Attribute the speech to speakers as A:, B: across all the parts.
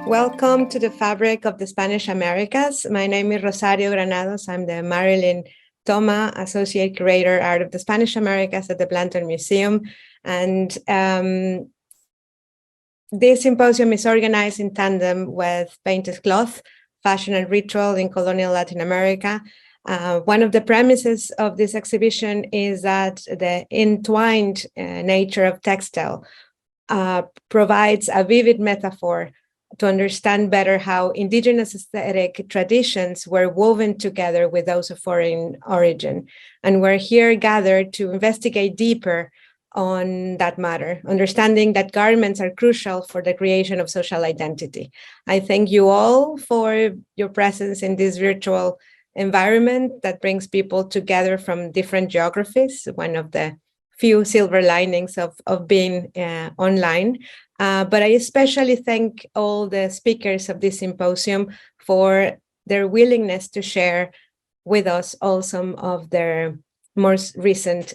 A: Welcome to the Fabric of the Spanish Americas. My name is Rosario Granados. I'm the Marilyn Toma Associate Curator, Art of the Spanish Americas at the Blanton Museum. And this symposium is organized in tandem with Painted Cloth, Fashion and Ritual in Colonial Latin America. One of the premises of this exhibition is that the entwined nature of textile provides a vivid metaphor to understand better how indigenous aesthetic traditions were woven together with those of foreign origin. And we're here gathered to investigate deeper on that matter, understanding that garments are crucial for the creation of social identity. I thank you all for your presence in this virtual environment that brings people together from different geographies, one of the few silver linings of being online. But I especially thank all the speakers of this symposium for their willingness to share with us all some of their most recent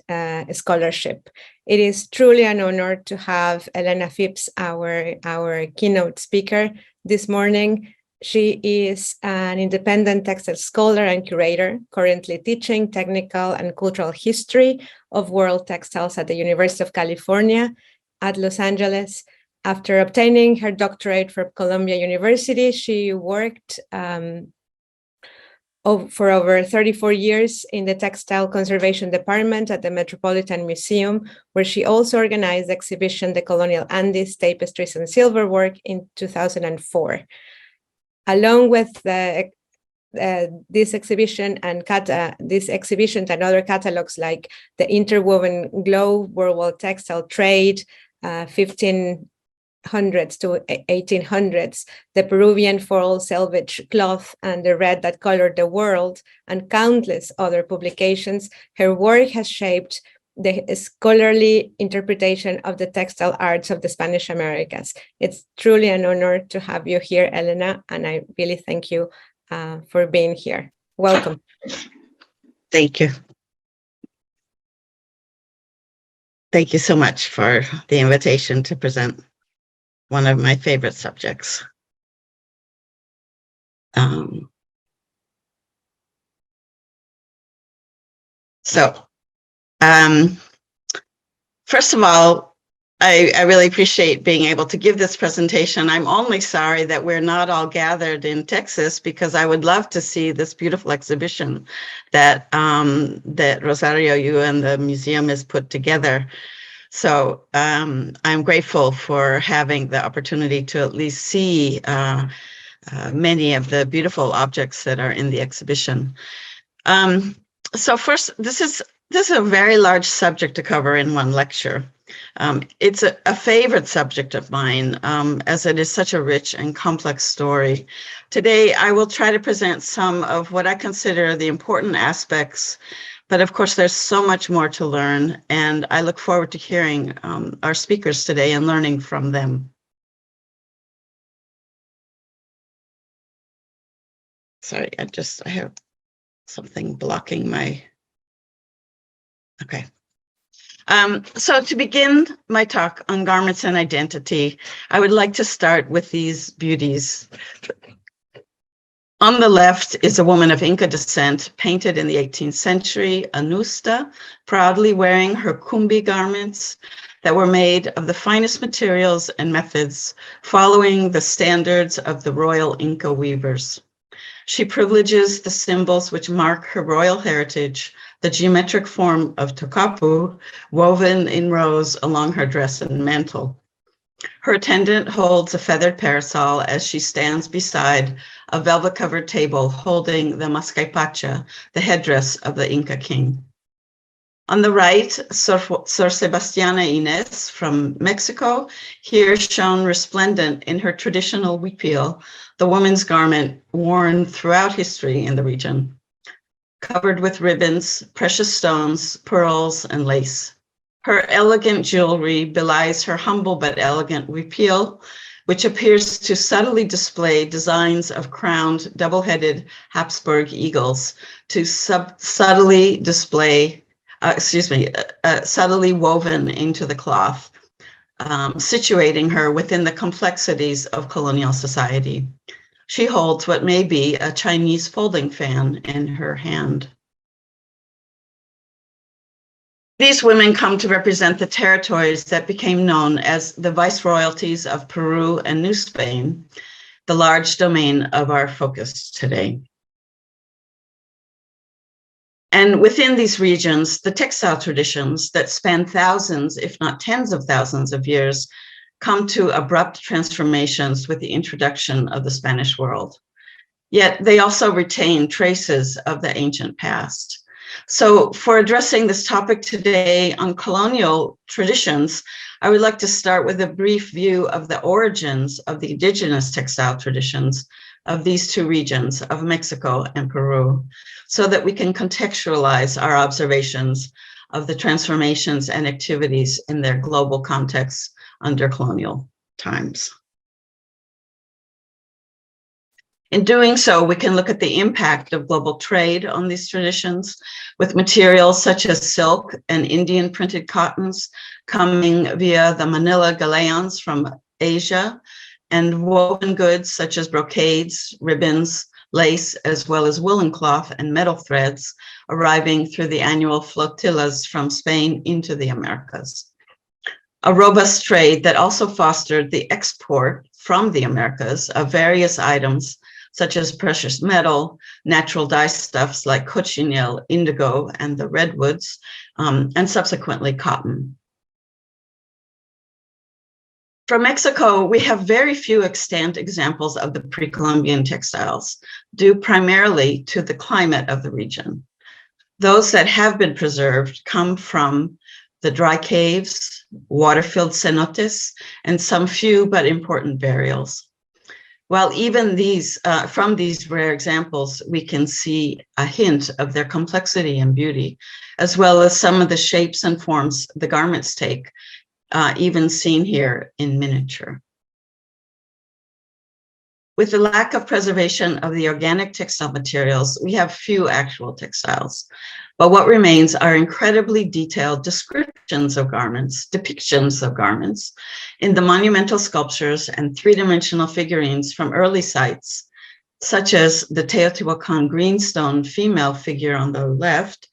A: scholarship. It is truly an honor to have Elena Phipps, our keynote speaker this morning. She is an independent textile scholar and curator, currently teaching technical and cultural history of world textiles at the University of California at Los Angeles. After obtaining her doctorate from Colombia University, she worked for over 34 years in the Textile Conservation Department at the Metropolitan Museum, where she also organized the exhibition, The Colonial Andes, Tapestries and Silverwork in 2004. Along with this exhibition and other catalogs like the Interwoven Globe, World War Textile Trade, 1500s to 1800s, the Peruvian Floral Selvage Cloth, and the Red That Colored the World, and countless other publications, her work has shaped the scholarly interpretation of the textile arts of the Spanish Americas. It's truly an honor to have you here, Elena, and I really thank you for being here. Welcome.
B: Thank you. Thank you so much for the invitation to present one of my favorite subjects. First of all, I really appreciate being able to give this presentation. I'm only sorry that we're not all gathered in Texas, because I would love to see this beautiful exhibition that that Rosario, you and the museum has put together. So I'm grateful for having the opportunity to at least see many of the beautiful objects that are in the exhibition. So first, this is a very large subject to cover in one lecture. It's a favorite subject of mine, as it is such a rich and complex story. Today, I will try to present some of what I consider the important aspects, but of course, there's so much more to learn, and I look forward to hearing our speakers today and learning from them. Sorry, I have something blocking my, okay. So to begin my talk on garments and identity, I would like to start with these beauties. On the left is a woman of Inca descent, painted in the 18th century, Anusta, proudly wearing her kumbi garments that were made of the finest materials and methods, following the standards of the royal Inca weavers. She privileges the symbols which mark her royal heritage, the geometric form of tokapu, woven in rows along her dress and mantle. Her attendant holds a feathered parasol as she stands beside a velvet-covered table holding the mascaipacha, the headdress of the Inca king. On the right, Sor Sebastiana Inés from Mexico, here shown resplendent in her traditional huipil, the woman's garment worn throughout history in the region, covered with ribbons, precious stones, pearls, and lace. Her elegant jewelry belies her humble but elegant huipil, which appears to subtly display designs of crowned, double-headed Habsburg eagles to subtly woven into the cloth. situating her within the complexities of colonial society. She holds what may be a Chinese folding fan in her hand. These women come to represent the territories that became known as the viceroyalties of Peru and New Spain, the large domain of our focus today. And within these regions, the textile traditions that span thousands, if not tens of thousands of years, come to abrupt transformations with the introduction of the Spanish world. Yet they also retain traces of the ancient past. So for addressing this topic today on colonial traditions, I would like to start with a brief view of the origins of the indigenous textile traditions of these two regions of Mexico and Peru, so that we can contextualize our observations of the transformations and activities in their global context under colonial times. In doing so, we can look at the impact of global trade on these traditions, with materials such as silk and Indian printed cottons coming via the Manila galleons from Asia, and woven goods such as brocades, ribbons, lace, as well as woolen cloth and metal threads arriving through the annual flotillas from Spain into the Americas. A robust trade that also fostered the export from the Americas of various items such as precious metal, natural dyestuffs like cochineal, indigo, and the redwoods, and subsequently cotton. From Mexico, we have very few extant examples of the pre-Columbian textiles, due primarily to the climate of the region. Those that have been preserved come from the dry caves, water-filled cenotes, and some few but important burials. While even from these rare examples, we can see a hint of their complexity and beauty, as well as some of the shapes and forms the garments take, even seen here in miniature. With the lack of preservation of the organic textile materials, we have few actual textiles. But what remains are incredibly detailed descriptions of garments, depictions of garments, in the monumental sculptures and three-dimensional figurines from early sites, such as the Teotihuacan greenstone female figure on the left,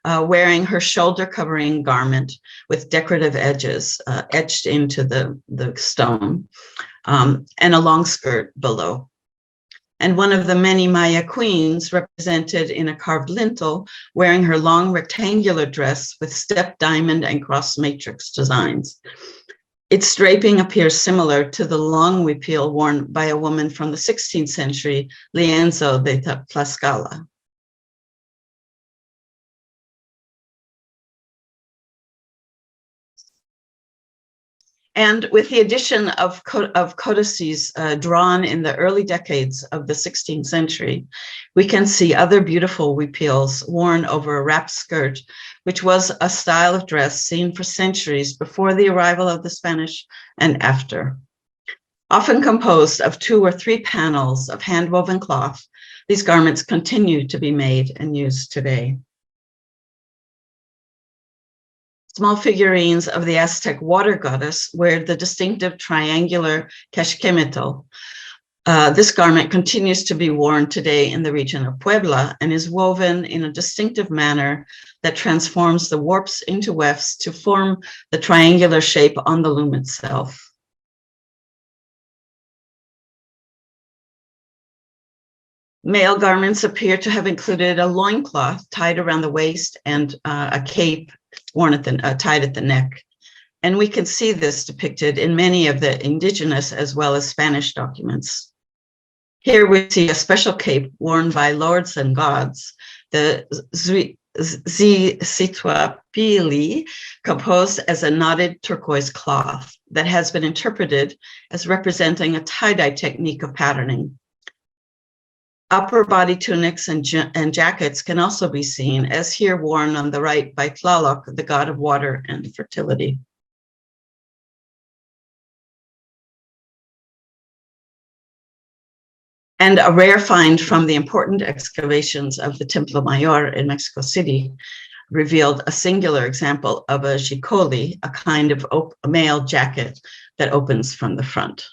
B: wearing her shoulder-covering garment with decorative edges etched into the stone, and a long skirt below. And one of the many Maya queens represented in a carved lintel, wearing her long rectangular dress with stepped diamond and cross matrix designs. Its draping appears similar to the long huipil worn by a woman from the 16th century, Lienzo de Tlaxcala. And with the addition of codices drawn in the early decades of the 16th century, we can see other beautiful huipils worn over a wrapped skirt, which was a style of dress seen for centuries before the arrival of the Spanish and after. Often composed of 2 or 3 panels of hand-woven cloth, these garments continue to be made and used today. Small figurines of the Aztec water goddess wear the distinctive triangular keshkemetl. This garment continues to be worn today in the region of Puebla and is woven in a distinctive manner that transforms the warps into wefts to form the triangular shape on the loom itself. Male garments appear to have included a loincloth tied around the waist and a cape worn tied at the neck. And we can see this depicted in many of the indigenous as well as Spanish documents. Here we see a special cape worn by lords and gods, the Zituapili, composed as a knotted turquoise cloth that has been interpreted as representing a tie-dye technique of patterning. Upper body tunics and jackets can also be seen, as here worn on the right by Tlaloc, the god of water and fertility. And a rare find from the important excavations of the Templo Mayor in Mexico City revealed a singular example of a jikoli, a kind of a male jacket that opens from the front.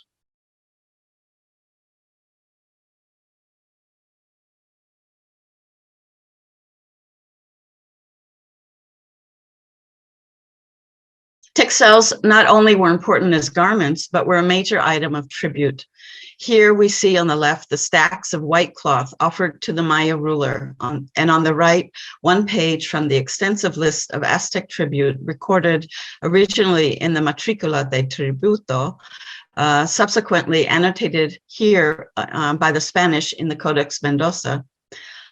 B: Textiles not only were important as garments, but were a major item of tribute. Here we see on the left the stacks of white cloth offered to the Maya ruler, and on the right, one page from the extensive list of Aztec tribute recorded originally in the Matricula de Tributo, subsequently annotated here by the Spanish in the Codex Mendoza,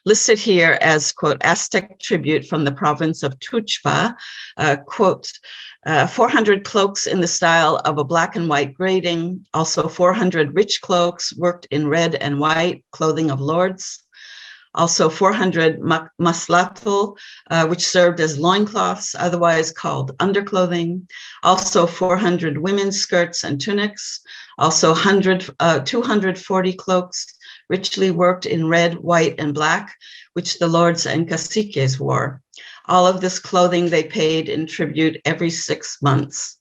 B: listed here as, quote, Aztec tribute from the province of Tuxpan, quote, 400 cloaks in the style of a black and white grading, also 400 rich cloaks worked in red and white, clothing of lords, also 400 maslatl, which served as loincloths, otherwise called underclothing, also 400 women's skirts and tunics, also 240 cloaks, richly worked in red, white, and black, which the lords and caciques wore. All of this clothing they paid in tribute every 6 months.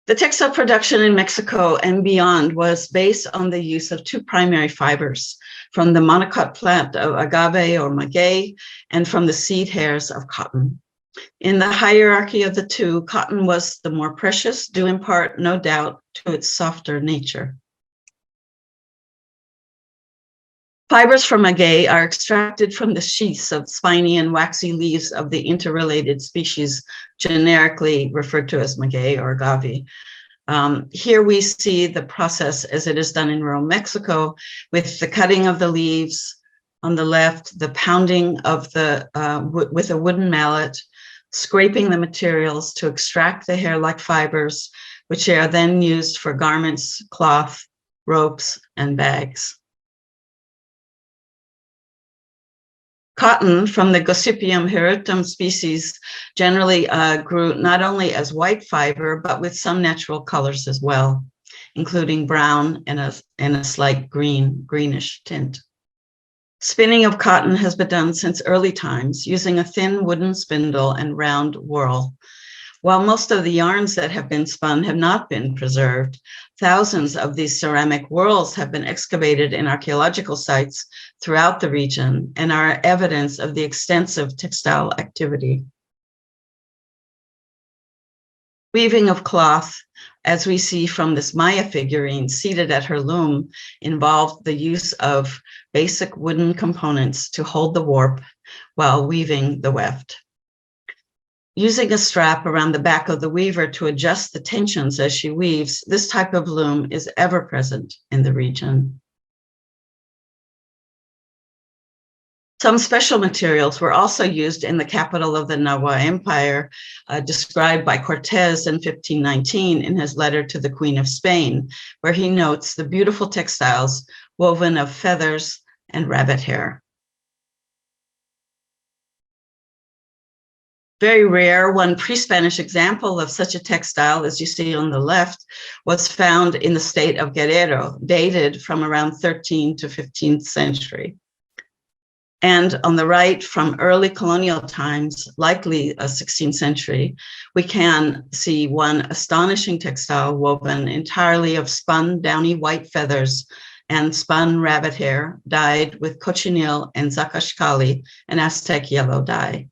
B: The textile production in Mexico and beyond was based on the use of two primary fibers, from the monocot plant of agave or maguey, and from the seed hairs of cotton. In the hierarchy of the two, cotton was the more precious, due in part, no doubt, to its softer nature. Fibers from maguey are extracted from the sheaths of spiny and waxy leaves of the interrelated species, generically referred to as maguey or agave. Here we see the process as it is done in rural Mexico, with the cutting of the leaves on the left, the pounding of the with a wooden mallet, scraping the materials to extract the hair-like fibers, which are then used for garments, cloth, ropes, and bags. Cotton from the Gossypium hirutum species generally grew not only as white fiber, but with some natural colors as well, including brown and a slight greenish tint. Spinning of cotton has been done since early times using a thin wooden spindle and round whorl. While most of the yarns that have been spun have not been preserved, thousands of these ceramic whorls have been excavated in archaeological sites throughout the region and are evidence of the extensive textile activity. Weaving of cloth, as we see from this Maya figurine seated at her loom, involved the use of basic wooden components to hold the warp while weaving the weft. Using a strap around the back of the weaver to adjust the tensions as she weaves, this type of loom is ever present in the region. Some special materials were also used in the capital of the Nahua Empire, described by Cortés in 1519 in his letter to the Queen of Spain, where he notes the beautiful textiles woven of feathers and rabbit hair. Very rare, one pre-Spanish example of such a textile, as you see on the left, was found in the state of Guerrero, dated from around 13th to 15th century. And on the right, from early colonial times, likely a 16th century, we can see one astonishing textile woven entirely of spun downy white feathers and spun rabbit hair, dyed with cochineal and zacaxcali, an Aztec yellow dye.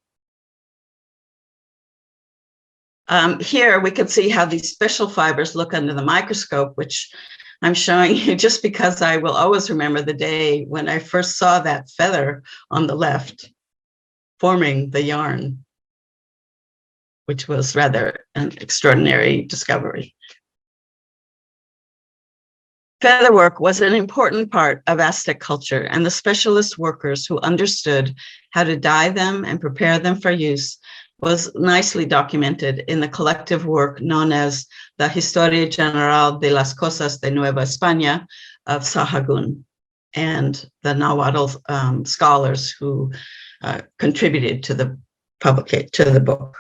B: Here we can see how these special fibers look under the microscope, which I'm showing you just because I will always remember the day when I first saw that feather on the left forming the yarn, which was rather an extraordinary discovery. Featherwork was an important part of Aztec culture, and the specialist workers who understood how to dye them and prepare them for use was nicely documented in the collective work known as the Historia General de las Cosas de Nueva España of Sahagún and the Nahuatl scholars who contributed to the book.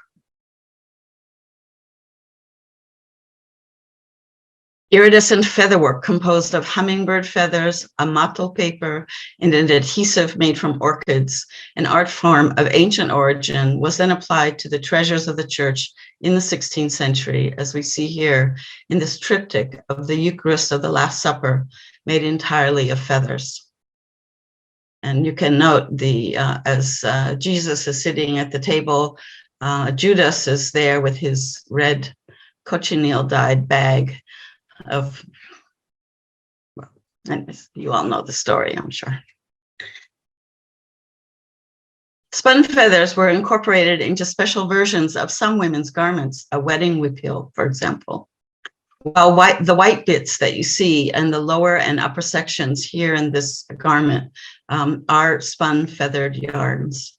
B: Iridescent featherwork composed of hummingbird feathers, a mottle paper, and an adhesive made from orchids, an art form of ancient origin, was then applied to the treasures of the church in the 16th century, as we see here in this triptych of the Eucharist of the Last Supper, made entirely of feathers. And you can note as Jesus is sitting at the table, Judas is there with his red cochineal dyed bag of, well, anyways, you all know the story, I'm sure. Spun feathers were incorporated into special versions of some women's garments, a wedding wipil, for example. While the white bits that you see in the lower and upper sections here in this garment are spun feathered yarns.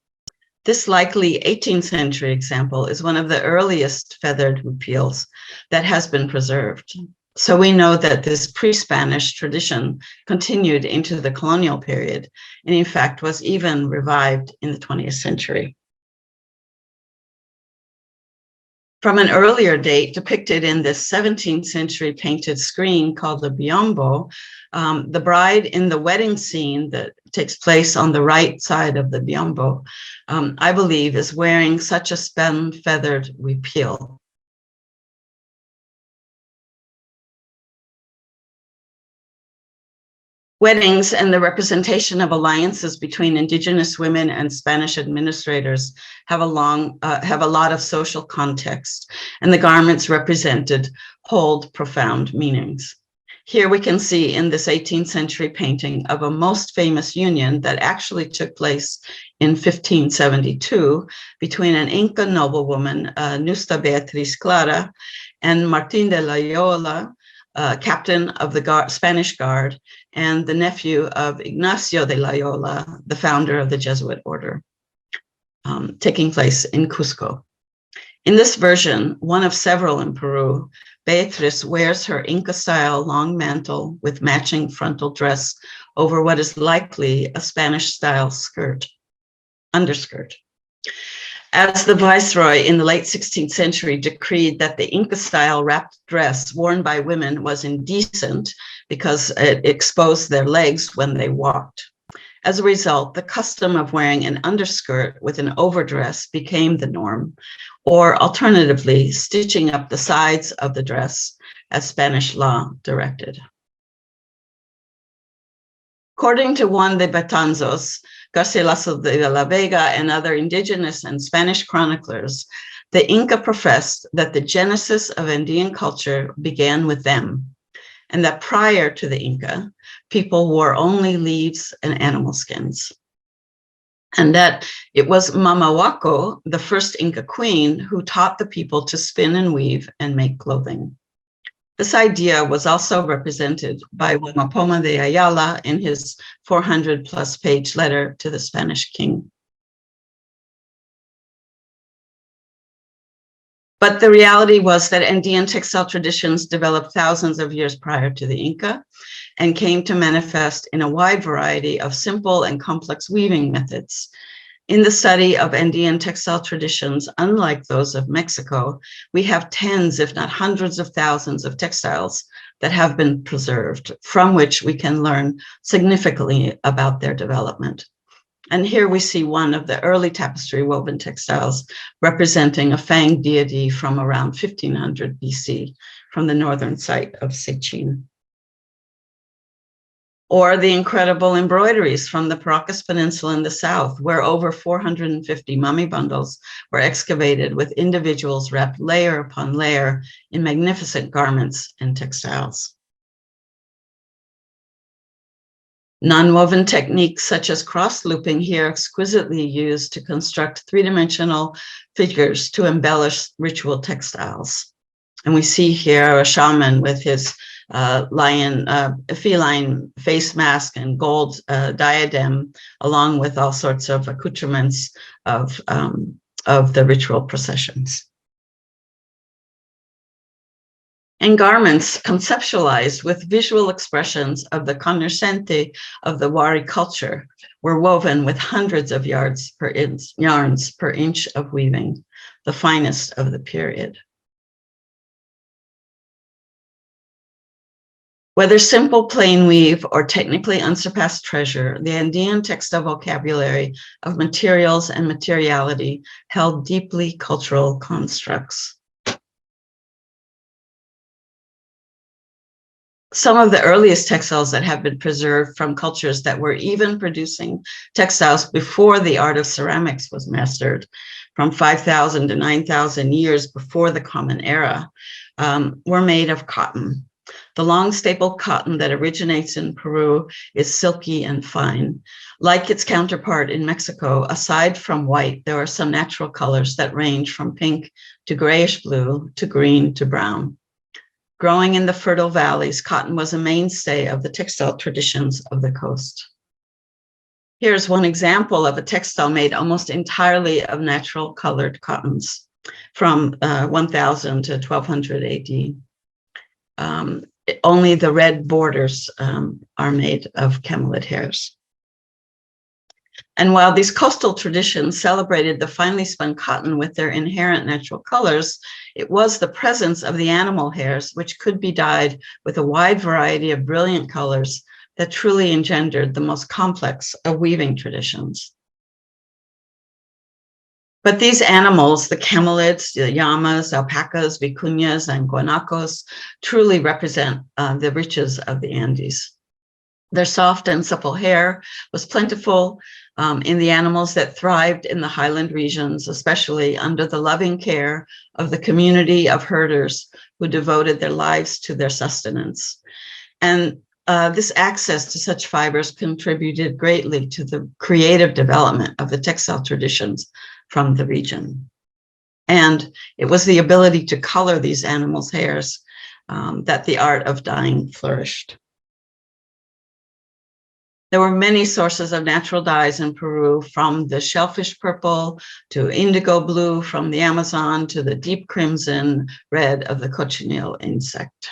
B: This likely 18th century example is one of the earliest feathered wipils that has been preserved. So we know that this pre-Spanish tradition continued into the colonial period, and in fact was even revived in the 20th century. From an earlier date depicted in this 17th century painted screen called the biombo, the bride in the wedding scene that takes place on the right side of the biombo, I believe is wearing such a spun feathered wipil. Weddings and the representation of alliances between indigenous women and Spanish administrators have a lot of social context, and the garments represented hold profound meanings. Here we can see in this 18th century painting of a most famous union that actually took place in 1572 between an Inca noblewoman, Nuestra Beatriz Clara, and Martin de Loyola, captain of the Spanish Guard, and the nephew of Ignacio de Loyola, the founder of the Jesuit order, taking place in Cusco. In this version, one of several in Peru, Beatriz wears her Inca-style long mantle with matching frontal dress over what is likely a Spanish-style underskirt. As the viceroy in the late 16th century decreed that the Inca-style wrapped dress worn by women was indecent because it exposed their legs when they walked. As a result, the custom of wearing an underskirt with an overdress became the norm, or alternatively, stitching up the sides of the dress as Spanish law directed. According to Juan de Betanzos, Garcilaso de la Vega, and other indigenous and Spanish chroniclers, the Inca professed that the genesis of Andean culture began with them, and that prior to the Inca, people wore only leaves and animal skins. And that it was Mamahuaco, the first Inca queen, who taught the people to spin and weave and make clothing. This idea was also represented by Huamapoma de Ayala in his 400+ page letter to the Spanish king. But the reality was that Andean textile traditions developed thousands of years prior to the Inca and came to manifest in a wide variety of simple and complex weaving methods. In the study of Andean textile traditions, unlike those of Mexico, we have tens, if not hundreds of thousands of textiles that have been preserved, from which we can learn significantly about their development. And here we see one of the early tapestry woven textiles representing a fanged deity from around 1500 BC from the northern site of Sechin. Or the incredible embroideries from the Paracas Peninsula in the south, where over 450 mummy bundles were excavated with individuals wrapped layer upon layer in magnificent garments and textiles. Non-woven techniques such as cross-looping here exquisitely used to construct three-dimensional figures to embellish ritual textiles. And we see here a shaman with his feline face mask and gold diadem, along with all sorts of accoutrements of the ritual processions. And garments conceptualized with visual expressions of the cognoscente of the Wari culture were woven with hundreds of yarns per inch of weaving, the finest of the period. Whether simple plain weave or technically unsurpassed treasure, the Andean textile vocabulary of materials and materiality held deeply cultural constructs. Some of the earliest textiles that have been preserved from cultures that were even producing textiles before the art of ceramics was mastered, from 5,000 to 9,000 years before the Common Era, were made of cotton. The long staple cotton that originates in Peru is silky and fine. Like its counterpart in Mexico, aside from white, there are some natural colors that range from pink to grayish blue to green to brown. Growing in the fertile valleys, cotton was a mainstay of the textile traditions of the coast. Here's one example of a textile made almost entirely of natural colored cottons from 1000 to 1200 AD. Only the red borders are made of camelid hairs. And while these coastal traditions celebrated the finely spun cotton with their inherent natural colors, it was the presence of the animal hairs, which could be dyed with a wide variety of brilliant colors, that truly engendered the most complex of weaving traditions. But these animals, the camelids, the llamas, alpacas, vicuñas, and guanacos, truly represent the riches of the Andes. Their soft and supple hair was plentiful in the animals that thrived in the highland regions, especially under the loving care of the community of herders who devoted their lives to their sustenance. And this access to such fibers contributed greatly to the creative development of the textile traditions from the region. And it was the ability to color these animals' hairs that the art of dyeing flourished. There were many sources of natural dyes in Peru, from the shellfish purple to indigo blue from the Amazon to the deep crimson red of the cochineal insect.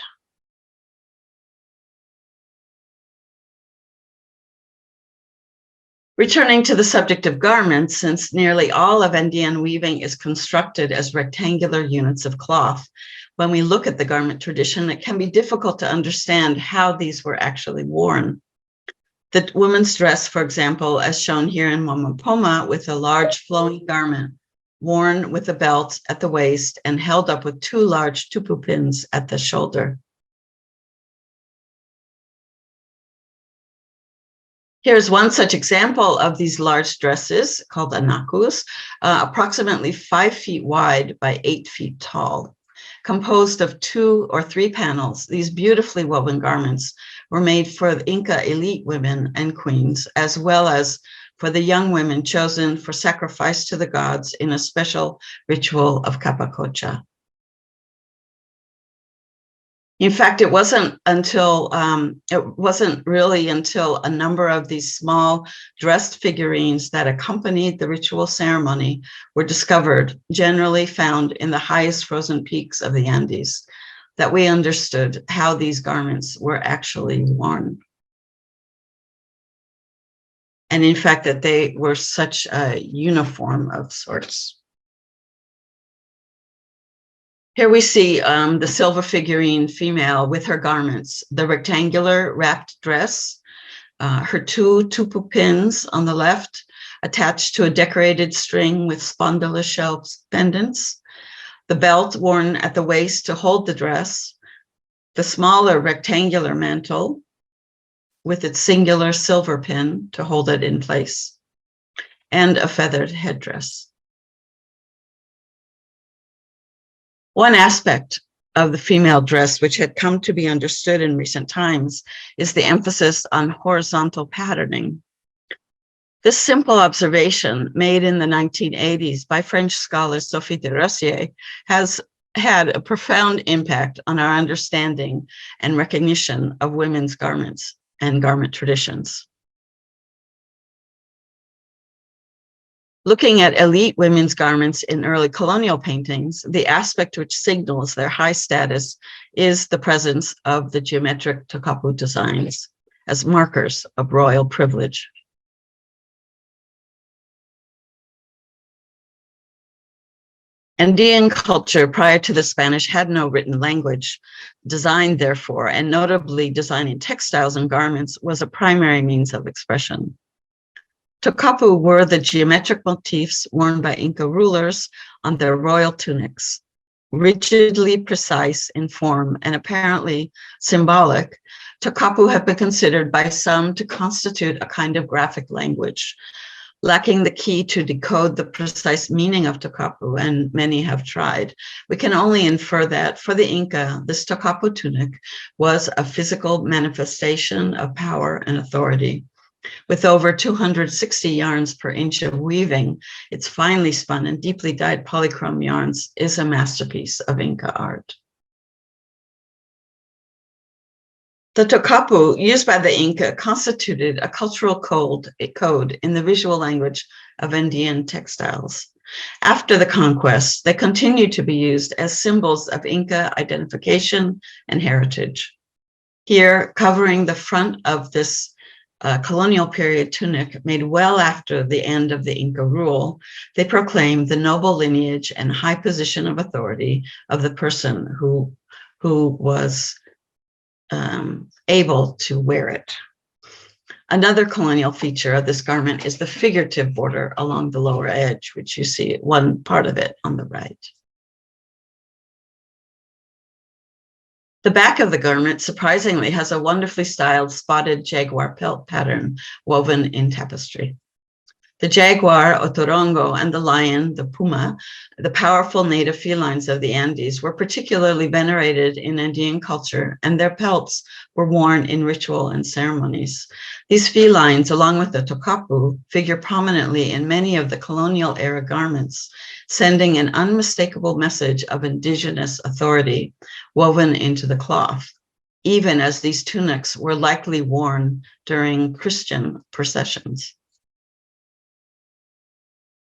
B: Returning to the subject of garments, since nearly all of Andean weaving is constructed as rectangular units of cloth, when we look at the garment tradition, it can be difficult to understand how these were actually worn. The woman's dress, for example, as shown here in Momopoma, with a large flowing garment worn with a belt at the waist and held up with two large tupu pins at the shoulder. Here's one such example of these large dresses called anakus, approximately 5 feet wide by 8 feet tall. Composed of 2 or 3 panels, these beautifully woven garments were made for the Inca elite women and queens, as well as for the young women chosen for sacrifice to the gods in a special ritual of capacocha. In fact, it wasn't really until a number of these small dressed figurines that accompanied the ritual ceremony were discovered, generally found in the highest frozen peaks of the Andes, that we understood how these garments were actually worn. And in fact, that they were such a uniform of sorts. Here we see the silver figurine female with her garments, the rectangular wrapped dress, her 2 tupu pins on the left, attached to a decorated string with spondylus shell pendants, the belt worn at the waist to hold the dress, the smaller rectangular mantle with its singular silver pin to hold it in place, and a feathered headdress. One aspect of the female dress which had come to be understood in recent times is the emphasis on horizontal patterning. This simple observation, made in the 1980s by French scholar Sophie de Rossier, has had a profound impact on our understanding and recognition of women's garments and garment traditions. Looking at elite women's garments in early colonial paintings, the aspect which signals their high status is the presence of the geometric tokapu designs as markers of royal privilege. Andean culture prior to the Spanish had no written language. Design, therefore, and notably designing textiles and garments, was a primary means of expression. Tocapu were the geometric motifs worn by Inca rulers on their royal tunics. Rigidly precise in form and apparently symbolic, tocapu have been considered by some to constitute a kind of graphic language. Lacking the key to decode the precise meaning of tocapu, and many have tried, we can only infer that for the Inca, this tocapu tunic was a physical manifestation of power and authority. With over 260 yarns per inch of weaving, its finely spun and deeply dyed polychrome yarns is a masterpiece of Inca art. The tocapu used by the Inca constituted a cultural code in the visual language of Andean textiles. After the conquest, they continued to be used as symbols of Inca identification and heritage. Here, covering the front of this colonial period tunic made well after the end of the Inca rule, they proclaimed the noble lineage and high position of authority of the person who was able to wear it. Another colonial feature of this garment is the figurative border along the lower edge, which you see one part of it on the right. The back of the garment, surprisingly, has a wonderfully styled spotted jaguar pelt pattern woven in tapestry. The jaguar, otorongo, and the lion, the puma, the powerful native felines of the Andes, were particularly venerated in Andean culture, and their pelts were worn in ritual and ceremonies. These felines, along with the tocapu, figure prominently in many of the colonial era garments, sending an unmistakable message of indigenous authority woven into the cloth, even as these tunics were likely worn during Christian processions.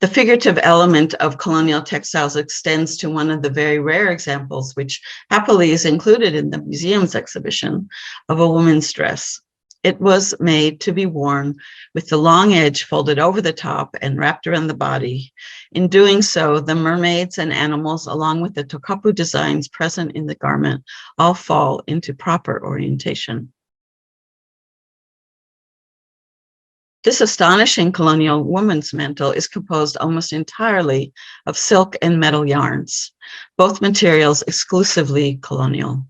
B: The figurative element of colonial textiles extends to one of the very rare examples, which happily is included in the museum's exhibition, of a woman's dress. It was made to be worn with the long edge folded over the top and wrapped around the body. In doing so, the mermaids and animals, along with the tocapu designs present in the garment, all fall into proper orientation. This astonishing colonial woman's mantle is composed almost entirely of silk and metal yarns, both materials exclusively colonial.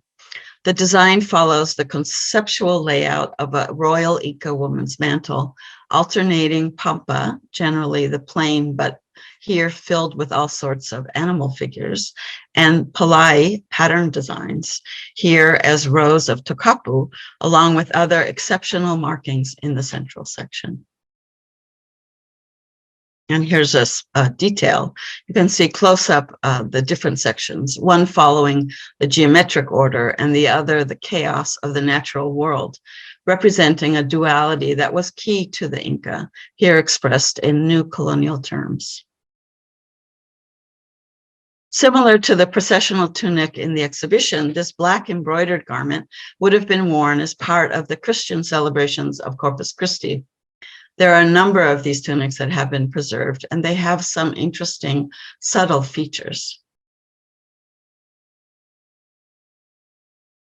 B: The design follows the conceptual layout of a royal Inca woman's mantle, alternating pampa, generally the plain, but here filled with all sorts of animal figures, and palai, pattern designs, here as rows of tocapu, along with other exceptional markings in the central section. And here's a detail. You can see close up the different sections, one following the geometric order and the other the chaos of the natural world, representing a duality that was key to the Inca, here expressed in new colonial terms. Similar to the processional tunic in the exhibition, this black embroidered garment would have been worn as part of the Christian celebrations of Corpus Christi. There are a number of these tunics that have been preserved, and they have some interesting, subtle features.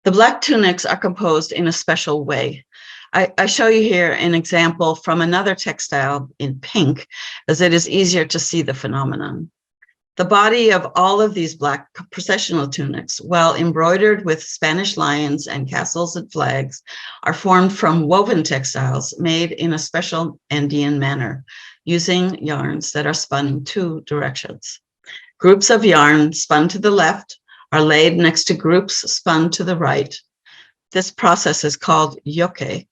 B: The black tunics are composed in a special way. I show you here an example from another textile in pink, as it is easier to see the phenomenon. The body of all of these black processional tunics, while embroidered with Spanish lions and castles and flags, are formed from woven textiles made in a special Andean manner, using yarns that are spun in two directions. Groups of yarn spun to the left are laid next to groups spun to the right. This process is called yoke.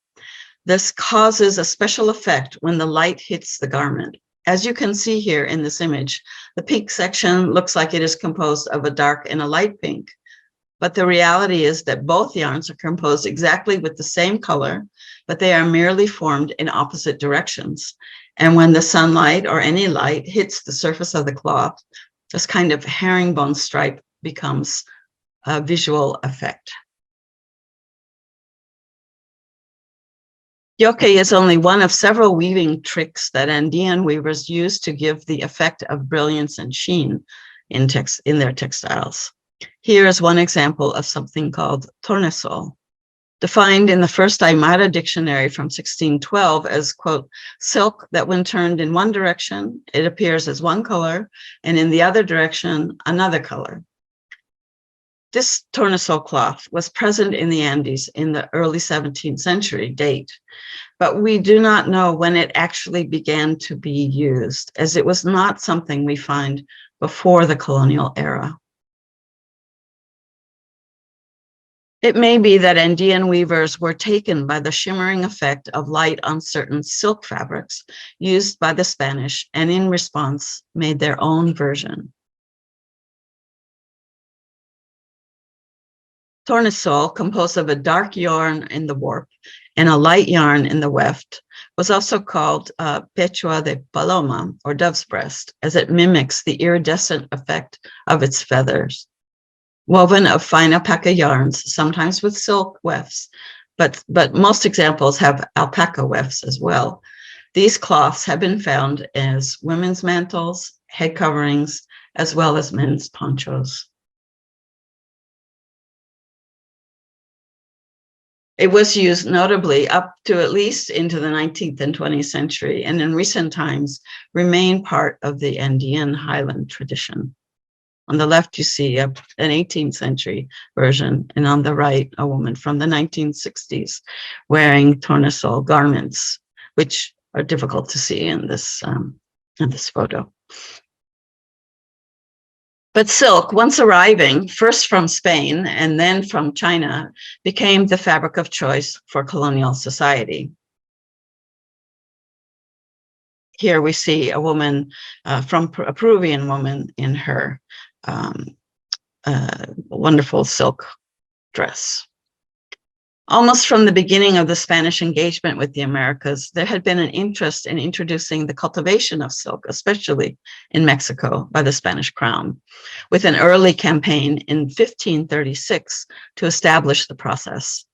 B: This causes a special effect when the light hits the garment. As you can see here in this image, the pink section looks like it is composed of a dark and a light pink, but the reality is that both yarns are composed exactly with the same color, but they are merely formed in opposite directions. And when the sunlight or any light hits the surface of the cloth, this kind of herringbone stripe becomes a visual effect. Yoke is only one of several weaving tricks that Andean weavers use to give the effect of brilliance and sheen. in their textiles. Here is one example of something called tornesol, defined in the first Aymara dictionary from 1612 as, quote, silk that when turned in one direction, it appears as one color, and in the other direction, another color. This tornesol cloth was present in the Andes in the early 17th century date, but we do not know when it actually began to be used, as it was not something we find before the colonial era. It may be that Andean weavers were taken by the shimmering effect of light on certain silk fabrics used by the Spanish, and in response made their own version. Tornesol, composed of a dark yarn in the warp and a light yarn in the weft, was also called pechoa de paloma, or dove's breast, as it mimics the iridescent effect of its feathers. Woven of fine alpaca yarns, sometimes with silk wefts, but most examples have alpaca wefts as well. These cloths have been found as women's mantles, head coverings, as well as men's ponchos. It was used notably up to at least into the 19th and 20th century, and in recent times remained part of the Andean highland tradition. On the left, you see an 18th century version, and on the right, a woman from the 1960s wearing tornesol garments, which are difficult to see in this photo. But silk, once arriving, first from Spain and then from China, became the fabric of choice for colonial society. Here we see a woman a Peruvian woman in her wonderful silk dress. Almost from the beginning of the Spanish engagement with the Americas, there had been an interest in introducing the cultivation of silk, especially in Mexico, by the Spanish crown, with an early campaign in 1536 to establish the process.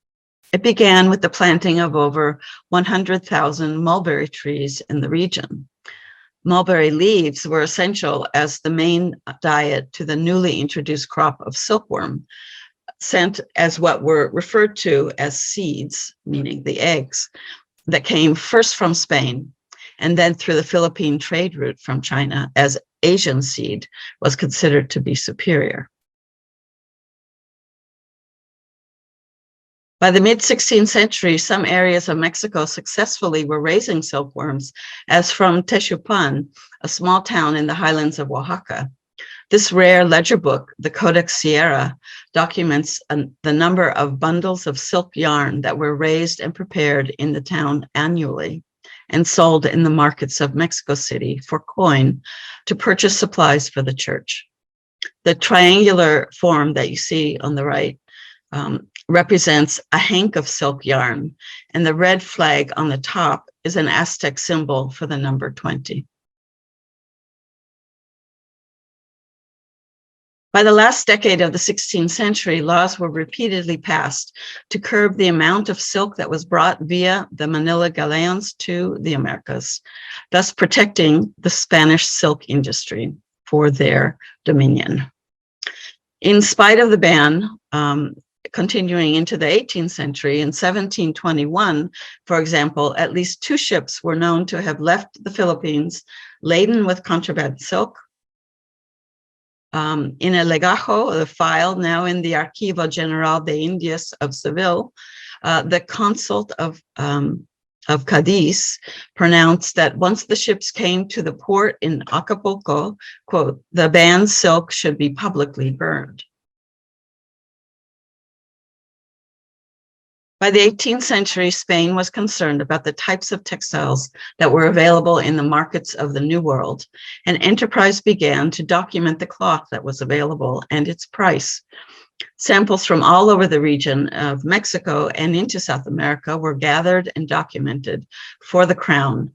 B: It began with the planting of over 100,000 mulberry trees in the region. Mulberry leaves were essential as the main diet to the newly introduced crop of silkworm, sent as what were referred to as seeds, meaning the eggs, that came first from Spain and then through the Philippine trade route from China, as Asian seed was considered to be superior. By the mid-16th century, some areas of Mexico successfully were raising silkworms, as from Texupan, a small town in the highlands of Oaxaca. This rare ledger book, the Codex Sierra, documents the number of bundles of silk yarn that were raised and prepared in the town annually and sold in the markets of Mexico City for coin to purchase supplies for the church. The triangular form that you see on the right represents a hank of silk yarn, and the red flag on the top is an Aztec symbol for the number 20. By the last decade of the 16th century, laws were repeatedly passed to curb the amount of silk that was brought via the Manila galleons to the Americas, thus protecting the Spanish silk industry for their dominion. In spite of the ban, continuing into the 18th century, in 1721, for example, at least 2 ships were known to have left the Philippines laden with contraband silk. In a legajo, the file now in the Archivo General de Indias of Seville, the consul of Cadiz pronounced that once the ships came to the port in Acapulco, quote, the banned silk should be publicly burned. By the 18th century, Spain was concerned about the types of textiles that were available in the markets of the New World, and enterprise began to document the cloth that was available and its price. Samples from all over the region of Mexico and into South America were gathered and documented for the crown,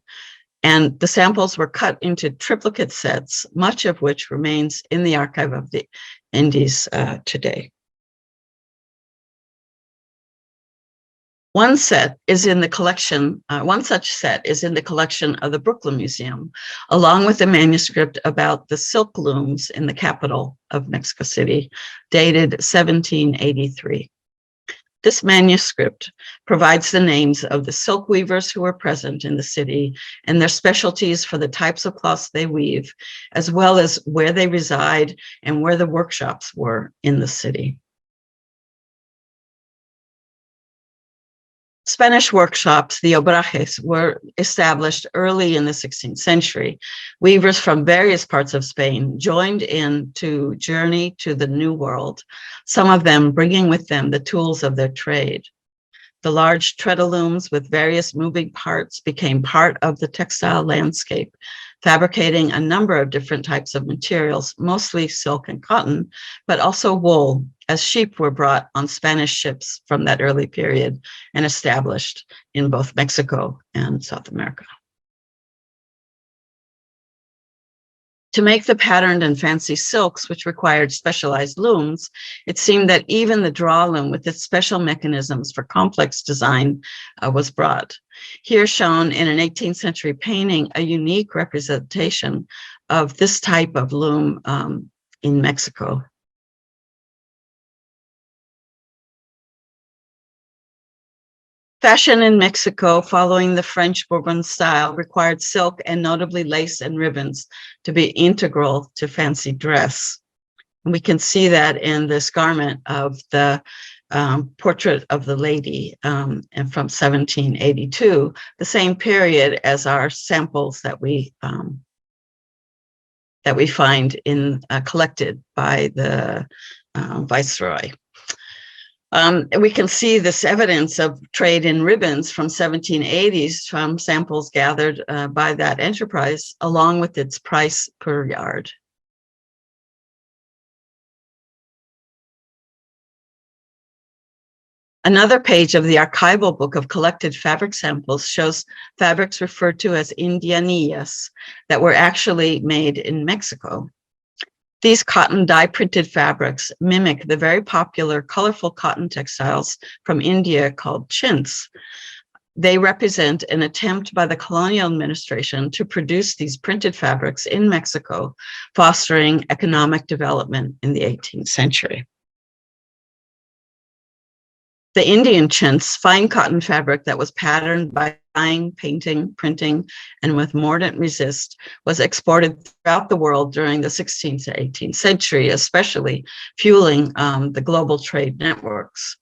B: and the samples were cut into triplicate sets, much of which remains in the archive of the Indies today. One set is in the collection, one such set is in the collection of the Brooklyn Museum, along with a manuscript about the silk looms in the capital of Mexico City, dated 1783. This manuscript provides the names of the silk weavers who were present in the city and their specialties for the types of cloths they weave, as well as where they reside and where the workshops were in the city. Spanish workshops, the obrajes, were established early in the 16th century. Weavers from various parts of Spain joined in to journey to the New World, some of them bringing with them the tools of their trade. The large treadle looms with various moving parts became part of the textile landscape, fabricating a number of different types of materials, mostly silk and cotton, but also wool, as sheep were brought on Spanish ships from that early period and established in both Mexico and South America. To make the patterned and fancy silks, which required specialized looms, it seemed that even the draw loom with its special mechanisms for complex design was brought. Here shown in an 18th century painting, a unique representation of this type of loom in Mexico. Fashion in Mexico, following the French Bourbon style, required silk and notably lace and ribbons to be integral to fancy dress. And we can see that in this garment of the portrait of the lady and from 1782, the same period as our samples that we find in collected by the Viceroy. We can see this evidence of trade in ribbons from 1780s from samples gathered by that enterprise, along with its price per yard. Another page of the archival book of collected fabric samples shows fabrics referred to as indianillas that were actually made in Mexico. These cotton dye-printed fabrics mimic the very popular colorful cotton textiles from India called chintz. They represent an attempt by the colonial administration to produce these printed fabrics in Mexico, fostering economic development in the 18th century. The Indian chintz, fine cotton fabric that was patterned by dyeing, painting, printing, and with mordant resist, was exported throughout the world during the 16th to 18th century, especially fueling the global trade networks.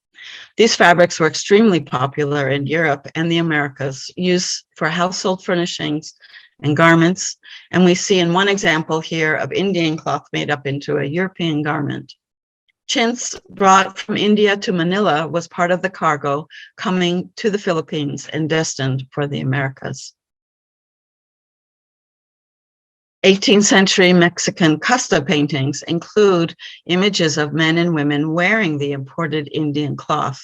B: These fabrics were extremely popular in Europe and the Americas, used for household furnishings and garments. And we see in one example here of Indian cloth made up into a European garment. Chintz brought from India to Manila was part of the cargo coming to the Philippines and destined for the Americas. 18th century Mexican casta paintings include images of men and women wearing the imported Indian cloth.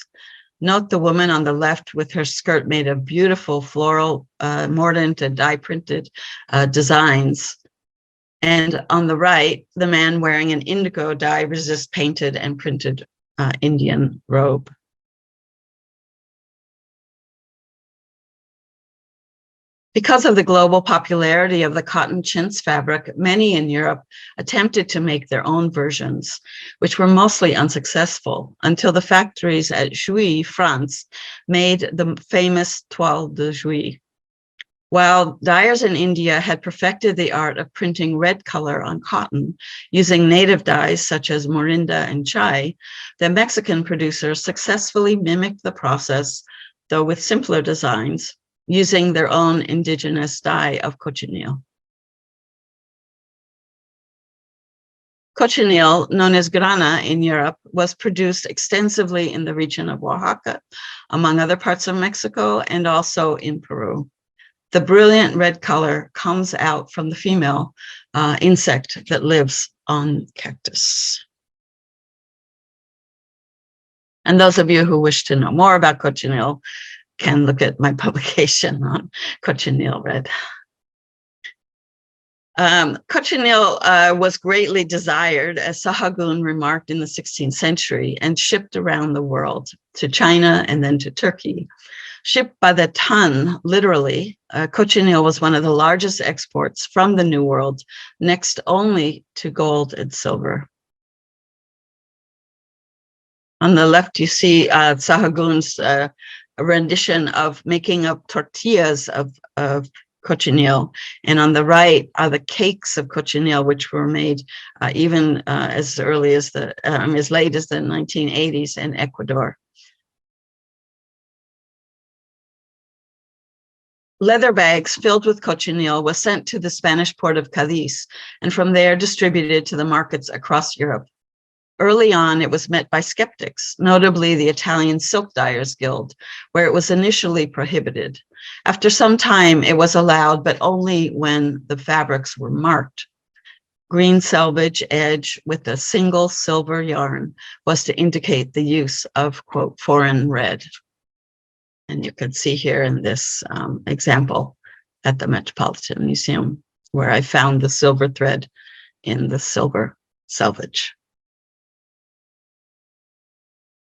B: Note the woman on the left with her skirt made of beautiful floral, mordant and dye-printed designs. And on the right, the man wearing an indigo dye-resist painted and printed Indian robe. Because of the global popularity of the cotton chintz fabric, many in Europe attempted to make their own versions, which were mostly unsuccessful until the factories at Jouy, France, made the famous toile de Jouy. While dyers in India had perfected the art of printing red color on cotton using native dyes such as morinda and chai, the Mexican producers successfully mimicked the process, though with simpler designs, using their own indigenous dye of cochineal. Cochineal, known as grana in Europe, was produced extensively in the region of Oaxaca, among other parts of Mexico, and also in Peru. The brilliant red color comes out from the female insect that lives on cactus. And those of you who wish to know more about cochineal can look at my publication on cochineal red. Cochineal was greatly desired, as Sahagun remarked, in the 16th century, and shipped around the world to China and then to Turkey. Shipped by the ton, literally, cochineal was one of the largest exports from the New World, next only to gold and silver. On the left, you see Sahagun's rendition of making up tortillas of cochineal, and on the right are the cakes of cochineal, which were made even as early as as late as the 1980s in Ecuador. Leather bags filled with cochineal was sent to the Spanish port of Cadiz, and from there distributed to the markets across Europe. Early on, it was met by skeptics, notably the Italian Silk Dyers Guild, where it was initially prohibited. After some time, it was allowed, but only when the fabrics were marked. Green selvage edge with a single silver yarn was to indicate the use of, quote, foreign red. And you can see here in this example at the Metropolitan Museum, where I found the silver thread in the silver selvage.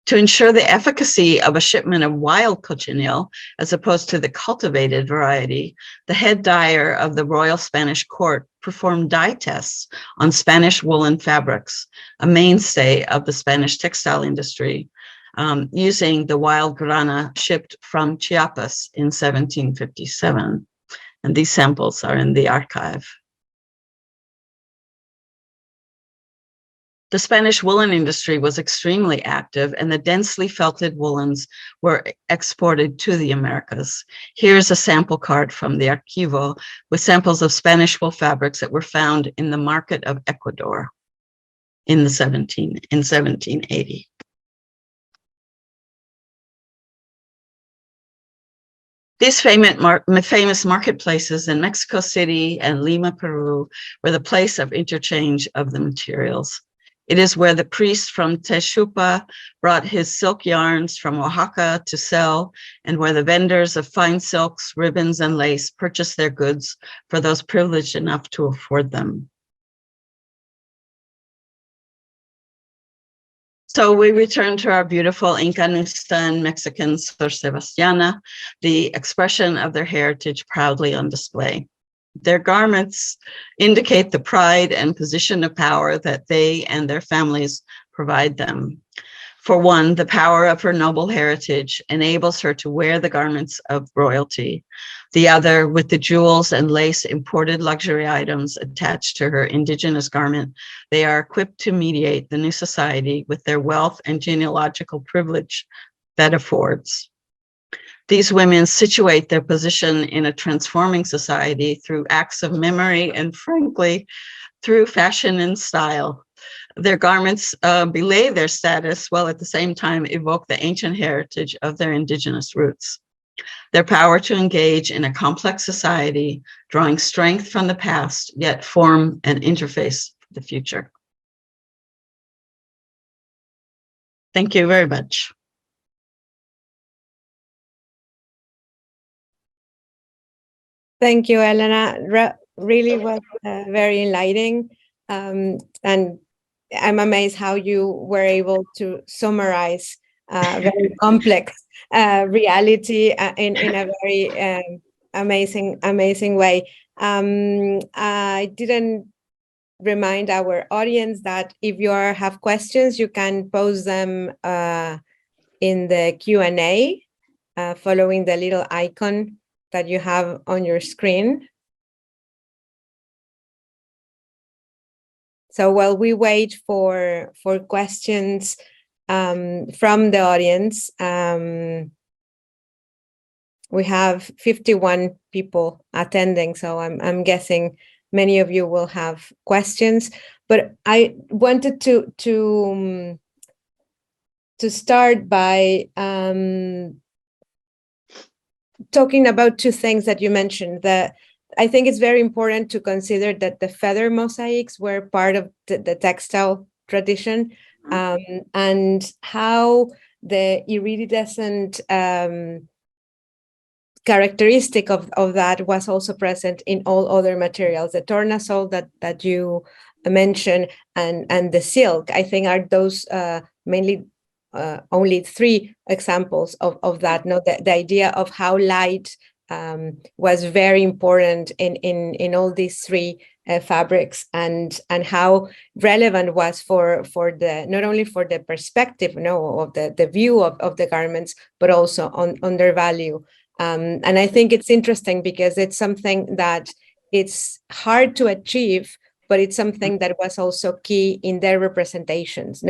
B: To ensure the efficacy of a shipment of wild cochineal, as opposed to the cultivated variety, the head dyer of the Royal Spanish Court performed dye tests on Spanish woolen fabrics, a mainstay of the Spanish textile industry, using the wild grana shipped from Chiapas in 1757. And these samples are in the archive. The Spanish woolen industry was extremely active, and the densely felted woolens were exported to the Americas. Here's a sample card from the Archivo with samples of Spanish wool fabrics that were found in the market of Ecuador in 1780. These famous marketplaces in Mexico City and Lima, Peru, were the place of interchange of the materials. It is where the priest from Texupa brought his silk yarns from Oaxaca to sell, and where the vendors of fine silks, ribbons, and lace purchased their goods for those privileged enough to afford them. So we return to our beautiful Inca Nusta and Mexican Sor Sebastiana, the expression of their heritage proudly on display. Their garments indicate the pride and position of power that they and their families provide them. For one, the power of her noble heritage enables her to wear the garments of royalty. The other, with the jewels and lace imported luxury items attached to her indigenous garment, they are equipped to mediate the new society with their wealth and genealogical privilege that affords. These women situate their position in a transforming society through acts of memory and, frankly, through fashion and style. Their garments belay their status while at the same time evoke the ancient heritage of their indigenous roots. Their power to engage in a complex society, drawing strength from the past, yet form an interface for the future. Thank you very much.
A: Thank you, Elena. Really was very enlightening. And I'm amazed how you were able to summarize very complex reality in a very amazing way. I didn't remind our audience that if you have questions, you can post them in the Q&A following the little icon that you have on your screen. So while we wait for questions from the audience, we have 51 people attending, so I'm guessing many of you will have questions. But I wanted to start by talking about two things that you mentioned. I think it's very important to consider that the feather mosaics were part of the textile tradition, and how the iridescent characteristic of that was also present in all other materials. The tornasol that you mentioned and the silk, I think, are those mainly only 3 examples of that. No, the idea of how light was very important in all these 3 fabrics, and how relevant was for the, not only for the perspective, of the view of the garments, but also on their value. And I think it's interesting because it's something that it's hard to achieve, but it's something that was also key in their representations,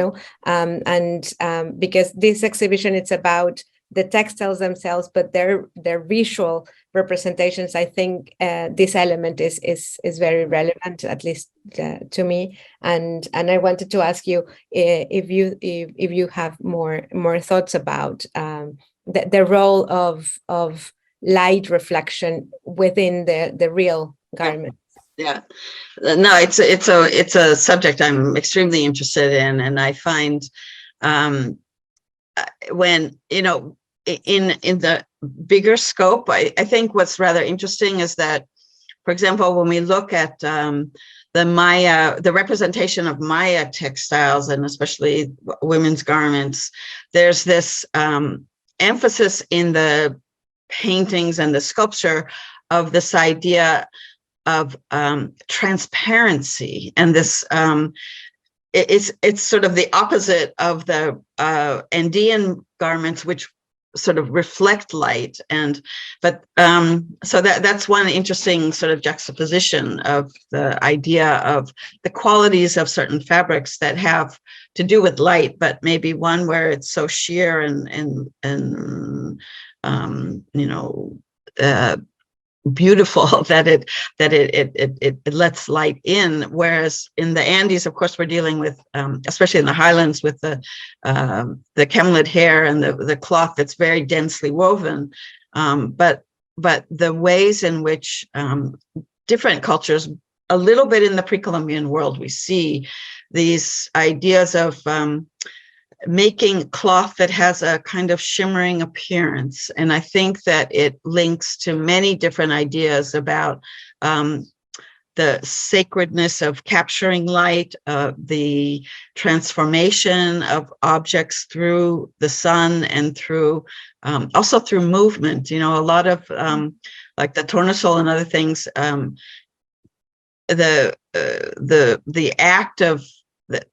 A: because this exhibition, it's about the textiles themselves, but their visual representations. I think this element is very relevant, at least to me. And I wanted to ask you if you have more thoughts about the role of light reflection within the real garment.
B: Yeah, no, it's a subject I'm extremely interested in, and I find when in the bigger scope, I think what's rather interesting is that, for example, when we look at the representation of Maya textiles, and especially women's garments, there's this emphasis in the paintings and the sculpture of this idea of transparency, and this it's sort of the opposite of the Andean garments, which sort of reflect light. So that's one interesting sort of juxtaposition of the idea of the qualities of certain fabrics that have to do with light, but maybe one where it's so sheer and beautiful that it lets light in, whereas in the Andes, of course, we're dealing with especially in the highlands, with the camelid hair and the cloth that's very densely woven, but the ways in which different cultures, a little bit in the pre-Columbian world, we see these ideas of making cloth that has a kind of shimmering appearance. And I think that it links to many different ideas about the sacredness of capturing light, the transformation of objects through the sun, and through also through movement. A lot of like the tornasol and other things, the act of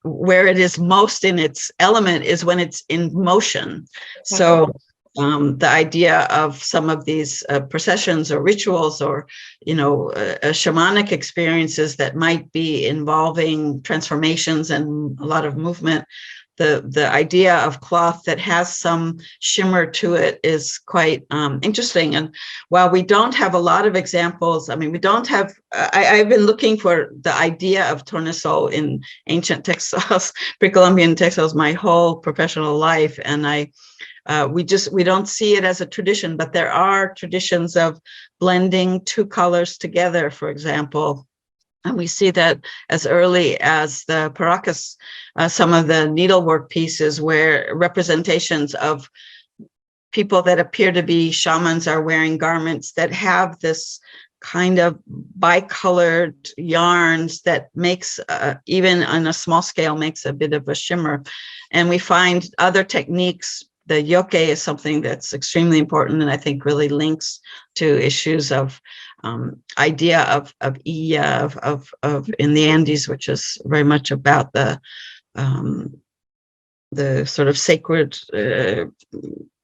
B: where it is most in its element is when it's in motion. So the idea of some of these processions or rituals, or shamanic experiences that might be involving transformations and a lot of movement, the idea of cloth that has some shimmer to it is quite interesting. And while we don't have a lot of examples, I mean, we don't have, I've been looking for the idea of tornasol in ancient textiles, pre-Columbian textiles, my whole professional life. And we don't see it as a tradition, but there are traditions of blending 2 colors together, for example. And we see that as early as the Paracas, some of the needlework pieces where representations of people that appear to be shamans are wearing garments that have this kind of bicolored yarns that makes, even on a small scale, makes a bit of a shimmer. And we find other techniques. The yoke is something that's extremely important, and I think really links to issues of idea of Iya, of in the Andes, which is very much about the sort of sacred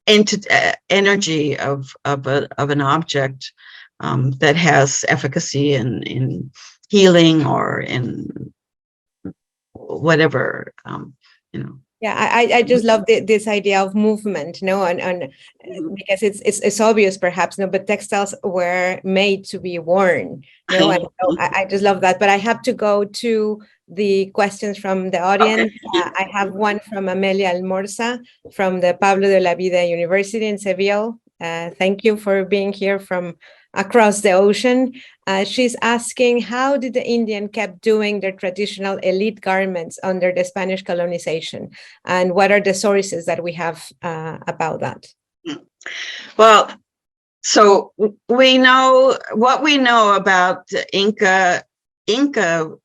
B: energy of an object that has efficacy in healing or in whatever,
A: Yeah, I just love this idea of movement, and because it's obvious perhaps, but textiles were made to be worn, and so I just love that. But I have to go to the questions from the audience. Okay. I have one from Amelia Almorza from the Pablo de la Vida University in Seville. Thank you for being here from across the ocean. She's asking, how did the Indian kept doing their traditional elite garments under the Spanish colonization? And what are the sources that we have about that?
B: Well, So we know what we know about Inca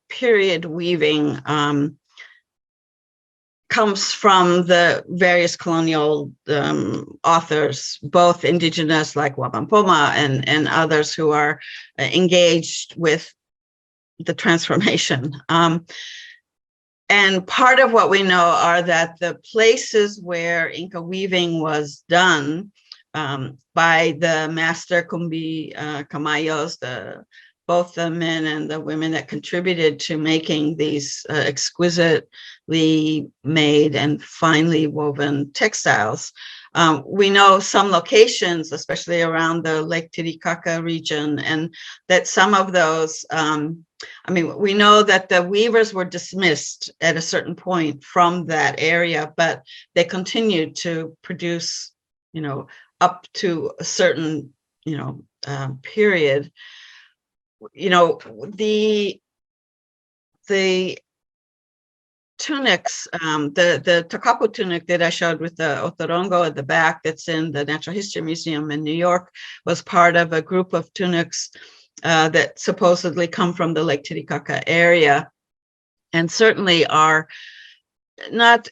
B: period weaving comes from the various colonial authors, both indigenous like Wapampoma and others who are engaged with the transformation. And part of what we know are that the places where Inca weaving was done by the master Kumbi Camayos, both the men and the women that contributed to making these exquisitely made and finely woven textiles. We know some locations, especially around the Lake Titicaca region, and that some of those, we know that the weavers were dismissed at a certain point from that area, but they continued to produce, up to a certain, period. The tunics, the Takapu tunic that I showed with the otorongo at the back that's in the Natural History Museum in New York was part of a group of tunics that supposedly come from the Lake Titicaca area, and certainly are not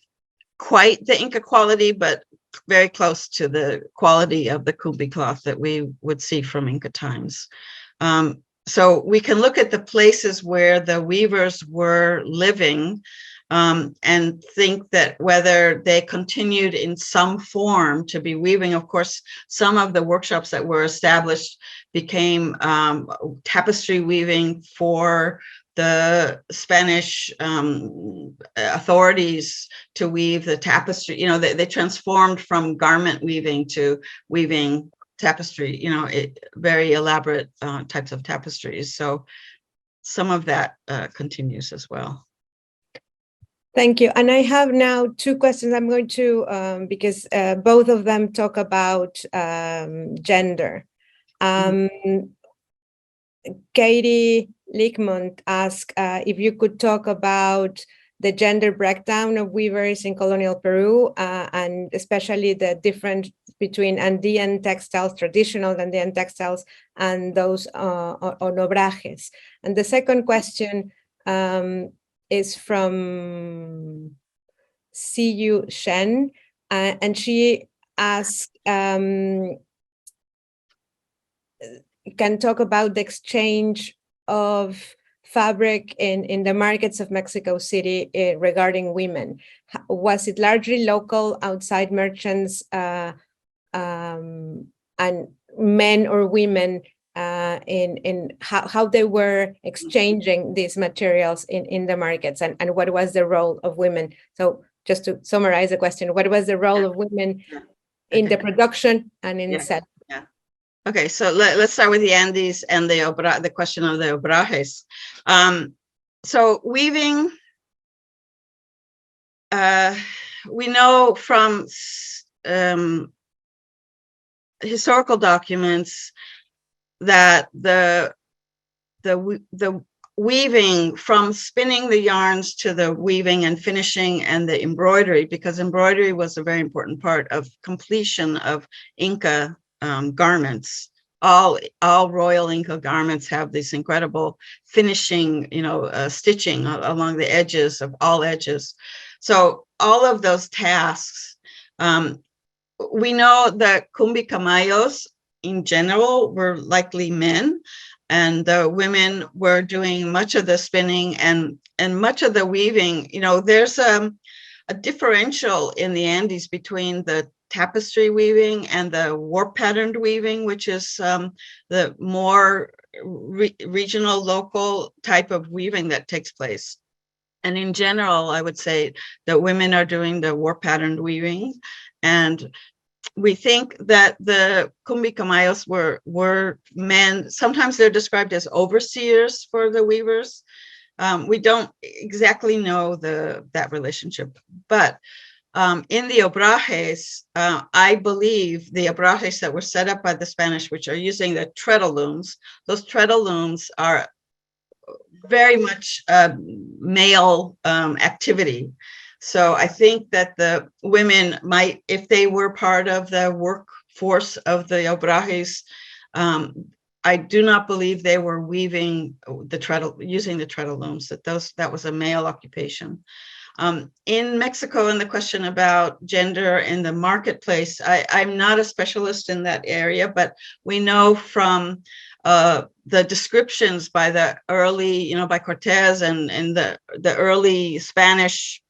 B: quite the Inca quality, but very close to the quality of the kumbi cloth that we would see from Inca times. So we can look at the places where the weavers were living and think that whether they continued in some form to be weaving. Of course, some of the workshops that were established became tapestry weaving for the Spanish authorities to weave the tapestry. They transformed from garment weaving to weaving tapestry, very elaborate types of tapestries. So some of that continues as well.
A: Thank you. And I have now two questions. I'm going to, because both of them talk about gender. Katie Lickmont asked if you could talk about the gender breakdown of weavers in colonial Peru, and especially the difference between Andean textiles, traditional Andean textiles, and those on obrajes. And the second question is from Siyu Shen, and she asked, can talk about the exchange of fabric in the markets of Mexico City regarding women. Was it largely local outside merchants and men or women in how they were exchanging these materials in the markets, and what was the role of women? So just to summarize the question, what was the role of women in the production and in selling?
B: Okay, so let's start with the Andes and the question of the obrajes. So weaving, we know from historical documents that the weaving, from spinning the yarns to the weaving and finishing and the embroidery, because embroidery was a very important part of completion of Inca garments. All royal Inca garments have this incredible finishing, stitching along the edges of all edges. So all of those tasks, we know that Kumbi Camayos in general were likely men, and the women were doing much of the spinning and much of the weaving. There's a differential in the Andes between the tapestry weaving and the warp patterned weaving, which is the more regional, local type of weaving that takes place. And in general, I would say that women are doing the warp patterned weaving. And we think that the Kumbi Camayos were men. Sometimes they're described as overseers for the weavers. We don't exactly know that relationship, but in the obrajes, I believe the obrajes that were set up by the Spanish, which are using the treadle looms, those treadle looms are very much male activity. So I think that the women might, if they were part of the force of the obrajes. I do not believe they were weaving the treadle, using the treadle looms, that was a male occupation. In Mexico, and the question about gender in the marketplace, I'm not a specialist in that area, but we know from the descriptions by the early, by Cortez and the early Spanish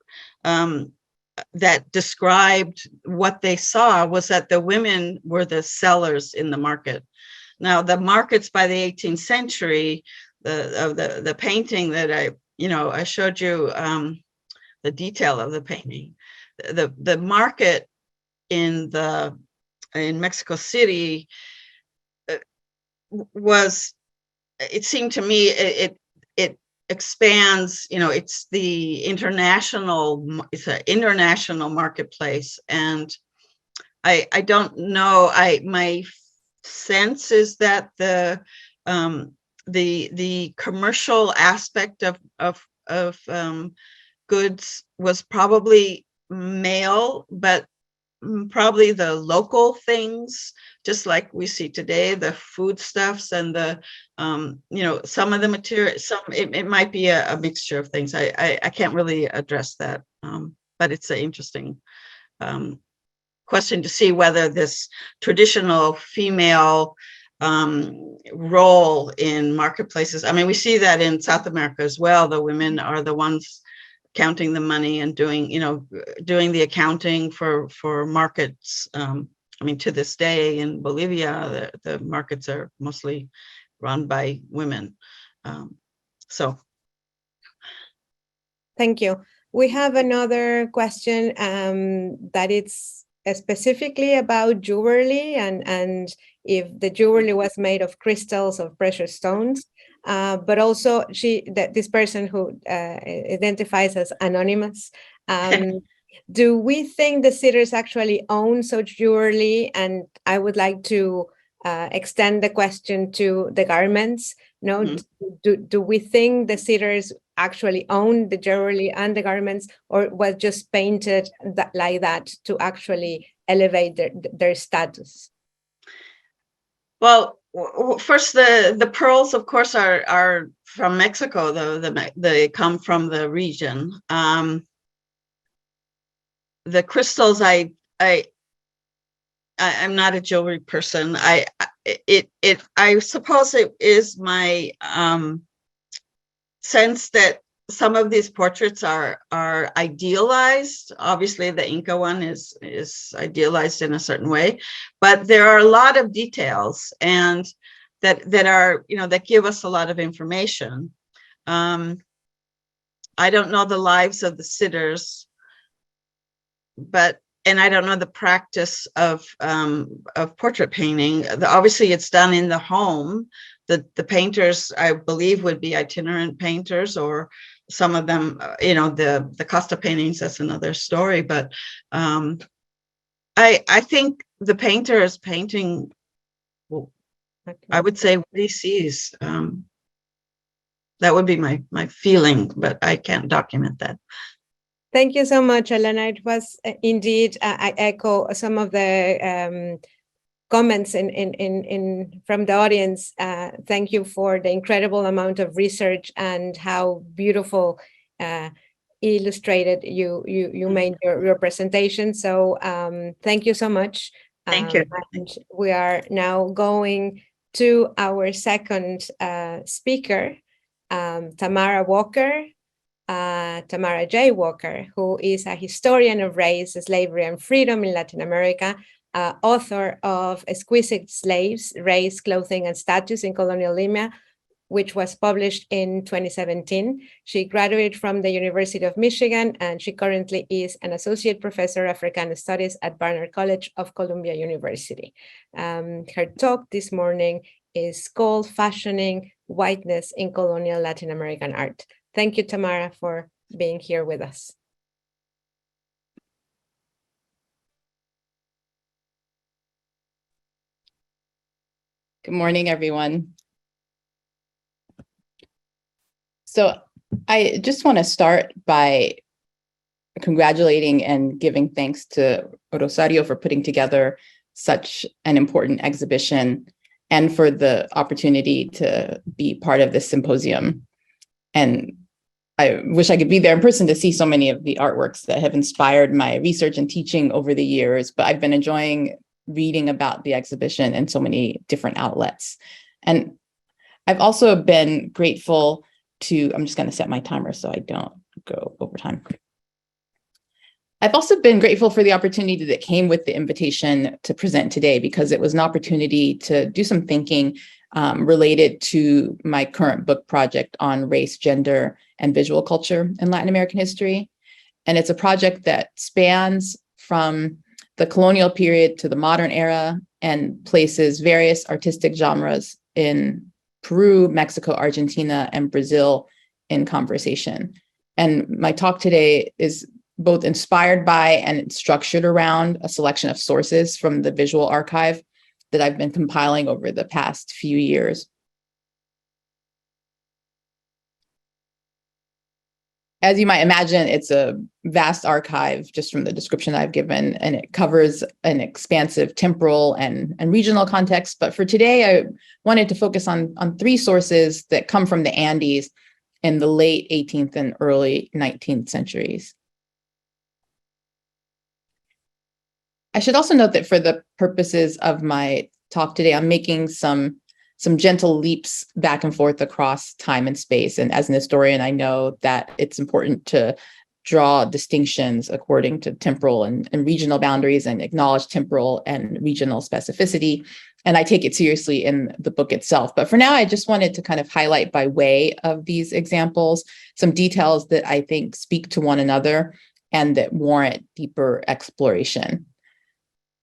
B: that described what they saw was that the women were the sellers in the market. Now, the markets by the 18th century, the painting that I showed you, the detail of the painting, the market in Mexico City was, it seemed to me, it expands, it's an international marketplace. And I don't know, my sense is that the commercial aspect of goods was probably male, but probably the local things, just like we see today, the foodstuffs and the some of the material, it might be a mixture of things. I can't really address that, but it's an interesting question to see whether this traditional female role in marketplaces. I mean, we see that in South America as well. The women are the ones counting the money and doing the accounting for markets. I mean, to this day in Bolivia, the markets are mostly run by women. So.
A: Thank you. We have another question that it's specifically about jewelry and if the jewelry was made of crystals or precious stones. But also this person who identifies as anonymous, do we think the sitters actually own such jewelry? And I would like to extend the question to the garments. Do we think the sitters actually own the jewelry and the garments, or was just painted like that to actually elevate their status?
B: Well, first, the pearls, of course, are from Mexico. They come from the region. The crystals, I'm not a jewelry person. I suppose it is my sense that some of these portraits are idealized. Obviously, the Inca one is idealized in a certain way, but there are a lot of details and that are that give us a lot of information. I don't know the lives of the sitters, and I don't know the practice of portrait painting. Obviously, it's done in the home. The painters, I believe, would be itinerant painters, or some of them, the Costa paintings, that's another story. But I think the painter is painting, well, I would say, what he sees. That would be my feeling, but I can't document that.
A: Thank you so much, Elena. It was indeed, I echo some of the comments from the audience. Thank you for the incredible amount of research and how beautiful illustrated you made your presentation. So thank you so much.
B: Thank you.
A: And we are now going to our second speaker, Tamara J. Walker, who is a historian of race, slavery, and freedom in Latin America, author of Exquisite Slaves, Race, Clothing, and Status in Colonial Lima, which was published in 2017. She graduated from the University of Michigan, and she currently is an associate professor of African Studies at Barnard College of Columbia University. Her talk this morning is called Fashioning Whiteness in Colonial Latin American Art. Thank you, Tamara, for being here with us.
C: Good morning, everyone. So I just want to start by congratulating and giving thanks to Rosario for putting together such an important exhibition and for the opportunity to be part of this symposium. And I wish I could be there in person to see so many of the artworks that have inspired my research and teaching over the years, but I've been enjoying reading about the exhibition in so many different outlets. And I've also been grateful to, I'm just going to set my timer so I don't go over time. I've also been grateful for the opportunity that came with the invitation to present today, because it was an opportunity to do some thinking related to my current book project on race, gender, and visual culture in Latin American history. And it's a project that spans from the colonial period to the modern era and places various artistic genres in Peru, Mexico, Argentina, and Brazil in conversation. And my talk today is both inspired by and structured around a selection of sources from the visual archive that I've been compiling over the past few years. As you might imagine, it's a vast archive just from the description I've given, and it covers an expansive temporal and regional context. But for today, I wanted to focus on three sources that come from the Andes in the late 18th and early 19th centuries. I should also note that for the purposes of my talk today, I'm making some gentle leaps back and forth across time and space. And as an historian, I know that it's important to draw distinctions according to temporal and regional boundaries and acknowledge temporal and regional specificity. And I take it seriously in the book itself. But for now, I just wanted to kind of highlight by way of these examples some details that I think speak to one another and that warrant deeper exploration.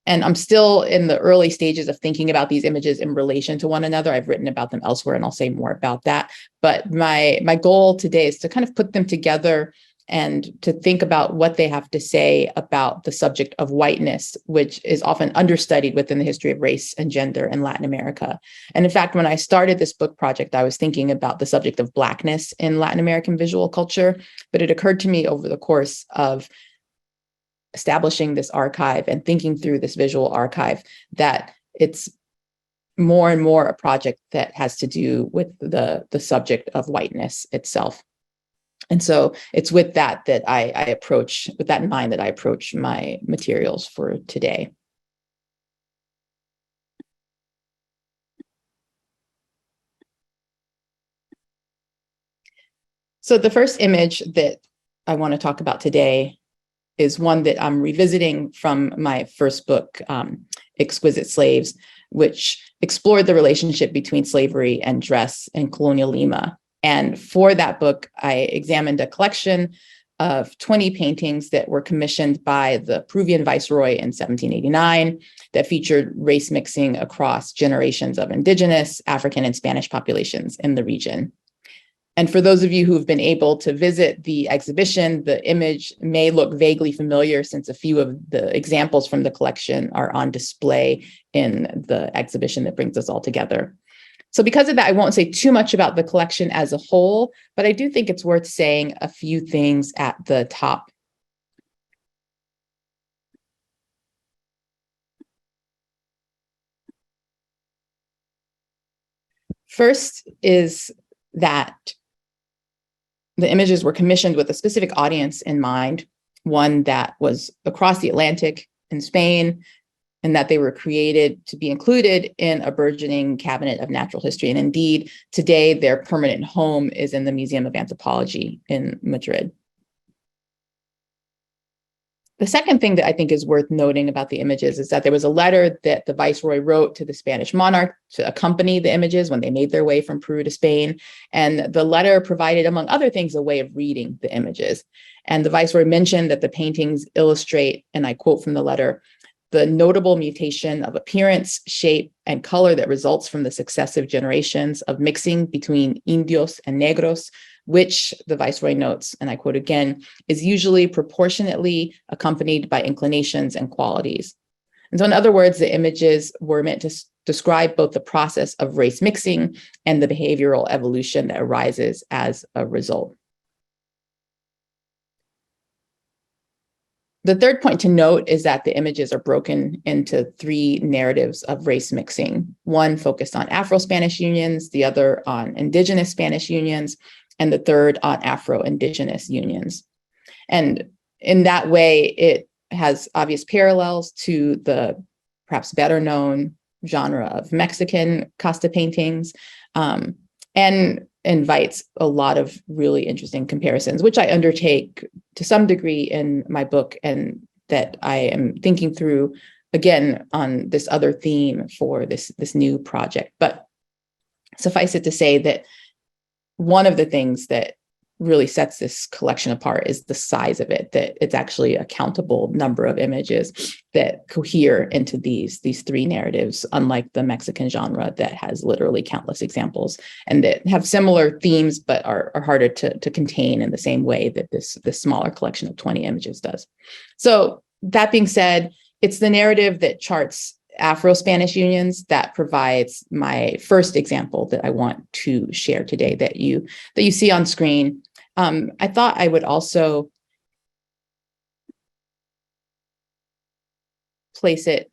C: And I'm still in the early stages of thinking about these images in relation to one another. I've written about them elsewhere, and I'll say more about that. But my goal today is to kind of put them together and to think about what they have to say about the subject of whiteness, which is often understudied within the history of race and gender in Latin America. And in fact, when I started this book project, I was thinking about the subject of Blackness in Latin American visual culture. But it occurred to me over the course of establishing this archive and thinking through this visual archive that it's more and more a project that has to do with the subject of whiteness itself. And so it's with that I approach, with that in mind, that I approach my materials for today. So the first image that I want to talk about today is one that I'm revisiting from my first book, Exquisite Slaves, which explored the relationship between slavery and dress in colonial Lima. And for that book, I examined a collection of 20 paintings that were commissioned by the Peruvian viceroy in 1789 that featured race mixing across generations of indigenous, African, and Spanish populations in the region. And for those of you who've been able to visit the exhibition, the image may look vaguely familiar since a few of the examples from the collection are on display in the exhibition that brings us all together. So because of that, I won't say too much about the collection as a whole, but I do think it's worth saying a few things at the top. First is that the images were commissioned with a specific audience in mind, one that was across the Atlantic in Spain, and that they were created to be included in a burgeoning cabinet of natural history. And indeed, today their permanent home is in the Museum of Anthropology in Madrid. The second thing that I think is worth noting about the images is that there was a letter that the viceroy wrote to the Spanish monarch to accompany the images when they made their way from Peru to Spain. And the letter provided, among other things, a way of reading the images. And the viceroy mentioned that the paintings illustrate, and I quote from the letter, the notable mutation of appearance, shape, and color that results from the successive generations of mixing between indios and negros, which, the viceroy notes, and I quote again, is usually proportionately accompanied by inclinations and qualities. And so in other words, the images were meant to describe both the process of race mixing and the behavioral evolution that arises as a result. The third point to note is that the images are broken into three narratives of race mixing, one focused on Afro-Spanish unions, the other on Indigenous Spanish unions, and the third on Afro-Indigenous unions. And in that way, it has obvious parallels to the perhaps better known genre of Mexican Costa paintings, and invites a lot of really interesting comparisons, which I undertake to some degree in my book, and that I am thinking through again on this other theme for this new project. But suffice it to say that one of the things that really sets this collection apart is the size of it, that it's actually a countable number of images that cohere into these three narratives, unlike the Mexican genre that has literally countless examples and that have similar themes, but are harder to contain in the same way that this smaller collection of 20 images does. So that being said, it's the narrative that charts Afro-Spanish unions that provides my first example that I want to share today that you see on screen. I thought I would also place it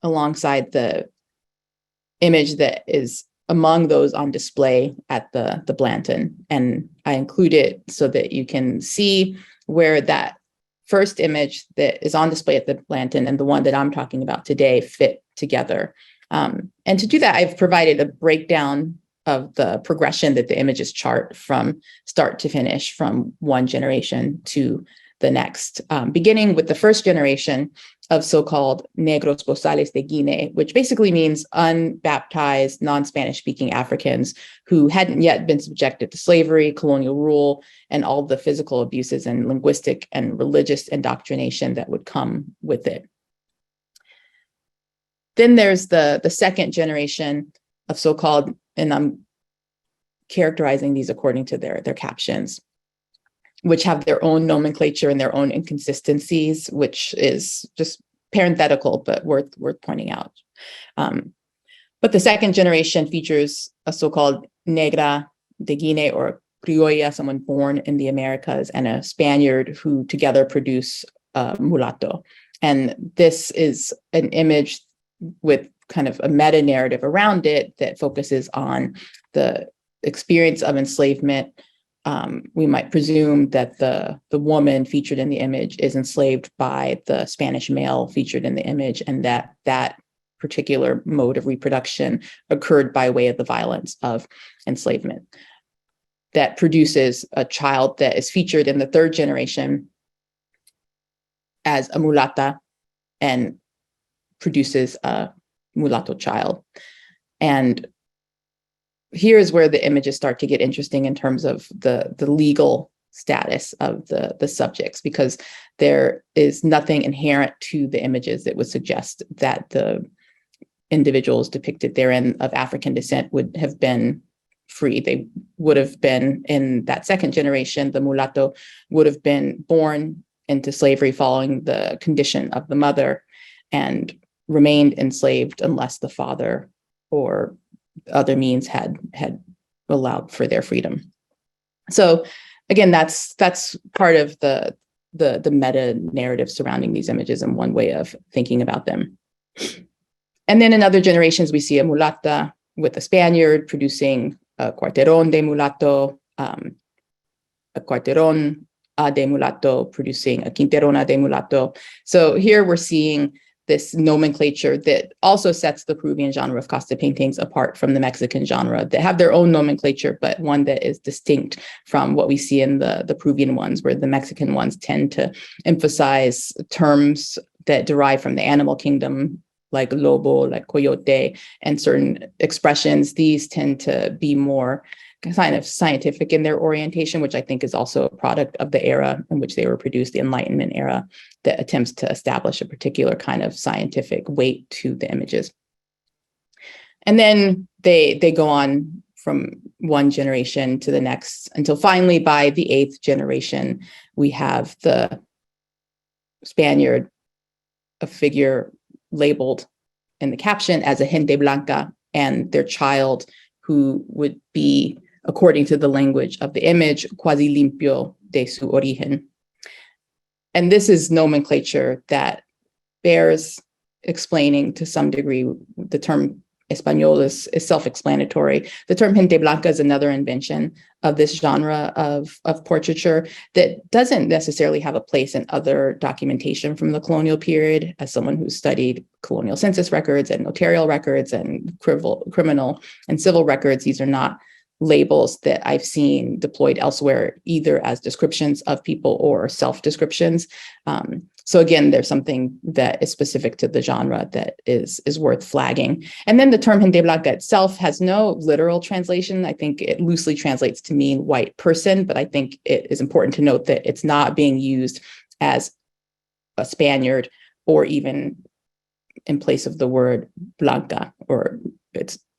C: alongside the image that is among those on display at the Blanton. And I include it so that you can see where that first image that is on display at the Blanton and the one that I'm talking about today fit together. And to do that, I've provided a breakdown of the progression that the images chart from start to finish, from one generation to the next, beginning with the first generation of so-called negros bozales de Guinea, which basically means unbaptized, non-Spanish speaking Africans who hadn't yet been subjected to slavery, colonial rule, and all the physical abuses and linguistic and religious indoctrination that would come with it. Then there's the second generation of so-called, and I'm characterizing these according to their captions, which have their own nomenclature and their own inconsistencies, which is just parenthetical, but worth pointing out. But the second generation features a so-called negra de Guinea or criolla, someone born in the Americas, and a Spaniard who together produce mulatto. And this is an image with kind of a meta narrative around it that focuses on the experience of enslavement. We might presume that the woman featured in the image is enslaved by the Spanish male featured in the image, and that particular mode of reproduction occurred by way of the violence of enslavement. That produces a child that is featured in the third generation as a mulata and produces a mulatto child. And here's where the images start to get interesting in terms of the legal status of the subjects, because there is nothing inherent to the images that would suggest that the individuals depicted therein of African descent would have been free. They would have been, in that second generation, the mulatto would have been born into slavery following the condition of the mother and remained enslaved unless the father or other means had allowed for their freedom. So again, that's part of the meta narrative surrounding these images and one way of thinking about them. And then in other generations, we see a mulata with a Spaniard producing a cuarterón de mulatto, a cuarterón de mulatto producing a quinterona de mulatto. So here we're seeing this nomenclature that also sets the Peruvian genre of Costa paintings apart from the Mexican genre, that have their own nomenclature, but one that is distinct from what we see in the Peruvian ones, where the Mexican ones tend to emphasize terms that derive from the animal kingdom, like lobo, like coyote, and certain expressions. These tend to be more kind of scientific in their orientation, which I think is also a product of the era in which they were produced, the Enlightenment era, that attempts to establish a particular kind of scientific weight to the images. And then they go on from one generation to the next until finally by the 8th generation, we have the Spaniard, a figure labeled in the caption as a gente blanca, and their child, who would be, according to the language of the image, quasi limpio de su origen. And this is nomenclature that bears explaining to some degree. The term Español is self-explanatory. The term gente blanca is another invention of this genre of portraiture that doesn't necessarily have a place in other documentation from the colonial period. As someone who's studied colonial census records and notarial records and criminal and civil records, these are not labels that I've seen deployed elsewhere, either as descriptions of people or self-descriptions. So again, there's something that is specific to the genre that is worth flagging. And then the term gente blanca itself has no literal translation. I think it loosely translates to mean white person, but I think it is important to note that it's not being used as a Spaniard or even in place of the word blanca, or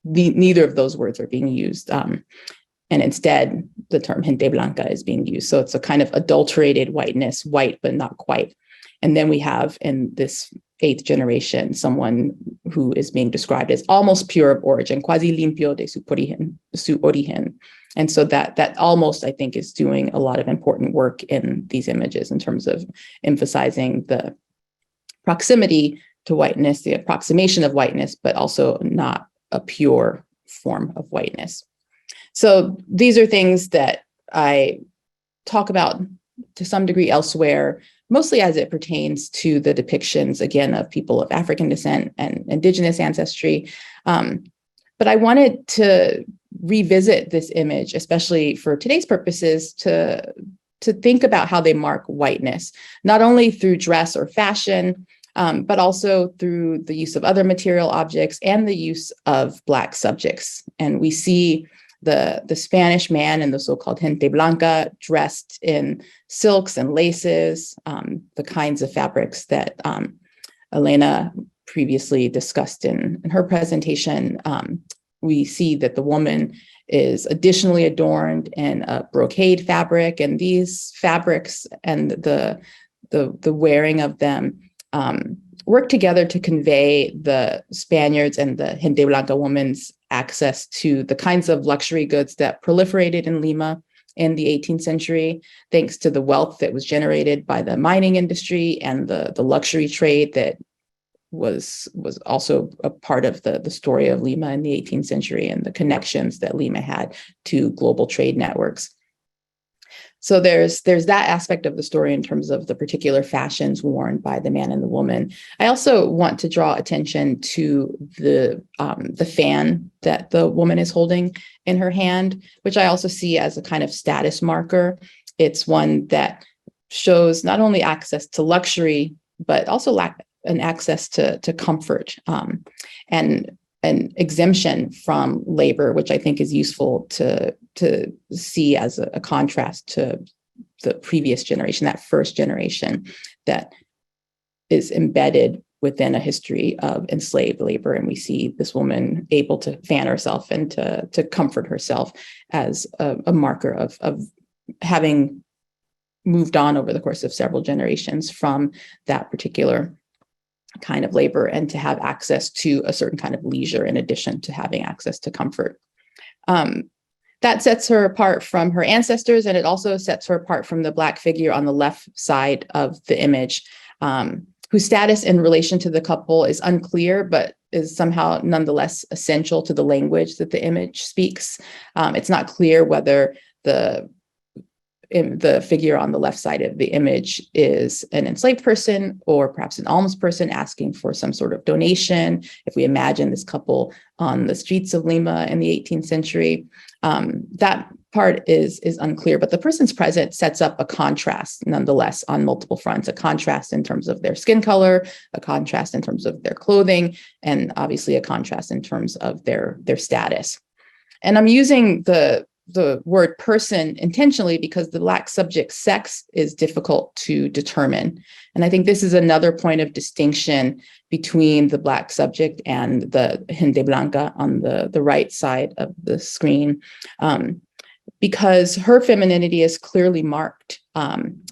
C: neither of those words are being used. And instead, the term gente blanca is being used. So it's a kind of adulterated whiteness, white, but not quite. And then we have in this 8th generation, someone who is being described as almost pure of origin, quasi limpio de su origen. And so that almost, I think, is doing a lot of important work in these images in terms of emphasizing the proximity to whiteness, the approximation of whiteness, but also not a pure form of whiteness. So these are things that I talk about to some degree elsewhere, mostly as it pertains to the depictions, again, of people of African descent and indigenous ancestry. But I wanted to revisit this image, especially for today's purposes, to think about how they mark whiteness, not only through dress or fashion, but also through the use of other material objects and the use of Black subjects. And we see the Spanish man and the so-called gente blanca dressed in silks and laces, the kinds of fabrics that Elena previously discussed in her presentation. We see that the woman is additionally adorned in a brocade fabric, and these fabrics and the wearing of them work together to convey the Spaniards and the gente blanca woman's access to the kinds of luxury goods that proliferated in Lima in the 18th century, thanks to the wealth that was generated by the mining industry and the luxury trade that was also a part of the story of Lima in the 18th century and the connections that Lima had to global trade networks. So there's that aspect of the story in terms of the particular fashions worn by the man and the woman. I also want to draw attention to the fan that the woman is holding in her hand, which I also see as a kind of status marker. It's one that shows not only access to luxury, but also an access to comfort and an exemption from labor, which I think is useful to see as a contrast to the previous generation, that first generation that is embedded within a history of enslaved labor. And we see this woman able to fan herself and to comfort herself as a marker of having moved on over the course of several generations from that particular kind of labor, and to have access to a certain kind of leisure in addition to having access to comfort. That sets her apart from her ancestors, and it also sets her apart from the Black figure on the left side of the image, whose status in relation to the couple is unclear, but is somehow nonetheless essential to the language that the image speaks. It's not clear whether the figure on the left side of the image is an enslaved person or perhaps an alms person asking for some sort of donation. If we imagine this couple on the streets of Lima in the 18th century, that part is unclear, but the person's present sets up a contrast nonetheless on multiple fronts, a contrast in terms of their skin color, a contrast in terms of their clothing, and obviously a contrast in terms of their status. And I'm using the word person intentionally because the Black subject sex is difficult to determine. And I think this is another point of distinction between the Black subject and the gente blanca on the right side of the screen, because her femininity is clearly marked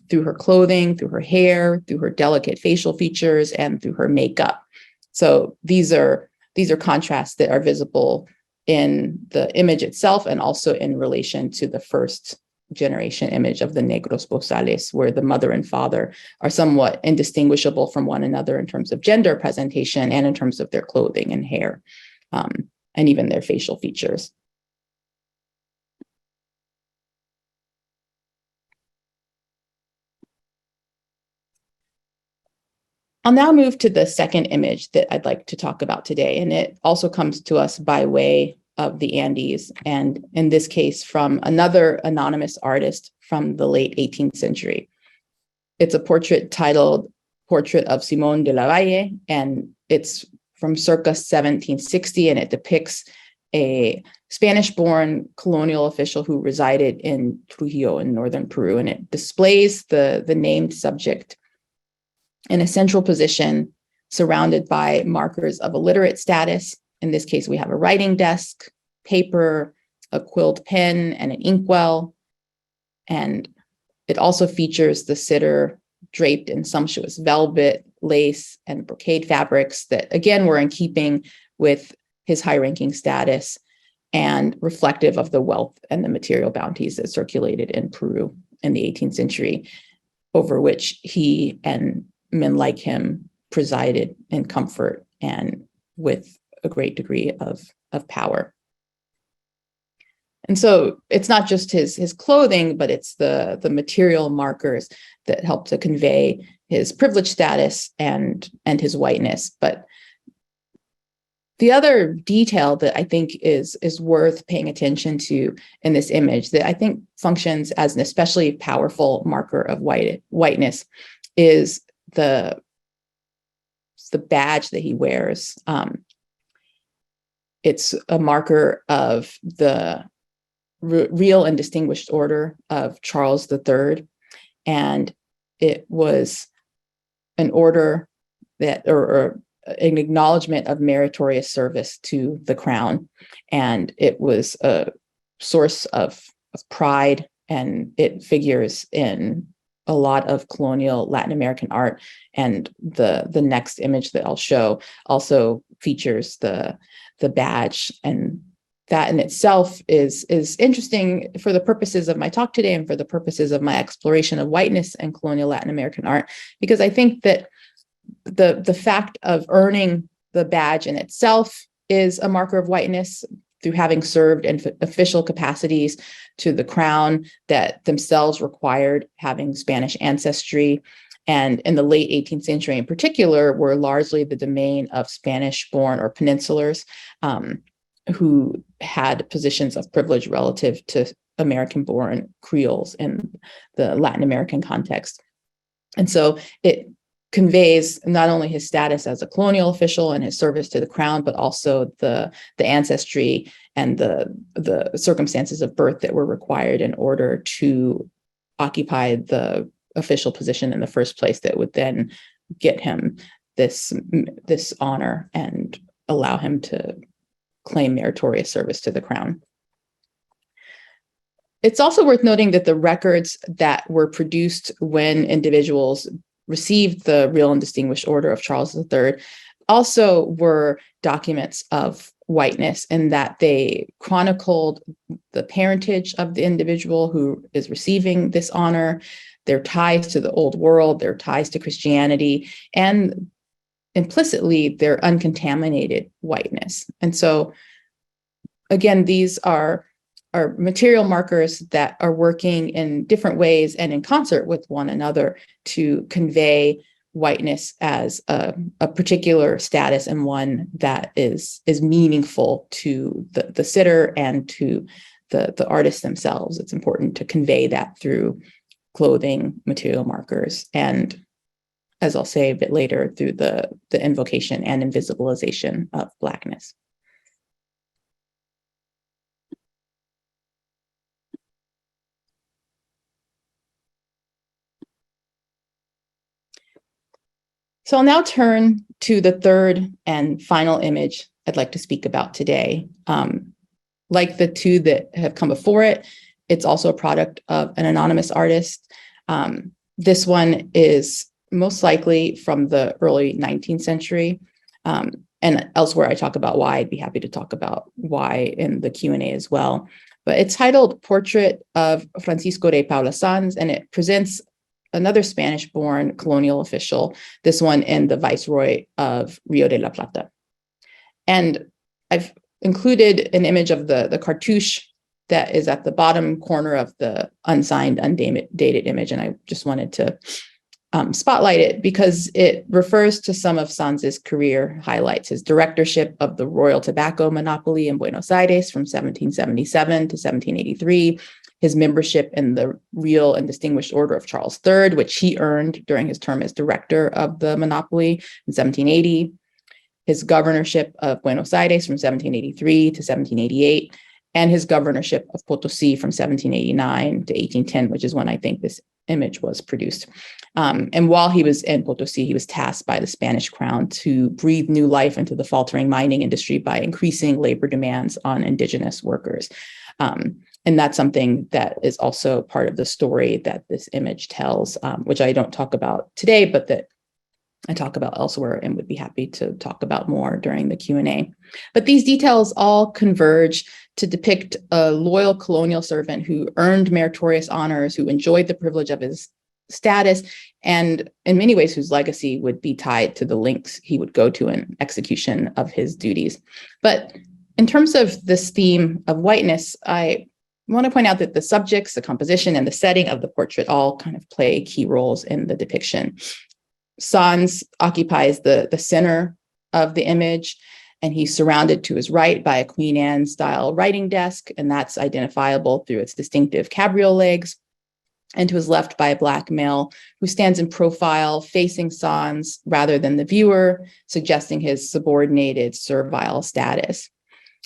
C: through her clothing, through her hair, through her delicate facial features, and through her makeup. So these are contrasts that are visible in the image itself and also in relation to the first generation image of the negros bozales, where the mother and father are somewhat indistinguishable from one another in terms of gender presentation and in terms of their clothing and hair, and even their facial features. I'll now move to the second image that I'd like to talk about today, and it also comes to us by way of the Andes, and in this case from another anonymous artist from the late 18th century. It's a portrait titled Portrait of Simón de la Valle, and it's from circa 1760, and it depicts a Spanish-born colonial official who resided in Trujillo in northern Peru, and it displays the named subject in a central position surrounded by markers of a literate status. In this case, we have a writing desk, paper, a quilled pen, and an inkwell. And it also features the sitter draped in sumptuous velvet, lace, and brocade fabrics that, again, were in keeping with his high-ranking status and reflective of the wealth and the material bounties that circulated in Peru in the 18th century, over which he and men like him presided in comfort and with a great degree of power. And so it's not just his clothing, but it's the material markers that help to convey his privileged status and his whiteness. But the other detail that I think is worth paying attention to in this image, that I think functions as an especially powerful marker of whiteness, is the badge that he wears. It's a marker of the real and distinguished order of Charles III, and it was an order that, or an acknowledgement of meritorious service to the crown, and it was a source of pride, and it figures in a lot of colonial Latin American art. And the next image that I'll show also features the badge, and that in itself is interesting for the purposes of my talk today and for the purposes of my exploration of whiteness and colonial Latin American art, because I think that the fact of earning the badge in itself is a marker of whiteness through having served in official capacities to the crown that themselves required having Spanish ancestry, and in the late 18th century in particular were largely the domain of Spanish-born or peninsulars who had positions of privilege relative to American-born Creoles in the Latin American context. And so it conveys not only his status as a colonial official and his service to the crown, but also the ancestry and the circumstances of birth that were required in order to occupy the official position in the first place that would then get him this honor and allow him to claim meritorious service to the crown. It's also worth noting that the records that were produced when individuals received the Real and Distinguished Order of Charles III also were documents of whiteness, in that they chronicled the parentage of the individual who is receiving this honor, their ties to the old world, their ties to Christianity, and implicitly their uncontaminated whiteness. And so, again, these are material markers that are working in different ways and in concert with one another to convey whiteness as a particular status, and one that is meaningful to the sitter and to the artists themselves. It's important to convey that through clothing, material markers, and, as I'll say a bit later, through the invocation and invisibilization of Blackness. So I'll now turn to the third and final image I'd like to speak about today. Like the two that have come before it, it's also a product of an anonymous artist. This one is most likely from the early 19th century. And elsewhere, I talk about why. I'd be happy to talk about why in the Q&A as well. But it's titled Portrait of Francisco de Paula Sanz, and it presents another Spanish-born colonial official, this one in the Viceroy of Rio de la Plata. And I've included an image of the cartouche that is at the bottom corner of the unsigned, undated image, and I just wanted to spotlight it because it refers to some of Sanz's career highlights: his directorship of the Royal Tobacco Monopoly in Buenos Aires from 1777 to 1783, his membership in the Real and Distinguished Order of Charles III, which he earned during his term as director of the monopoly in 1780, his governorship of Buenos Aires from 1783 to 1788, and his governorship of Potosí from 1789 to 1810, which is when I think this image was produced. And while he was in Potosí, he was tasked by the Spanish crown to breathe new life into the faltering mining industry by increasing labor demands on indigenous workers. And that's something that is also part of the story that this image tells, which I don't talk about today, but that I talk about elsewhere and would be happy to talk about more during the Q&A. But these details all converge to depict a loyal colonial servant who earned meritorious honors, who enjoyed the privilege of his status, and in many ways whose legacy would be tied to the links he would go to in execution of his duties. But in terms of this theme of whiteness, I want to point out that the subjects, the composition, and the setting of the portrait all kind of play key roles in the depiction. Sanz occupies the center of the image, and he's surrounded to his right by a Queen Anne style writing desk, and that's identifiable through its distinctive cabriole legs, and to his left by a Black male who stands in profile facing Sanz rather than the viewer, suggesting his subordinated servile status.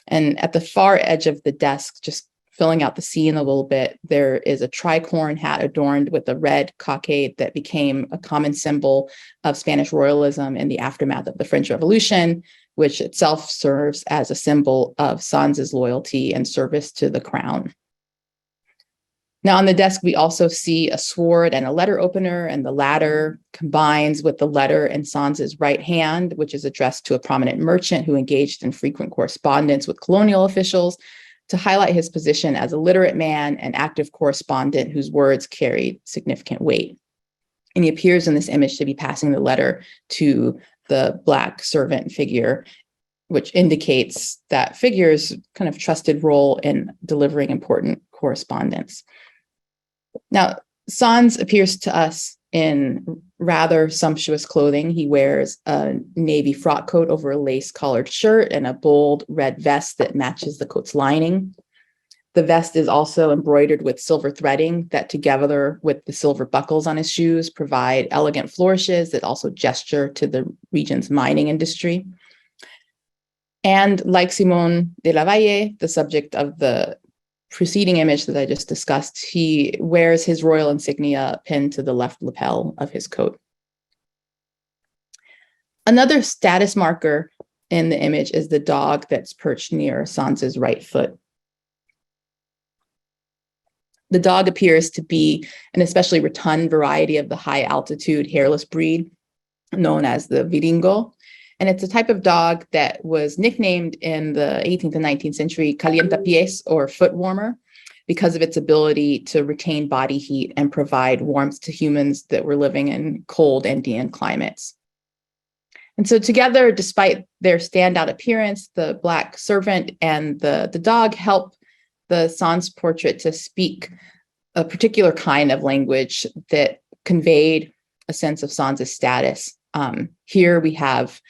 C: And at the far edge of the desk, just filling out the scene a little bit, there is a tricorn hat adorned with a red cockade that became a common symbol of Spanish royalism in the aftermath of the French Revolution, which itself serves as a symbol of Sanz's loyalty and service to the crown. Now on the desk, we also see a sword and a letter opener, and the latter combines with the letter in Sanz's right hand, which is addressed to a prominent merchant who engaged in frequent correspondence with colonial officials, to highlight his position as a literate man and active correspondent whose words carried significant weight. And he appears in this image to be passing the letter to the Black servant figure, which indicates that figure's kind of trusted role in delivering important correspondence. Now, Sanz appears to us in rather sumptuous clothing. He wears a navy frock coat over a lace-collared shirt and a bold red vest that matches the coat's lining. The vest is also embroidered with silver threading that, together with the silver buckles on his shoes, provide elegant flourishes that also gesture to the region's mining industry. And like Simón de la Valle, the subject of the preceding image that I just discussed, he wears his royal insignia pinned to the left lapel of his coat. Another status marker in the image is the dog that's perched near Sanz's right foot. The dog appears to be an especially rotund variety of the high altitude hairless breed known as the Viringo. And it's a type of dog that was nicknamed in the 18th and 19th century calientapiés, or foot warmer, because of its ability to retain body heat and provide warmth to humans that were living in cold Andean climates. And so together, despite their standout appearance, the Black servant and the dog help the Sanz portrait to speak a particular kind of language that conveyed a sense of Sanz's status. Here we have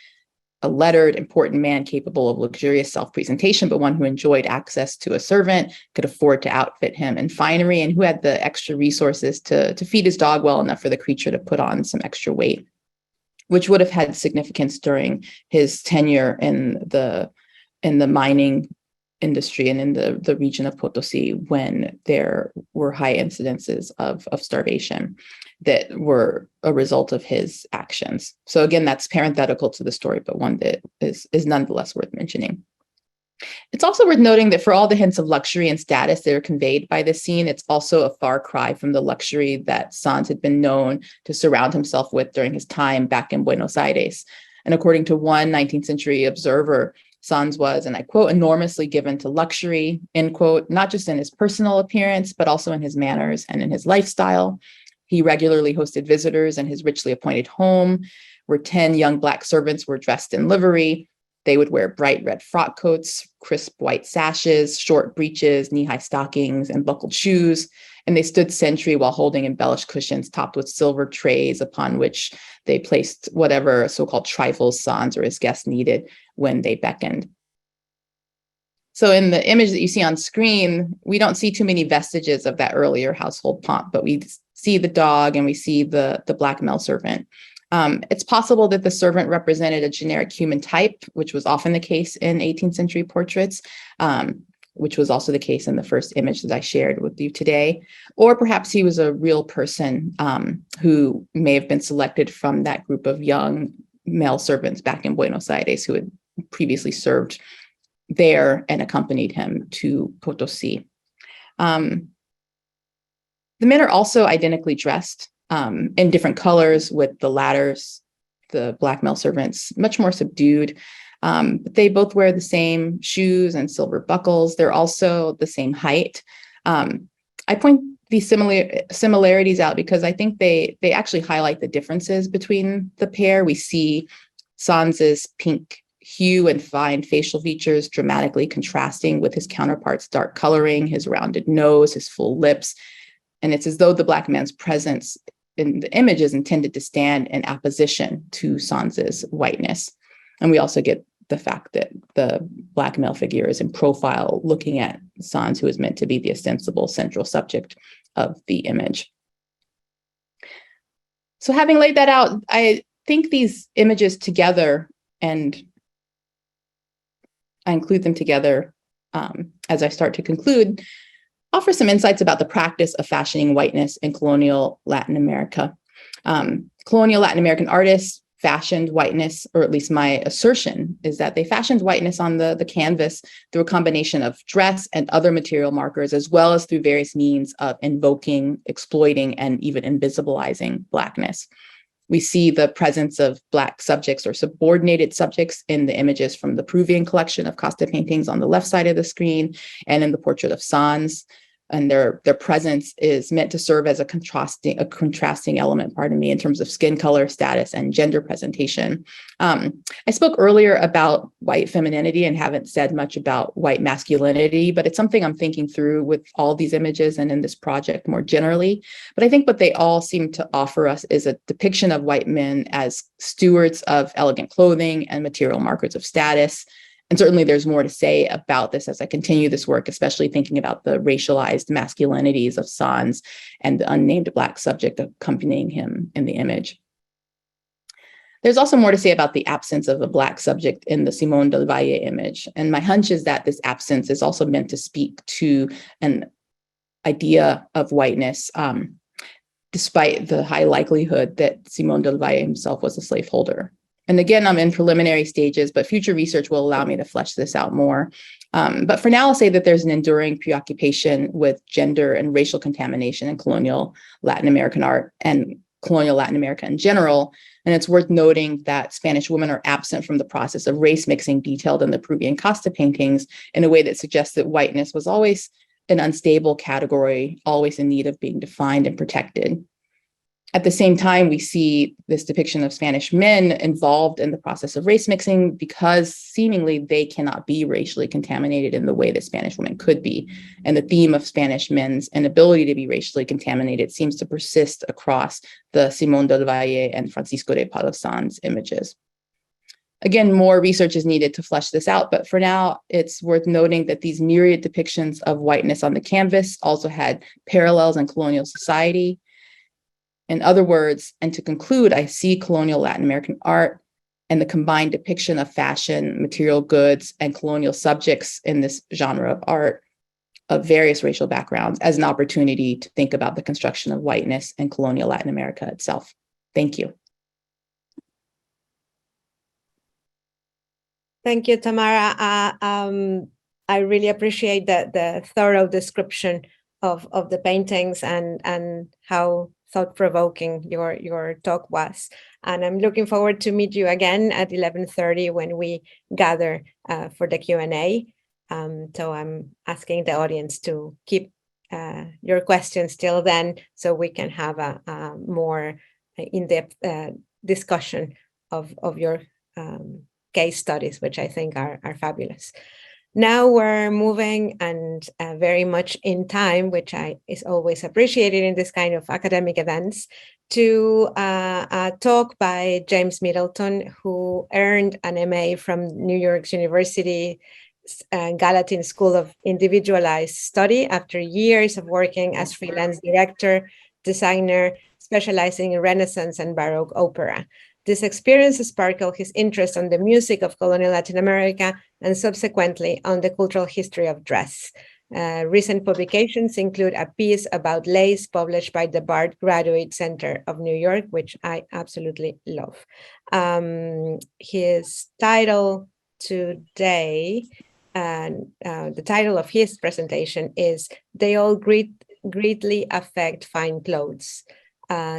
C: a lettered, important man capable of luxurious self-presentation, but one who enjoyed access to a servant, could afford to outfit him in finery, and who had the extra resources to feed his dog well enough for the creature to put on some extra weight, which would have had significance during his tenure in the mining industry and in the region of Potosí, when there were high incidences of starvation that were a result of his actions. So again, that's parenthetical to the story, but one that is nonetheless worth mentioning. It's also worth noting that for all the hints of luxury and status that are conveyed by this scene, it's also a far cry from the luxury that Sanz had been known to surround himself with during his time back in Buenos Aires. And according to one 19th century observer, Sans was, and I quote, enormously given to luxury, end quote, not just in his personal appearance, but also in his manners and in his lifestyle. He regularly hosted visitors in his richly appointed home, where 10 young Black servants were dressed in livery. They would wear bright red frock coats, crisp white sashes, short breeches, knee-high stockings, and buckled shoes. And they stood sentry while holding embellished cushions topped with silver trays upon which they placed whatever so-called trifles Sans or his guests needed when they beckoned. So in the image that you see on screen, we don't see too many vestiges of that earlier household pomp, but we see the dog and we see the Black male servant. It's possible that the servant represented a generic human type, which was often the case in 18th century portraits, which was also the case in the first image that I shared with you today. Or perhaps he was a real person who may have been selected from that group of young male servants back in Buenos Aires who had previously served there and accompanied him to Potosi. The men are also identically dressed in different colors, with the latters, the Black male servants, much more subdued. But they both wear the same shoes and silver buckles. They're also the same height. I point these similarities out because I think they actually highlight the differences between the pair. We see Sans's pink hue and fine facial features dramatically contrasting with his counterpart's dark coloring, his rounded nose, his full lips. And it's as though the Black man's presence in the image is intended to stand in opposition to Sans's whiteness. And we also get the fact that the Black male figure is in profile looking at Sans, who is meant to be the ostensible central subject of the image. So having laid that out, I think these images together, and I include them together as I start to conclude, offer some insights about the practice of fashioning whiteness in colonial Latin America. Colonial Latin American artists fashioned whiteness, or at least my assertion is that they fashioned whiteness on the canvas through a combination of dress and other material markers, as well as through various means of invoking, exploiting, and even invisibilizing Blackness. We see the presence of Black subjects or subordinated subjects in the images from the Peruvian collection of Costa paintings on the left side of the screen and in the portrait of Sans. And their presence is meant to serve as a contrasting element, in terms of skin color, status, and gender presentation. I spoke earlier about white femininity and haven't said much about white masculinity, but it's something I'm thinking through with all these images and in this project more generally. But I think what they all seem to offer us is a depiction of white men as stewards of elegant clothing and material markers of status. And certainly there's more to say about this as I continue this work, especially thinking about the racialized masculinities of Sans and the unnamed Black subject accompanying him in the image. There's also more to say about the absence of a Black subject in the Simón del Valle image. And my hunch is that this absence is also meant to speak to an idea of whiteness, despite the high likelihood that Simón del Valle himself was a slaveholder. And again, I'm in preliminary stages, but future research will allow me to flesh this out more. But for now, I'll say that there's an enduring preoccupation with gender and racial contamination in colonial Latin American art and colonial Latin America in general. And it's worth noting that Spanish women are absent from the process of race mixing detailed in the Peruvian Costa paintings in a way that suggests that whiteness was always an unstable category, always in need of being defined and protected. At the same time, we see this depiction of Spanish men involved in the process of race mixing because seemingly they cannot be racially contaminated in the way that Spanish women could be. And the theme of Spanish men's inability to be racially contaminated seems to persist across the Simón del Valle and Francisco de Palo Sans images. Again, more research is needed to flesh this out, but for now, it's worth noting that these myriad depictions of whiteness on the canvas also had parallels in colonial society. In other words, and to conclude, I see colonial Latin American art and the combined depiction of fashion, material goods, and colonial subjects in this genre of art of various racial backgrounds as an opportunity to think about the construction of whiteness in colonial Latin America itself. Thank you.
A: Thank you, Tamara. I really appreciate the thorough description of the paintings and how thought-provoking your talk was. And I'm looking forward to meet you again at 11:30 when we gather for the Q&A. So I'm asking the audience to keep your questions till then, so we can have a more in-depth discussion of your case studies, which I think are fabulous. Now we're moving and very much in time, which is always appreciated in this kind of academic events, to a talk by James Middleton, who earned an MA from New York University Gallatin School of Individualized Study after years of working as freelance director, designer, specializing in Renaissance and Baroque opera. This experience sparkled his interest on the music of colonial Latin America and subsequently on the cultural history of dress. Recent publications include a piece about lace published by the Bard Graduate Center of New York, which I absolutely love. His title today, the title of his presentation is "They All Greatly Affect Fine Clothes.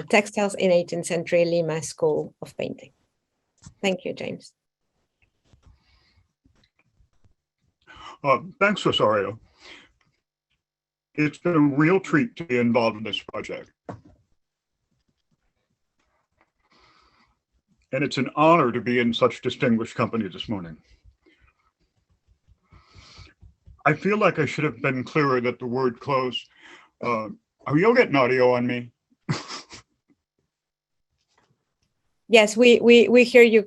A: Textiles in 18th Century Lima School of Painting." Thank you, James.
D: Thanks, Rosario. It's been a real treat to be involved in this project. And it's an honor to be in such distinguished company this morning. I feel like I should have been clearer that the word close. Are you getting audio on me?
A: Yes, we hear you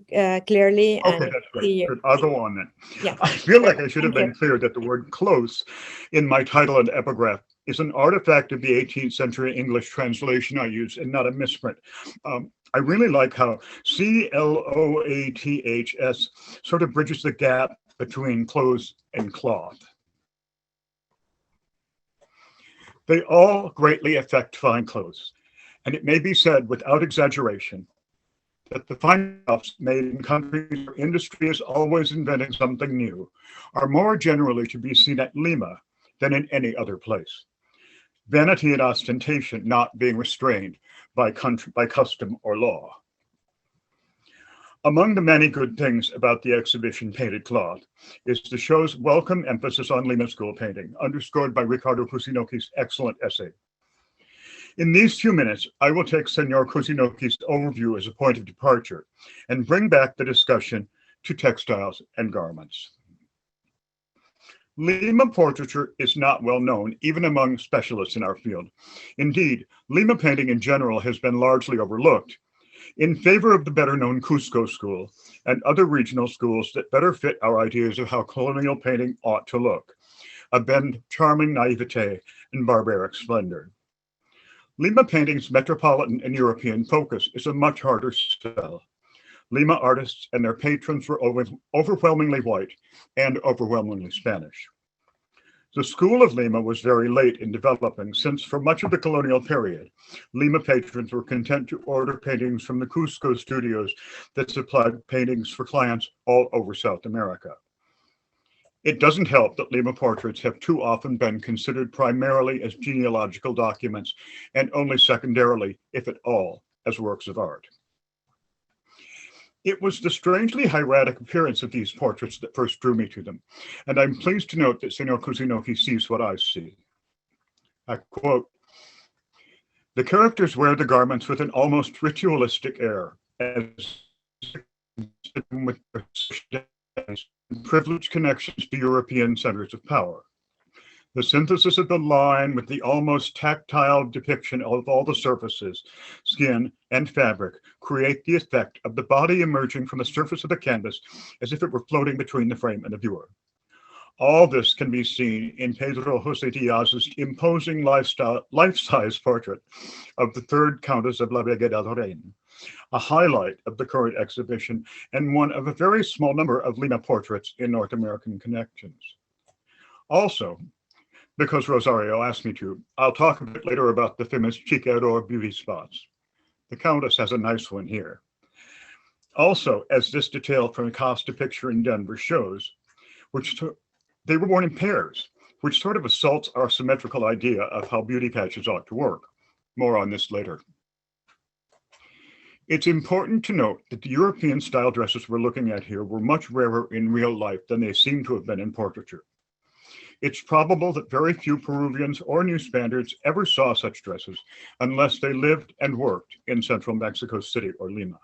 A: clearly.
D: Okay,
A: and
D: that's great. Good. I'll go on then.
A: Yeah.
D: I feel like I should have been clear that the word close in my title and epigraph is an artifact of the 18th century English translation I use and not a misprint. I really like how CLOATHS sort of bridges the gap between clothes and cloth. They all greatly affect fine clothes, and it may be said without exaggeration that the fine stuffs made in countries where industry is always inventing something new are more generally to be seen at Lima than in any other place. Vanity and ostentation not being restrained by custom or law. Among the many good things about the exhibition Painted Cloth is the show's welcome emphasis on Lima School painting, underscored by Ricardo Kusinoki's excellent essay. In these few minutes, I will take Senor Kusinoki's overview as a point of departure and bring back the discussion to textiles and garments. Lima portraiture is not well known, even among specialists in our field. Indeed, Lima painting in general has been largely overlooked in favor of the better-known Cusco school and other regional schools that better fit our ideas of how colonial painting ought to look, a blend of charming naivete and barbaric splendor. Lima painting's metropolitan and European focus is a much harder sell. Lima artists and their patrons were overwhelmingly white and overwhelmingly Spanish. The school of Lima was very late in developing, since for much of the colonial period, Lima patrons were content to order paintings from the Cusco studios that supplied paintings for clients all over South America. It doesn't help that Lima portraits have too often been considered primarily as genealogical documents and only secondarily, if at all, as works of art. It was the strangely hieratic appearance of these portraits that first drew me to them, and I'm pleased to note that Senor Kusinoki sees what I see. I quote, "The characters wear the garments with an almost ritualistic air, as with privileged connections to European centers of power. The synthesis of the line with the almost tactile depiction of all the surfaces, skin, and fabric create the effect of the body emerging from the surface of the canvas as if it were floating between the frame and the viewer. All this can be seen in Pedro José Diaz's imposing life-size portrait of the third Countess of La Vega del Rey, a highlight of the current exhibition and one of a very small number of Lima portraits in North American connections. Also, because Rosario asked me to, I'll talk a bit later about the famous Chiquero beauty spots. The Countess has a nice one here. Also, as this detail from a Costa picture in Denver shows, they were worn in pairs, which sort of assaults our symmetrical idea of how beauty patches ought to work. More on this later. It's important to note that the European style dresses we're looking at here were much rarer in real life than they seem to have been in portraiture. It's probable that very few Peruvians or New Spaniards ever saw such dresses unless they lived and worked in central Mexico City or Lima.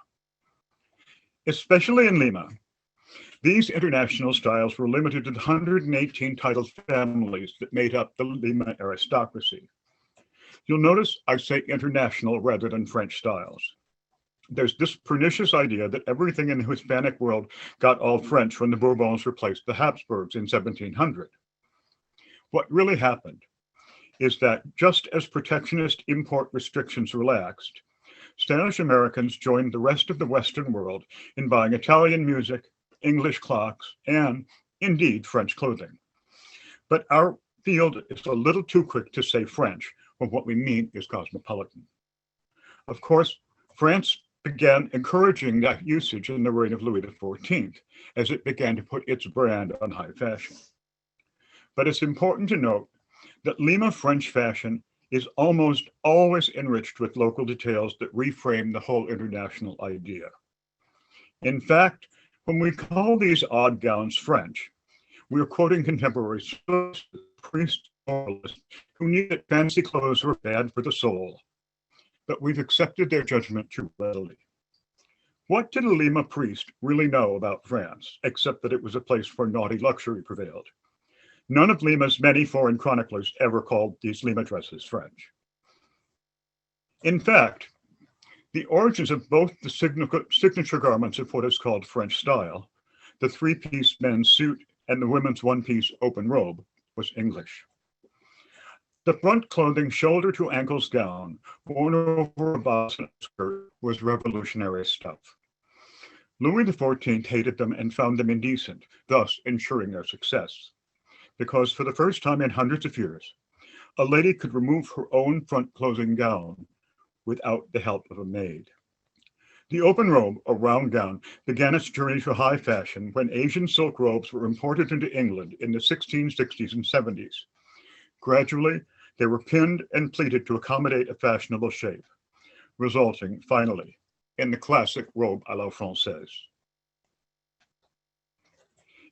D: Especially in Lima, these international styles were limited to the 118 titled families that made up the Lima aristocracy. You'll notice I say international rather than French styles. There's this pernicious idea that everything in the Hispanic world got all French when the Bourbons replaced the Habsburgs in 1700. What really happened is that just as protectionist import restrictions relaxed, Spanish Americans joined the rest of the Western world in buying Italian music, English clocks, and indeed French clothing. But our field is a little too quick to say French when what we mean is cosmopolitan. Of course, France began encouraging that usage in the reign of Louis XIV as it began to put its brand on high fashion. But it's important to note that Lima French fashion is almost always enriched with local details that reframe the whole international idea. In fact, when we call these odd gowns French, we are quoting contemporary sources, priests, moralists, who knew that fancy clothes were bad for the soul, but we've accepted their judgment too readily. What did a Lima priest really know about France, except that it was a place where naughty luxury prevailed? None of Lima's many foreign chroniclers ever called these Lima dresses French. In fact, the origins of both the signature garments of what is called French style, the three-piece men's suit and the women's one-piece open robe, was English. The front clothing shoulder to ankles gown, worn over a blouse and skirt, was revolutionary stuff. Louis XIV hated them and found them indecent, thus ensuring their success. Because for the first time in hundreds of years, a lady could remove her own front closing gown without the help of a maid. The open robe, or round gown, began its journey to high fashion when Asian silk robes were imported into England in the 1660s and 70s. Gradually, they were pinned and pleated to accommodate a fashionable shape, resulting, finally, in the classic robe à la française.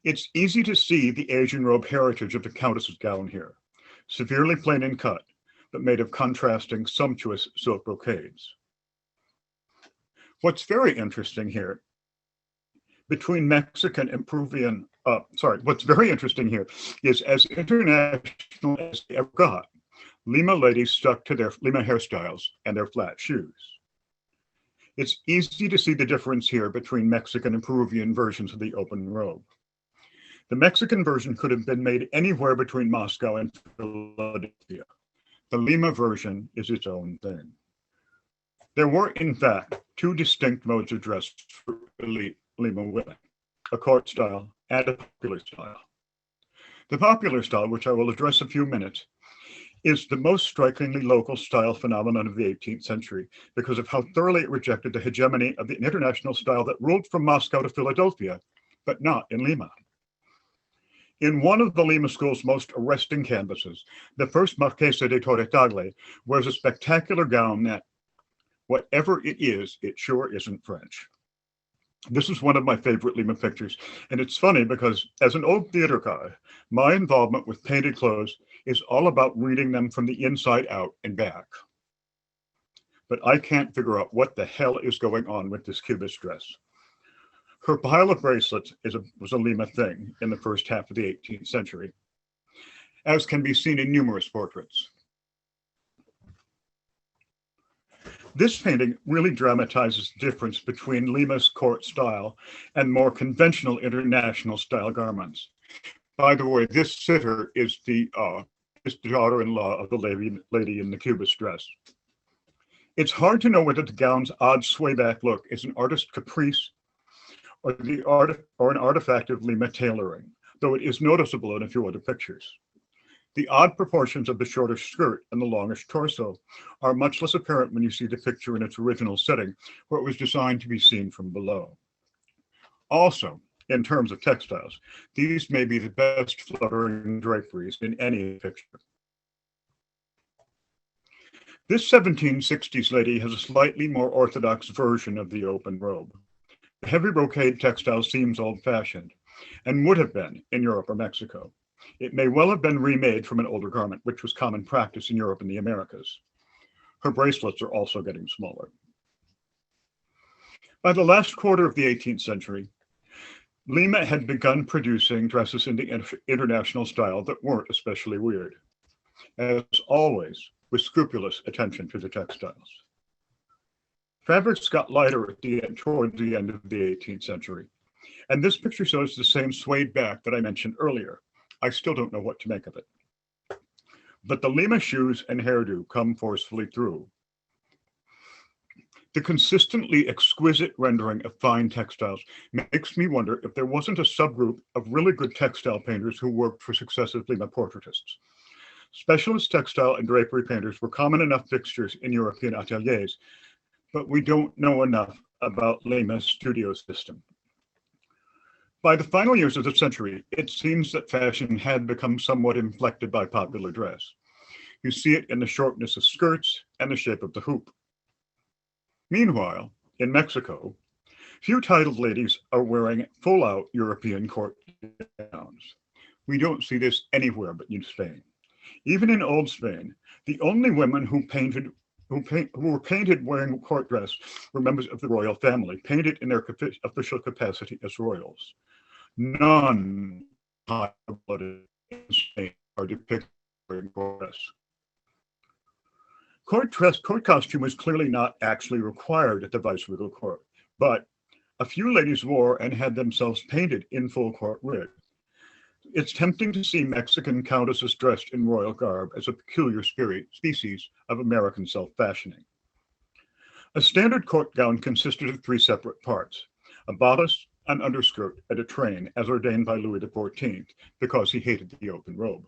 D: It's easy to see the Asian robe heritage of the Countess's gown here, severely plain in cut, but made of contrasting, sumptuous silk brocades. What's very interesting here, between Mexican and Peruvian, what's very interesting here is as international as they ever got, Lima ladies stuck to their Lima hairstyles and their flat shoes. It's easy to see the difference here between Mexican and Peruvian versions of the open robe. The Mexican version could have been made anywhere between Moscow and Philadelphia. The Lima version is its own thing. There were, in fact, two distinct modes of dress for elite Lima women, a court style and a popular style. The popular style, which I will address in a few minutes, is the most strikingly local style phenomenon of the 18th century because of how thoroughly it rejected the hegemony of the international style that ruled from Moscow to Philadelphia, but not in Lima. In one of the Lima School's most arresting canvases, the first Marquesa de Torre wears a spectacular gown that, whatever it is, it sure isn't French. This is one of my favorite Lima pictures, and it's funny because as an old theater guy, my involvement with painted clothes is all about reading them from the inside out and back. But I can't figure out what the hell is going on with this Cubist dress. Her pile of bracelets was a Lima thing in the first half of the 18th century, as can be seen in numerous portraits. This painting really dramatizes the difference between Lima's court style and more conventional international style garments. By the way, this sitter is the daughter-in-law of the lady in the Cubist dress. It's hard to know whether the gown's odd swayback look is an artist's caprice or an artifact of Lima tailoring, though it is noticeable in a few other pictures. The odd proportions of the shorter skirt and the longish torso are much less apparent when you see the picture in its original setting, where it was designed to be seen from below. Also, in terms of textiles, these may be the best fluttering draperies in any picture. This 1760s lady has a slightly more orthodox version of the open robe. The heavy brocade textile seems old-fashioned and would have been in Europe or Mexico. It may well have been remade from an older garment, which was common practice in Europe and the Americas. Her bracelets are also getting smaller. By the last quarter of the 18th century, Lima had begun producing dresses in the international style that weren't especially weird, as always, with scrupulous attention to the textiles. Fabrics got lighter toward the end of the 18th century, and this picture shows the same suede back that I mentioned earlier. I still don't know what to make of it. But the Lima shoes and hairdo come forcefully through. The consistently exquisite rendering of fine textiles makes me wonder if there wasn't a subgroup of really good textile painters who worked for successive Lima portraitists. Specialist textile and drapery painters were common enough fixtures in European ateliers, but we don't know enough about Lima's studio system. By the final years of the century, it seems that fashion had become somewhat inflected by popular dress. You see it in the shortness of skirts and the shape of the hoop. Meanwhile, in Mexico, few titled ladies are wearing full-out European court gowns. We don't see this anywhere but in Spain. Even in old Spain, the only women who were painted wearing court dress were members of the royal family, painted in their official capacity as royals. None high-blooded in Spain are depicted wearing court dress. Court costume was clearly not actually required at the viceregal court, but a few ladies wore and had themselves painted in full court rig. It's tempting to see Mexican countesses dressed in royal garb as a peculiar species of American self-fashioning. A standard court gown consisted of three separate parts: a bodice, an underskirt, and a train, as ordained by Louis XIV, because he hated the open robe.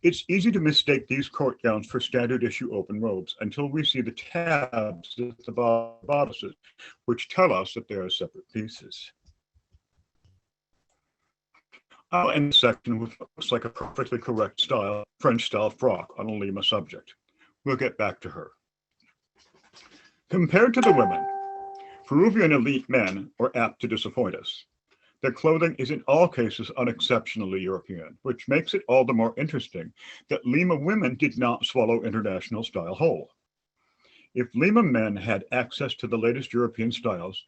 D: It's easy to mistake these court gowns for standard issue open robes until we see the tabs at the bodices, which tell us that they are separate pieces. I'll end the section with what looks like a perfectly correct French style frock on a Lima subject. We'll get back to her. Compared to the women, Peruvian elite men were apt to disappoint us. Their clothing is in all cases unexceptionally European, which makes it all the more interesting that Lima women did not swallow international style whole. If Lima men had access to the latest European styles,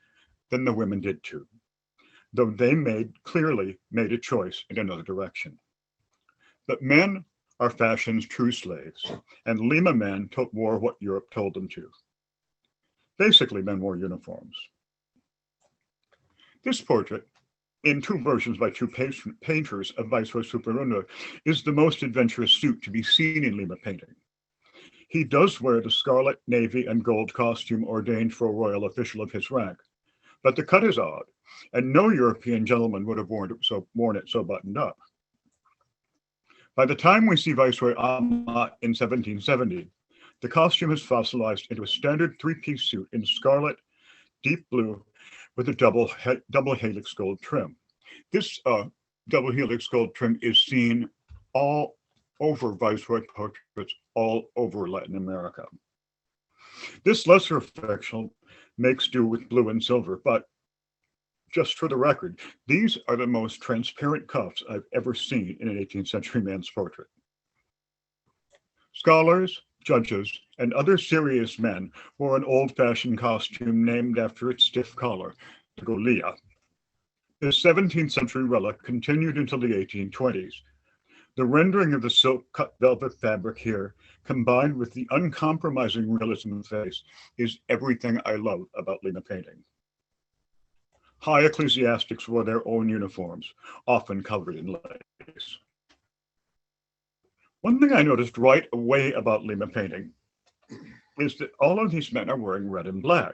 D: then the women did too, though they clearly made a choice in another direction. But men are fashion's true slaves, and Lima men wore what Europe told them to. Basically, men wore uniforms. This portrait, in two versions by two painters of Viceroy Superunda, is the most adventurous suit to be seen in Lima painting. He does wear the scarlet, navy, and gold costume ordained for a royal official of his rank, but the cut is odd, and no European gentleman would have worn it so buttoned up. By the time we see Viceroy Amat in 1770, the costume is fossilized into a standard three-piece suit in scarlet, deep blue, with a double helix gold trim. This double helix gold trim is seen all over Viceroy portraits all over Latin America. This lesser affection makes do with blue and silver, but just for the record, these are the most transparent cuffs I've ever seen in an 18th century man's portrait. Scholars, judges, and other serious men wore an old-fashioned costume named after its stiff collar, the golilla. This 17th century relic continued until the 1820s. The rendering of the silk-cut velvet fabric here, combined with the uncompromising realism of the face, is everything I love about Lima painting. High ecclesiastics wore their own uniforms, often covered in lace. One thing I noticed right away about Lima painting is that all of these men are wearing red and black.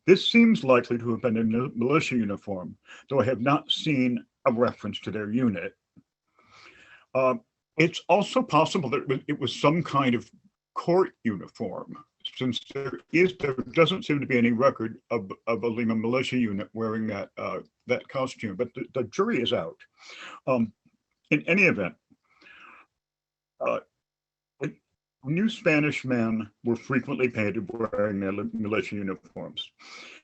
D: This seems likely to have been a militia uniform, though I have not seen a reference to their unit. It's also possible that it was some kind of court uniform, since there doesn't seem to be any record of a Lima militia unit wearing that costume, but the jury is out. In any event, New Spanish men were frequently painted wearing their militia uniforms.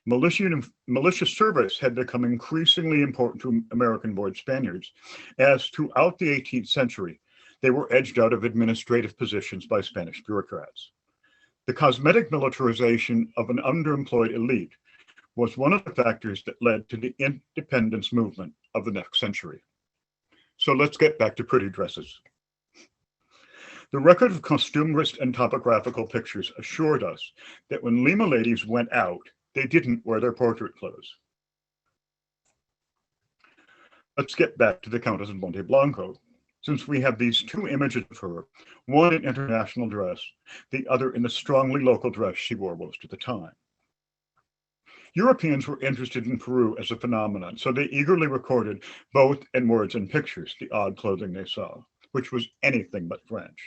D: Militia service had become increasingly important to American-born Spaniards, as throughout the 18th century, they were edged out of administrative positions by Spanish bureaucrats. The cosmetic militarization of an underemployed elite was one of the factors that led to the independence movement of the next century. So let's get back to pretty dresses. The record of costumbrist and topographical pictures assured us that when Lima ladies went out, they didn't wear their portrait clothes. Let's get back to the Countess of Monte Blanco, since we have these two images of her, one in international dress, the other in the strongly local dress she wore most of the time. Europeans were interested in Peru as a phenomenon, so they eagerly recorded both in words and pictures the odd clothing they saw, which was anything but French.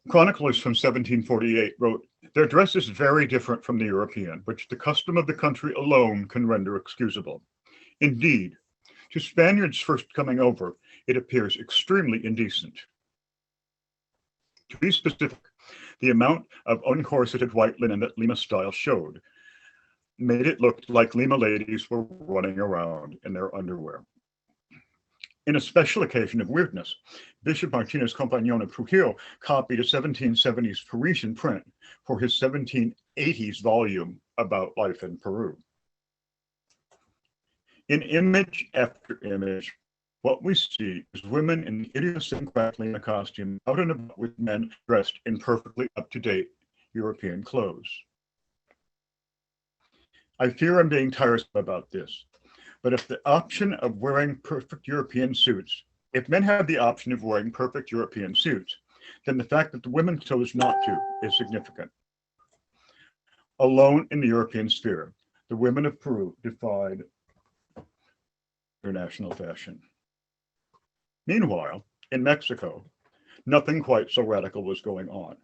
D: Chroniclers from 1748 wrote, "Their dress is very different from the European, which the custom of the country alone can render excusable. Indeed, to Spaniards first coming over, it appears extremely indecent. To be specific, the amount of uncorseted white linen that Lima style showed made it look like Lima ladies were running around in their underwear." In a special occasion of weirdness, Bishop Martinez Compagnon of Trujillo copied a 1770s Parisian print for his 1780s volume about life in Peru. In image after image, what we see is women in the idiosyncratic Lima costume out and about with men dressed in perfectly up-to-date European clothes. I fear I'm being tiresome about this, but if the option of wearing perfect European suits, if men have the option of wearing perfect European suits, then the fact that the women chose not to is significant. Alone in the European sphere, the women of Peru defied international fashion. Meanwhile, in Mexico, nothing quite so radical was going on.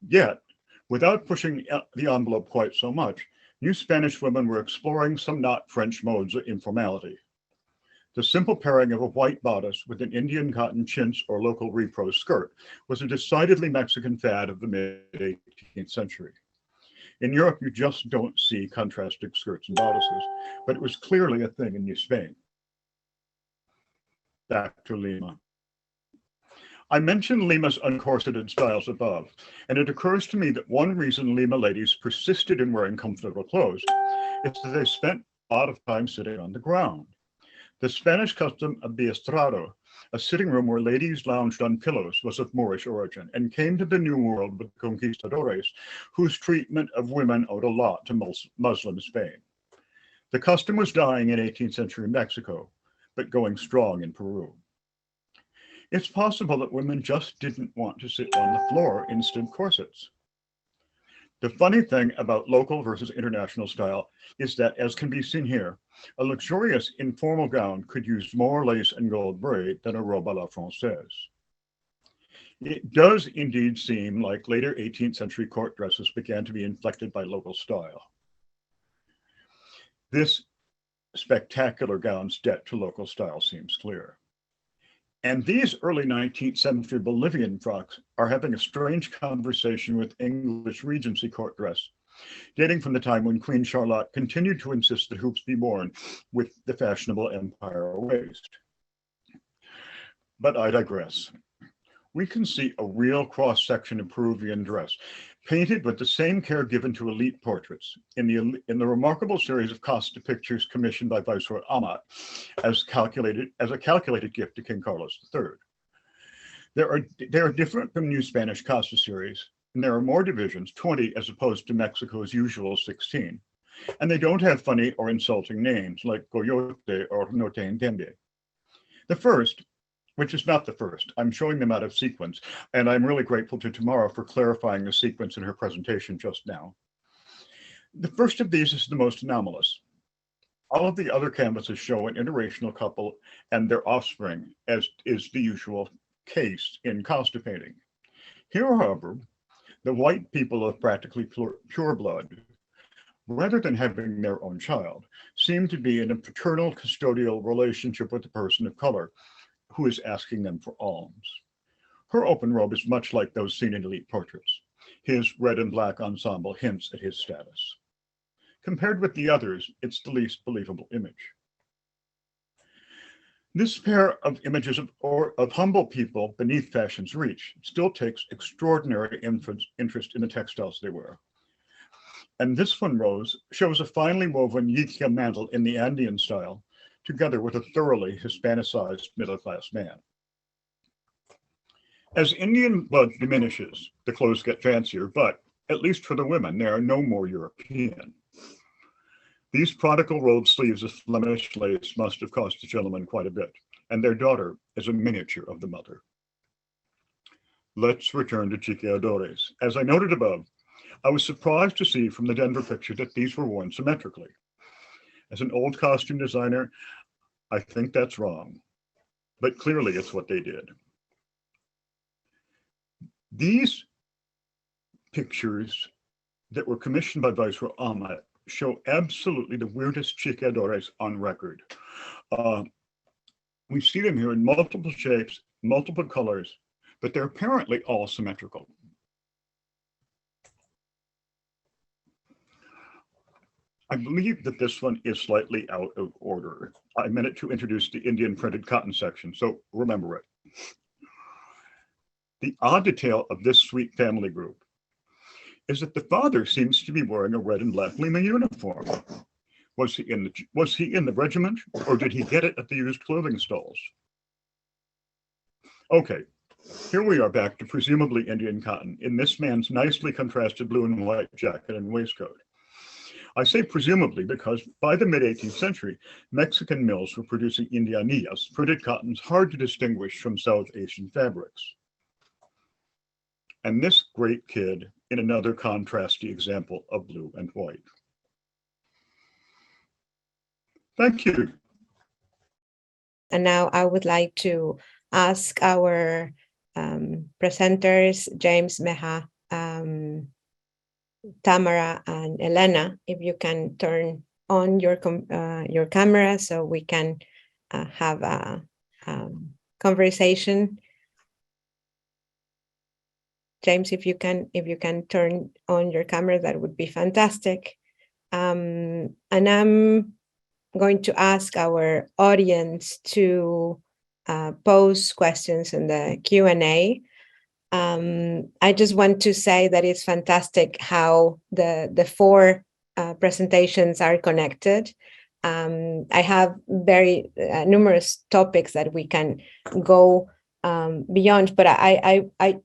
D: Yet, without pushing the envelope quite so much, New Spanish women were exploring some not French modes of informality. The simple pairing of a white bodice with an Indian cotton chintz or local repro skirt was a decidedly Mexican fad of the mid-18th century. In Europe, you just don't see contrasting skirts and bodices, but it was clearly a thing in New Spain. Back to Lima. I mentioned Lima's uncorseted styles above, and it occurs to me that one reason Lima ladies persisted in wearing comfortable clothes is that they spent a lot of time sitting on the ground. The Spanish custom of biestrado, a sitting room where ladies lounged on pillows, was of Moorish origin and came to the New World with conquistadores, whose treatment of women owed a lot to Muslim Spain. The custom was dying in 18th century Mexico, but going strong in Peru. It's possible that women just didn't want to sit on the floor in stiff corsets. The funny thing about local versus international style is that, as can be seen here, a luxurious informal gown could use more lace and gold braid than a robe à la française. It does indeed seem like later 18th century court dresses began to be inflected by local style. This spectacular gown's debt to local style seems clear. And these early 19th century Bolivian frocks are having a strange conversation with English Regency court dress, dating from the time when Queen Charlotte continued to insist that hoops be worn with the fashionable empire waist. But I digress. We can see a real cross-section of Peruvian dress, painted with the same care given to elite portraits in the remarkable series of Costa pictures commissioned by Viceroy Amat as a calculated gift to King Carlos III. They are different from New Spanish Costa series, and there are more divisions, 20 as opposed to Mexico's usual 16. And they don't have funny or insulting names like Coyote or No Te Entiende. The first, which is not the first, I'm showing them out of sequence, and I'm really grateful to Tamara for clarifying the sequence in her presentation just now. The first of these is the most anomalous. All of the other canvases show an interracial couple and their offspring, as is the usual case in Costa painting. Here, however, the white people of practically pure blood, rather than having their own child, seem to be in a paternal custodial relationship with the person of color who is asking them for alms. Her open robe is much like those seen in elite portraits. His red and black ensemble hints at his status. Compared with the others, it's the least believable image. This pair of images of humble people beneath fashion's reach still takes extraordinary interest in the textiles they wear. And this one, Rose, shows a finely woven yiquia mantle in the Andean style, together with a thoroughly Hispanicized middle-class man. As Indian blood diminishes, the clothes get fancier, but at least for the women, they are no more European. These prodigal rolled sleeves of Flemish lace must have cost the gentleman quite a bit, and their daughter is a miniature of the mother. Let's return to chiqueadores. As I noted above, I was surprised to see from the Denver picture that these were worn symmetrically. As an old costume designer, I think that's wrong, but clearly it's what they did. These pictures that were commissioned by Viceroy Ahmed show absolutely the weirdest chiqueadores on record. We see them here in multiple shapes, multiple colors, but they're apparently all symmetrical. I believe that this one is slightly out of order. I meant it to introduce the Indian printed cotton section, so remember it. The odd detail of this sweet family group is that the father seems to be wearing a red and black Lima uniform. Was he in the regiment, or did he get it at the used clothing stalls? Okay, here we are back to presumably Indian cotton in this man's nicely contrasted blue and white jacket and waistcoat. I say presumably because by the mid-18th century, Mexican mills were producing indianillas, printed cottons hard to distinguish from South Asian fabrics. And this great kid in another contrasty example of blue and white. Thank you.
A: And now I would like to ask our presenters, James, Meha, Tamara, and Elena, if you can turn on your camera so we can have a conversation. James, if you can turn on your camera, that would be fantastic. And I'm going to ask our audience to pose questions in the Q&A. I just want to say that it's fantastic how the four presentations are connected. I have very numerous topics that we can go beyond, but I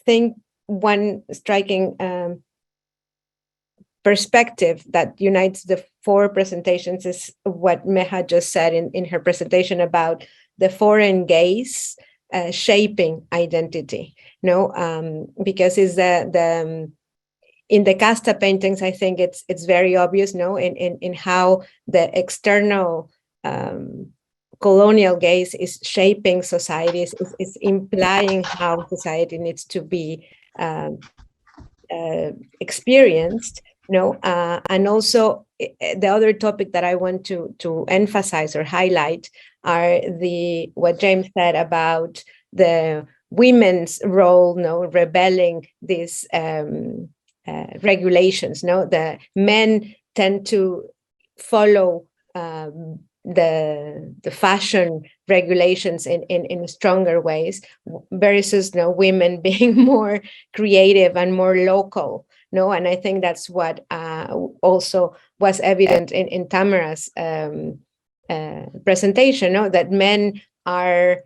A: think one striking perspective that unites the four presentations is what Meha just said in her presentation about the foreign gaze shaping identity. Because is in the casta paintings, I think it's very obvious, in how the external colonial gaze is shaping societies, is implying how society needs to be experienced. And also the other topic that I want to emphasize or highlight are what James said about the women's role, rebelling these regulations. The men tend to follow the fashion regulations in stronger ways, versus women being more creative and more local. And I think that's what also was evident in Tamara's presentation, that men are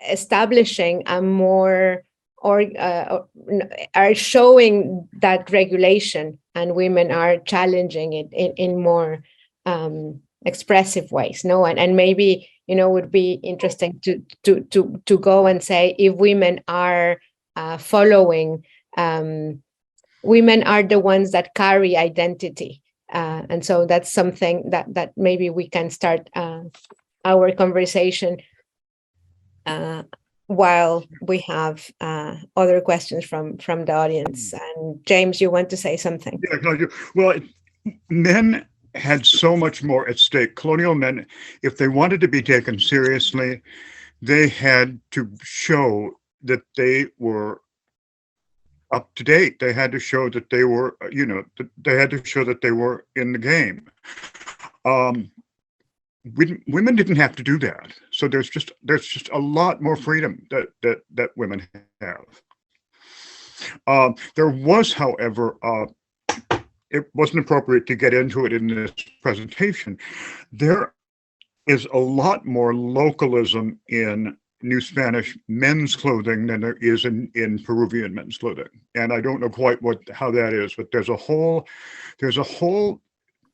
A: establishing a more are showing that regulation, and women are challenging it in more expressive ways. And maybe would be interesting to go and say if women are following. Women are the ones that carry identity. And so that's something that maybe we can start our conversation while we have other questions from the audience. And James, you want to say something?
D: Yeah, no, well, men had so much more at stake. Colonial men, if they wanted to be taken seriously, they had to show that they were up to date. They had to show that they were, they had to show that they were in the game. Women didn't have to do that. So there's just a lot more freedom that women have. There was, however, it wasn't appropriate to get into it in this presentation. There is a lot more localism in New Spanish men's clothing than there is in Peruvian men's clothing. And I don't know quite how that is, but there's a whole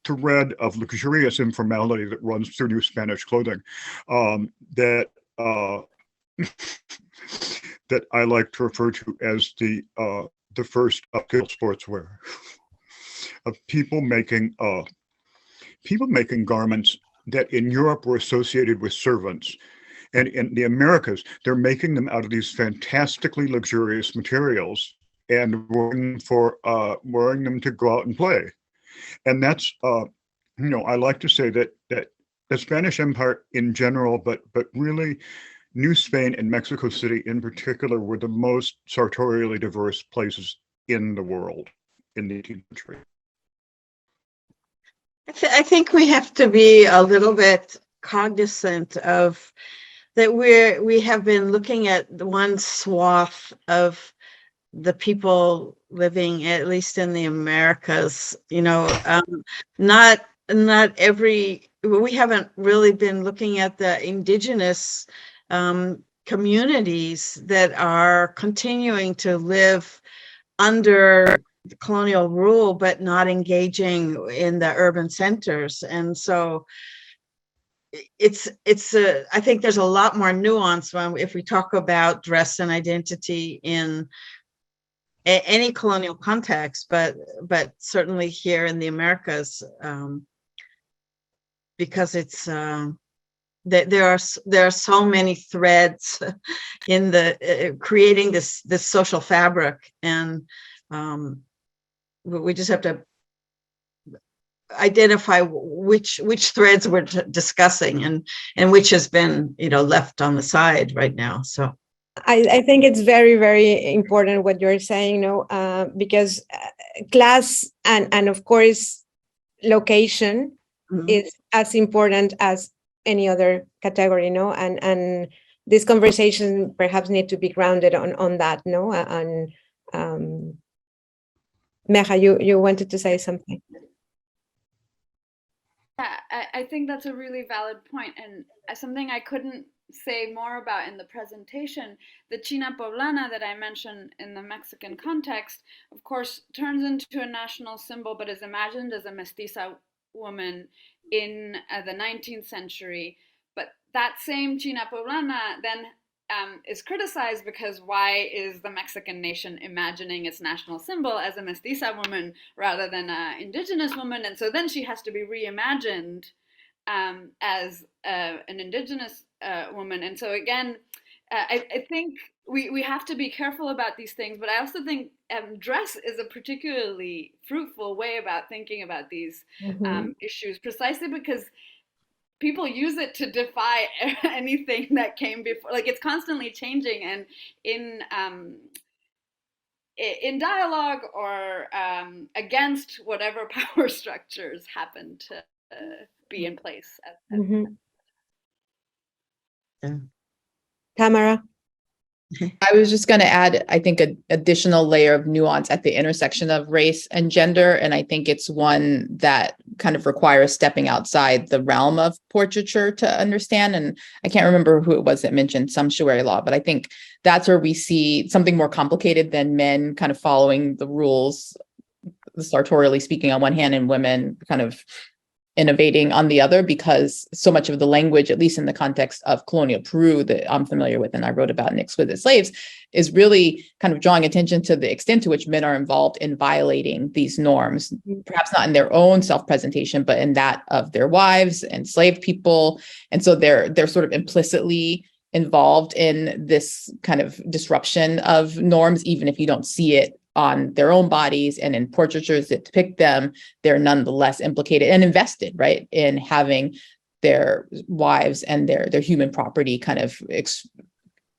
D: thread of luxurious informality that runs through New Spanish clothing that that I like to refer to as the first uphill sportswear of people making garments that in Europe were associated with servants. And in the Americas, they're making them out of these fantastically luxurious materials and wearing them to go out and play. And that's, I like to say that the Spanish Empire in general, but really New Spain and Mexico City in particular were the most sartorially diverse places in the world in the 18th century.
B: I think we have to be a little bit cognizant of that we have been looking at the one swath of the people living, at least in the Americas, not every, we haven't really been looking at the indigenous communities that are continuing to live under colonial rule, but not engaging in the urban centers. And so I think there's a lot more nuance if we talk about dress and identity in any colonial context, but certainly here in the Americas, because it's there are so many threads in the creating this social fabric, and we just have to identify which threads we're discussing and which has been left on the side right now. So
A: I think it's very, very important what you're saying, because class and of course location is as important as any other category, and this conversation perhaps need to be grounded on that, and Meha, you wanted to say something.
E: Yeah, I think that's a really valid point, and something I couldn't say more about in the presentation. The China Poblana that I mentioned in the Mexican context, of course, turns into a national symbol, but is imagined as a mestiza woman in the 19th century. But that same China Poblana then is criticized because why is the Mexican nation imagining its national symbol as a mestiza woman rather than an indigenous woman? And so then she has to be reimagined as an indigenous woman. And so again, I think we have to be careful about these things, but I also think dress is a particularly fruitful way about thinking about these issues, precisely because people use it to defy anything that came before. Like, it's constantly changing, and in dialogue or against whatever power structures happen to be in place.
A: Tamara?
C: I was just going to add, I think, an additional layer of nuance at the intersection of race and gender. And I think it's one that kind of requires stepping outside the realm of portraiture to understand. And I can't remember who it was that mentioned sumptuary law, but I think that's where we see something more complicated than men kind of following the rules, sartorially speaking, on one hand, and women kind of innovating on the other, because so much of the language, at least in the context of colonial Peru that I'm familiar with and I wrote about in Exquisite Slaves, is really kind of drawing attention to the extent to which men are involved in violating these norms, perhaps not in their own self-presentation, but in that of their wives, enslaved people. And so they're sort of implicitly involved in this kind of disruption of norms, even if you don't see it on their own bodies, and in portraitures that depict them, they're nonetheless implicated and invested, right, in having their wives and their human property kind of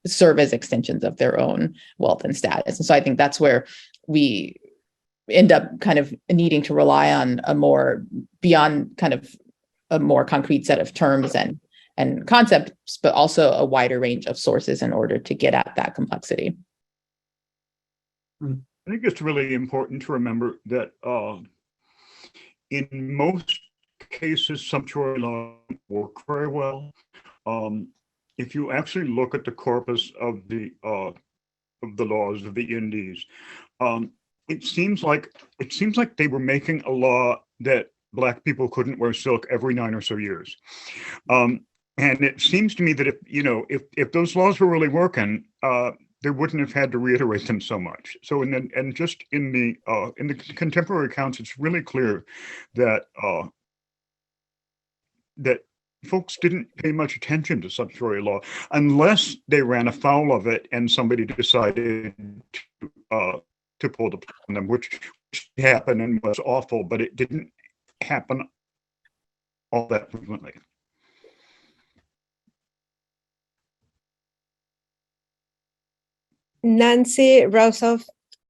C: serve as extensions of their own wealth and status. And so I think that's where we end up kind of needing to rely on a more beyond kind of a more concrete set of terms and concepts, but also a wider range of sources in order to get at that complexity.
D: I think it's really important to remember that in most cases, sumptuary law work very well. If you actually look at the corpus of the laws of the Indies, it seems like they were making a law that Black people couldn't wear silk every 9 or so years. And it seems to me that if those laws were really working, they wouldn't have had to reiterate them so much. So in the contemporary accounts, it's really clear that that folks didn't pay much attention to sumptuary law unless they ran afoul of it and somebody decided to pull the plug on them, which happened and was awful, but it didn't happen all that frequently.
A: Nancy Rosoff,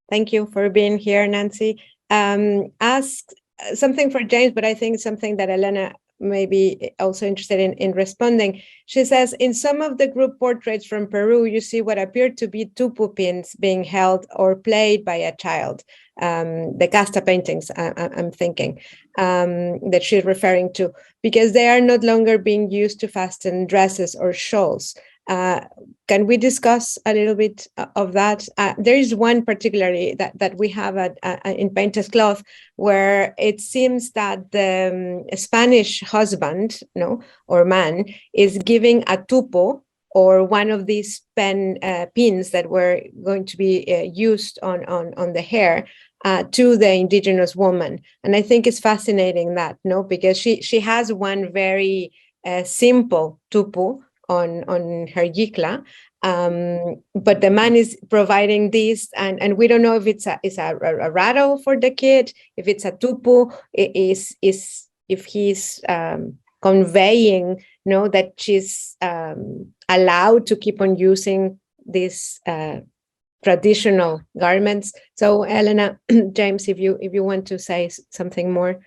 A: thank you for being here, Nancy. Ask something for James, but I think something that Elena may be also interested in responding. She says, in some of the group portraits from Peru, you see what appear to be tupu pins being held or played by a child. The casta paintings, I'm thinking, that she's referring to, because they are no longer being used to fasten dresses or shawls. Can we discuss a little bit of that? There is one particularly that we have in Painted Cloth, where it seems that the Spanish husband, or man, is giving a tupo, or one of these pins that were going to be used on the hair, to the indigenous woman. And I think it's fascinating that, because she has one very simple tupu on her yikla, but the man is providing this, and we don't know if it's a rattle for the kid, if it's a tupu, if he's conveying, that she's allowed to keep on using these traditional garments. So Elena, James, if you want to say something more.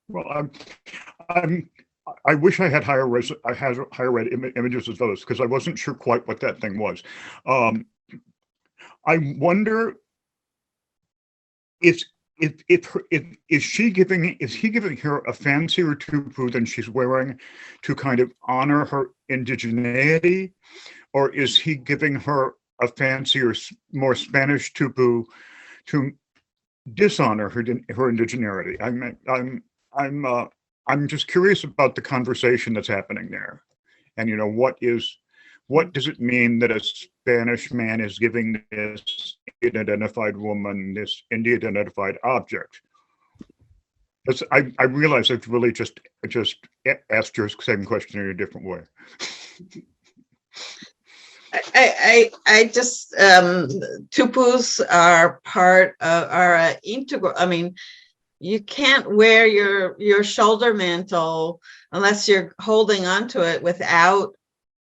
D: Well, I wish I had higher res images of those, because I wasn't sure quite what that thing was. I wonder is he giving her a fancier tupu than she's wearing to kind of honor her indigeneity, or is he giving her a fancier, more Spanish tupu to dishonor her indigeneity? I'm just curious about the conversation that's happening there, and what does it mean that a Spanish man is giving this Indian-identified woman this Indian-identified object? I realize I've really just asked your same question in a different way.
B: I just tupus are integral. I mean, you can't wear your shoulder mantle unless you're holding onto it without.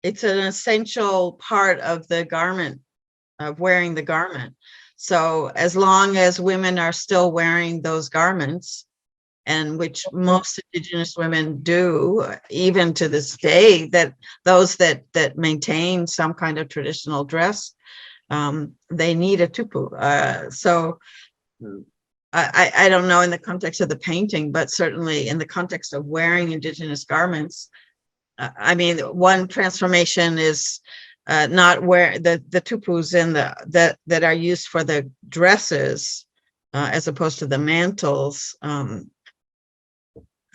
B: It's an essential part of the garment, of wearing the garment. So as long as women are still wearing those garments, and which most Indigenous women do, even to this day, that those that maintain some kind of traditional dress, they need a tupu. So I don't know in the context of the painting, but certainly in the context of wearing Indigenous garments, I mean, one transformation is not wear the tupus in that are used for the dresses, as opposed to the mantles.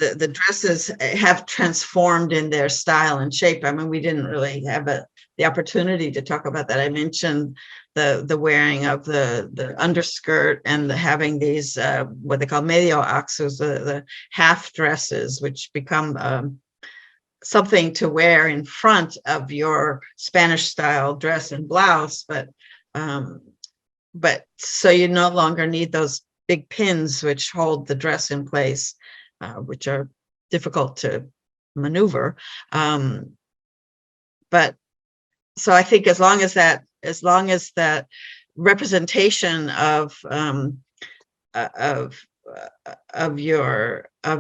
B: The dresses have transformed in their style and shape. I mean, we didn't really have the opportunity to talk about that. I mentioned the wearing of the underskirt and having these what they call medio axos, the half dresses, which become something to wear in front of your Spanish style dress and blouse, but so you no longer need those big pins which hold the dress in place, which are difficult to maneuver. But so I think as long as that representation of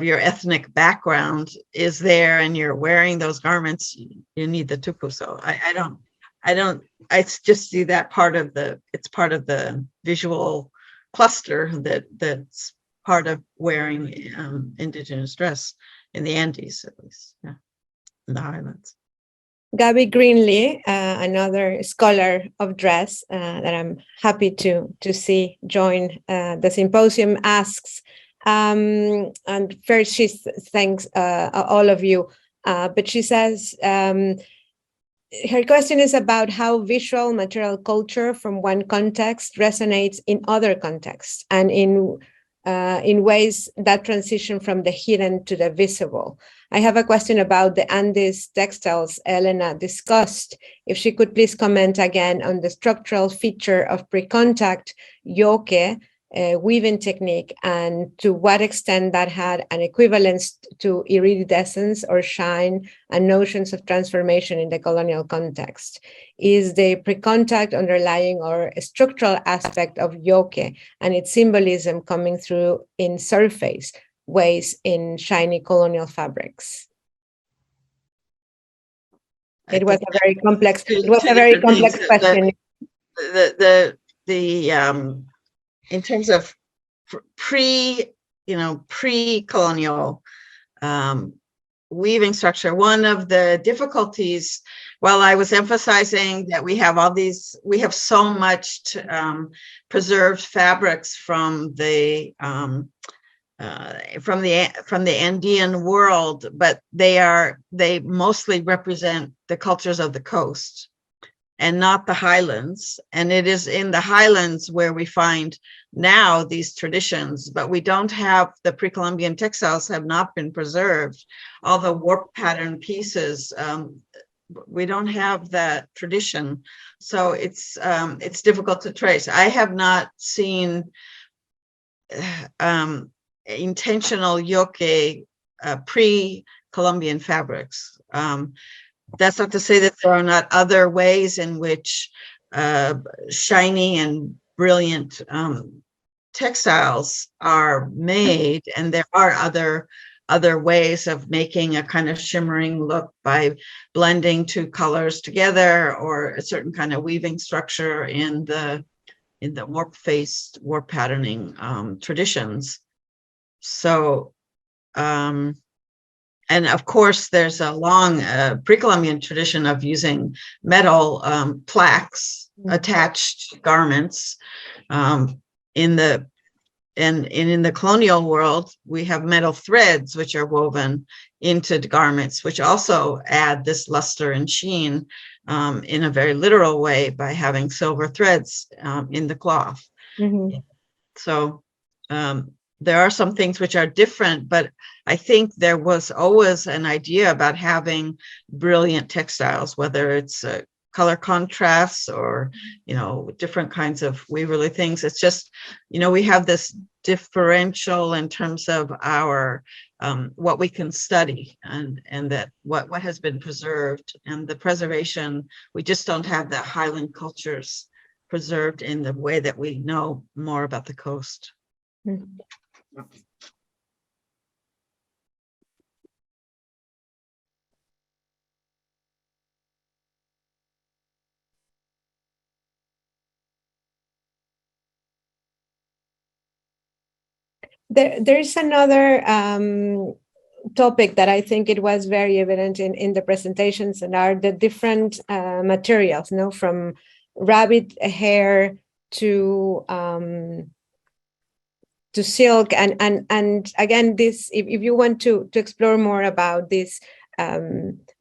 B: your ethnic background is there, and you're wearing those garments, you need the tupu. So I just see that it's part of the visual cluster that's part of wearing indigenous dress in the Andes, at least, yeah, in the highlands.
A: Gabby Greenlee, another scholar of dress that I'm happy to see join the symposium, asks, and first she thanks all of you, but she says her question is about how visual material culture from one context resonates in other contexts, and in ways that transition from the hidden to the visible. I have a question about the Andes textiles Elena discussed. If she could please comment again on the structural feature of pre-contact yoke weaving technique, and to what extent that had an equivalence to iridescence or shine and notions of transformation in the colonial context. Is the pre-contact underlying or a structural aspect of yoke and its symbolism coming through in surface ways in shiny colonial fabrics? It was a very complex question.
B: In terms of pre-colonial weaving structure, one of the difficulties, while I was emphasizing that we have so much preserved fabrics from the Andean world, but they mostly represent the cultures of the coast and not the highlands. And it is in the highlands where we find now these traditions, but we don't have, the pre-Columbian textiles have not been preserved. All the warp pattern pieces, we don't have that tradition. So it's difficult to trace. I have not seen intentional yoke pre-Columbian fabrics. That's not to say that there are not other ways in which shiny and brilliant textiles are made, and there are other ways of making a kind of shimmering look by blending two colors together, or a certain kind of weaving structure in the warp-faced, warp patterning traditions. So and of course, there's a long pre-Columbian tradition of using metal plaques, attached garments. In the colonial world, we have metal threads which are woven into the garments, which also add this luster and sheen in a very literal way by having silver threads in the cloth. Mm-hmm. So there are some things which are different, but I think there was always an idea about having brilliant textiles, whether it's color contrasts or, different kinds of weaverly things. It's just, we have this differential in terms of our, what we can study and that what has been preserved, and the preservation. We just don't have the highland cultures preserved in the way that we know more about the coast. Mm-hmm.
A: There's another topic that I think it was very evident in the presentations, and are the different materials, from rabbit hair to silk, and again, this, if you want to explore more about this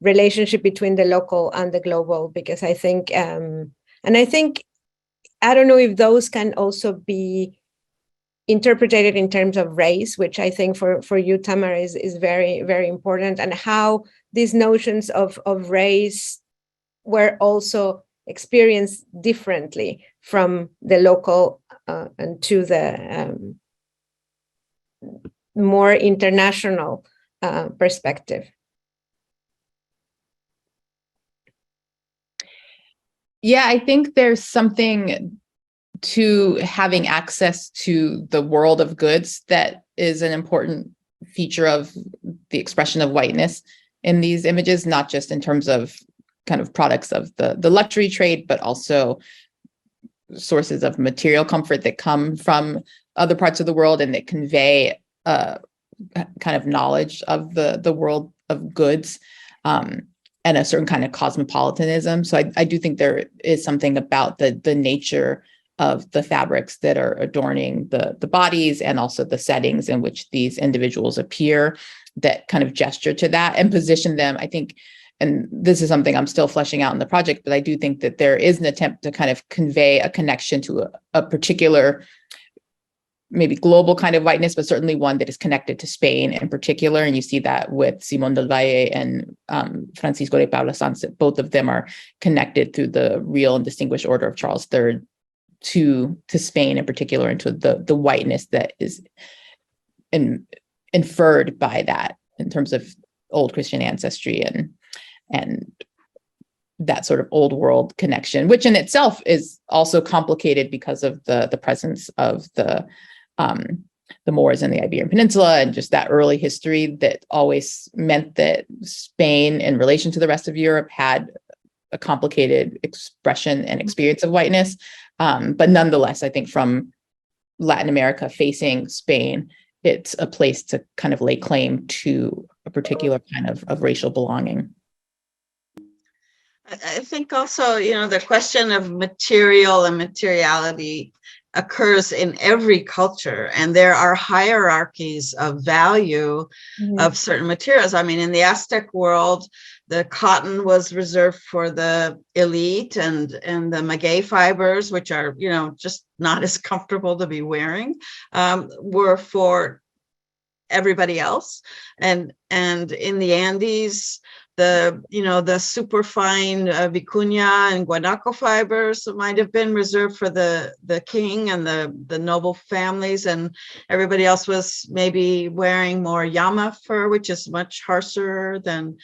A: relationship between the local and the global, because I think I don't know if those can also be interpreted in terms of race, which I think for you, Tamara, is very, very important, and how these notions of race were also experienced differently from the local and to the more international perspective.
C: Yeah, I think there's something to having access to the world of goods that is an important feature of the expression of whiteness in these images, not just in terms of kind of products of the luxury trade, but also sources of material comfort that come from other parts of the world and that convey kind of knowledge of the world of goods, and a certain kind of cosmopolitanism. So I do think there is something about the nature of the fabrics that are adorning the bodies and also the settings in which these individuals appear that kind of gesture to that and position them, I think. And this is something I'm still fleshing out in the project, but I do think that there is an attempt to kind of convey a connection to a particular, maybe global kind of whiteness, but certainly one that is connected to Spain in particular. And you see that with Simón del Valle and Francisco de Paula Sanz. Both of them are connected through the Real and Distinguished Order of Charles III to Spain in particular, and to the whiteness that is inferred by that in terms of old Christian ancestry and that sort of old world connection, which in itself is also complicated because of the presence of the Moors in the Iberian Peninsula and just that early history that always meant that Spain, in relation to the rest of Europe, had a complicated expression and experience of whiteness. But nonetheless, I think from Latin America facing Spain, it's a place to kind of lay claim to a particular kind of racial belonging.
B: I think also, the question of material and materiality occurs in every culture, and there are hierarchies of value of certain materials. I mean, in the Aztec world, the cotton was reserved for the elite, and the maguey fibers, which are, just not as comfortable to be wearing, were for everybody else. And in the Andes, the superfine vicuña and guanaco fibers might have been reserved for the king and the noble families, and everybody else was maybe wearing more llama fur, which is much harsher than.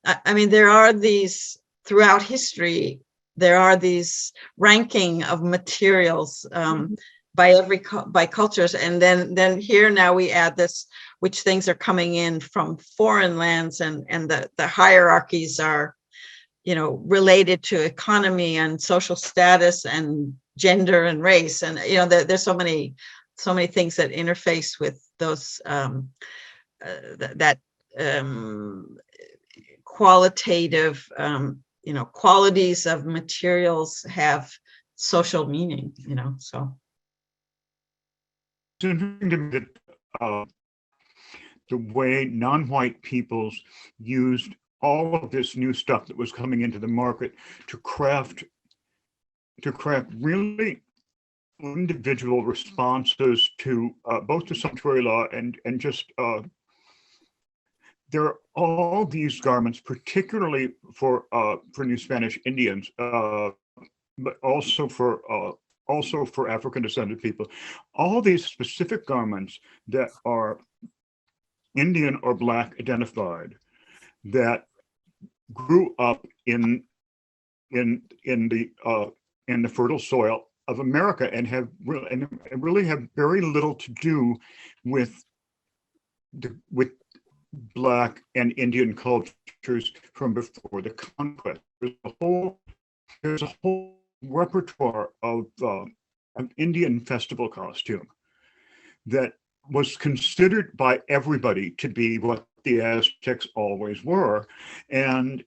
B: I mean, there are these throughout history. There are these ranking of materials by cultures, and then here now we add this, which things are coming in from foreign lands, and the hierarchies are, related to economy and social status and gender and race, and there's so many things that interface with those qualitative qualities of materials have social meaning, so.
D: It's interesting to me that the way non-white peoples used all of this new stuff that was coming into the market to craft really individual responses to both the sumptuary law and just there are all these garments, particularly for New Spanish Indians, but also for African descended people, all these specific garments that are Indian or Black identified, that grew up in the fertile soil of America and really have very little to do with Black and Indian cultures from before the conquest. There's a whole repertoire of Indian festival costume that was considered by everybody to be what the Aztecs always were, and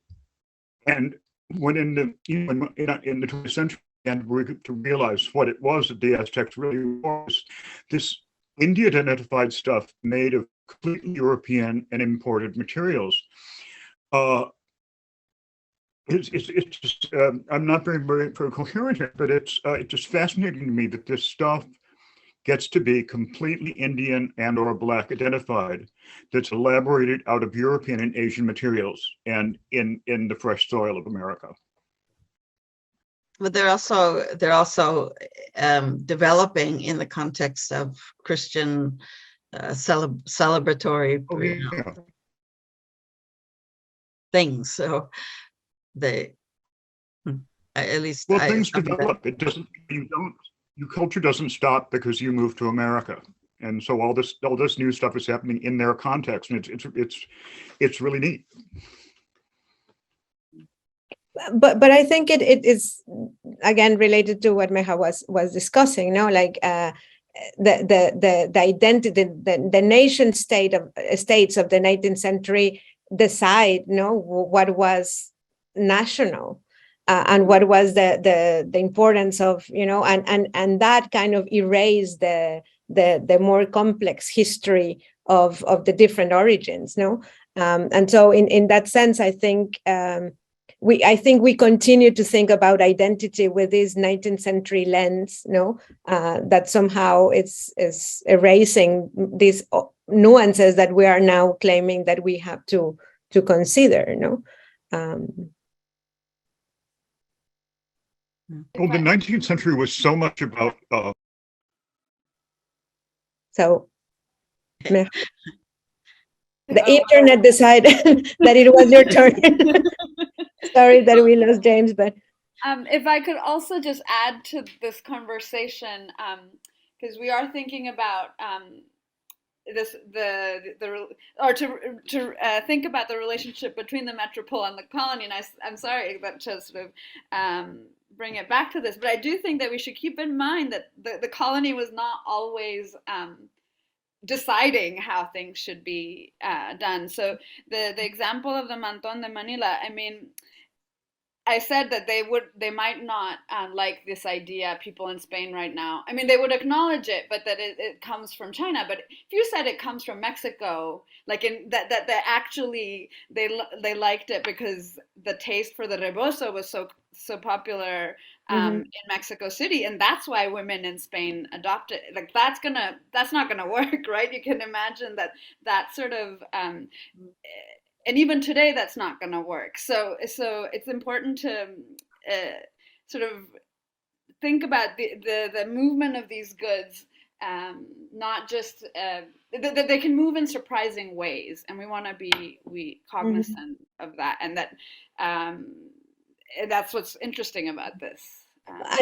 D: when in the 20th century, and to realize what it was that the Aztecs really was, this Indian identified stuff made of completely European and imported materials. It's just I'm not very coherent here, but it's just fascinating to me that this stuff gets to be completely Indian and or Black identified, that's elaborated out of European and Asian materials and in the fresh soil of America.
B: But they're also developing in the context of Christian celebratory things. So they. At least
D: well, things develop. It doesn't. Your culture doesn't stop because you move to America, and so all this new stuff is happening in their context, and it's really neat.
A: But I think it is again related to what Meha was discussing. Like the identity, the nation states of the 19th century decide, what was national. And what was the importance of, and that kind of erased the more complex history of the different origins, and so in that sense, I think we continue to think about identity with this 19th century lens, that somehow is erasing these nuances that we are now claiming that we have to consider,
D: Well, the 19th century was so much about.
A: So the internet decided that it was your turn. Sorry that we lost James, but
E: if I could also just add to this conversation, because we are thinking about think about the relationship between the metropole and the colony, and I'm sorry that to sort of bring it back to this, but I do think that we should keep in mind that the colony was not always deciding how things should be done. So the example of the Mantón de Manila, I mean, I said that they might not like this idea, people in Spain right now. I mean, they would acknowledge it, but that it comes from China. But if you said it comes from Mexico, like that actually they liked it because the taste for the rebozo was so popular in Mexico City, and that's why women in Spain adopted it. Like that's not gonna work, right? You can imagine that sort of. And even today, that's not going to work. So it's important to sort of think about the movement of these goods, not just that they can move in surprising ways, and we want to be cognizant of that, and that that's what's interesting about this.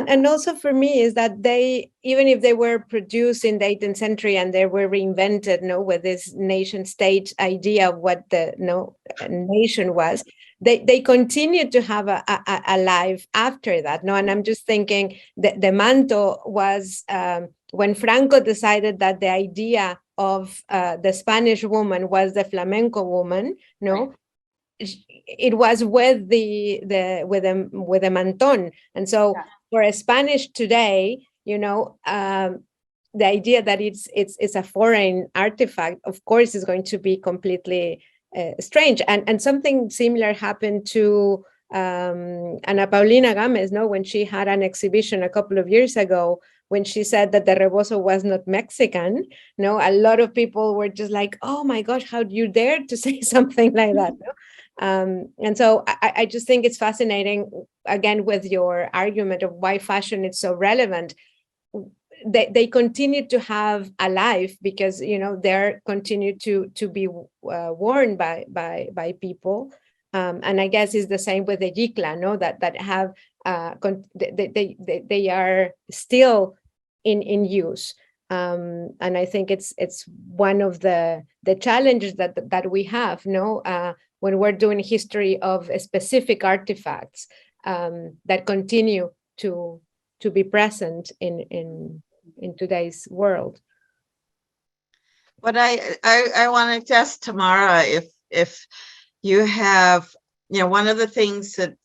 A: And also for me is that even if they were produced in the 18th century and they were reinvented, with this nation state idea of what the nation was, they continued to have a life after that. And I'm just thinking that the manto was when Franco decided that the idea of the Spanish woman was the flamenco woman, right. It was with the Mantón, and so for a Spanish today, the idea that it's a foreign artifact, of course, is going to be completely strange. And something similar happened to Ana Paulina Gámez, when she had an exhibition a couple of years ago. When she said that the rebozo was not Mexican, a lot of people were just like, "Oh my gosh, how do you dare to say something like that?" And so I just think it's fascinating, again, with your argument of why fashion is so relevant. They continue to have a life because they're continue to be worn by people, and I guess it's the same with the yicla, that have they are still in use. And I think it's one of the challenges that we have, when we're doing history of specific artifacts that continue to be present in today's world.
B: But I want to ask Tamara if you have, one of the things that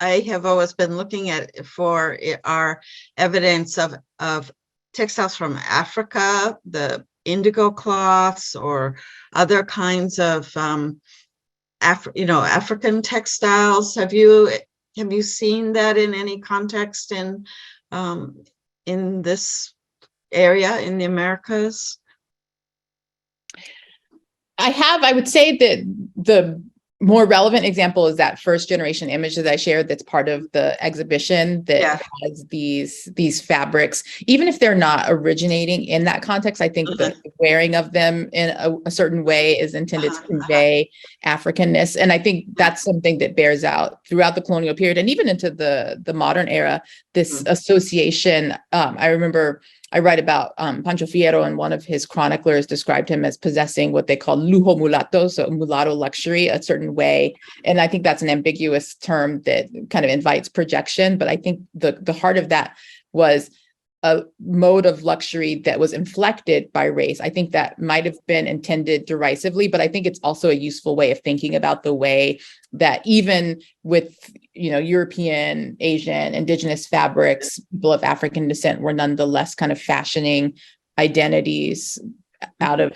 B: I have always been looking at for are evidence of textiles from Africa, the indigo cloths, or other kinds of African textiles. Have you seen that in any context in this area in the Americas?
C: I have. I would say that the more relevant example is that first generation image that I shared that's part of the exhibition that has these fabrics. Even if they're not originating in that context, I think the wearing of them in a certain way is intended to convey Africanness. And I think that's something that bears out throughout the colonial period and even into the modern era, this association. I remember I write about Pancho Fierro, and one of his chroniclers described him as possessing what they call lujo mulato, so mulatto luxury, a certain way. And I think that's an ambiguous term that kind of invites projection. But I think the heart of that was a mode of luxury that was inflected by race. I think that might have been intended derisively, but I think it's also a useful way of thinking about the way that even with, European, Asian, indigenous fabrics, people of African descent were nonetheless kind of fashioning identities out of,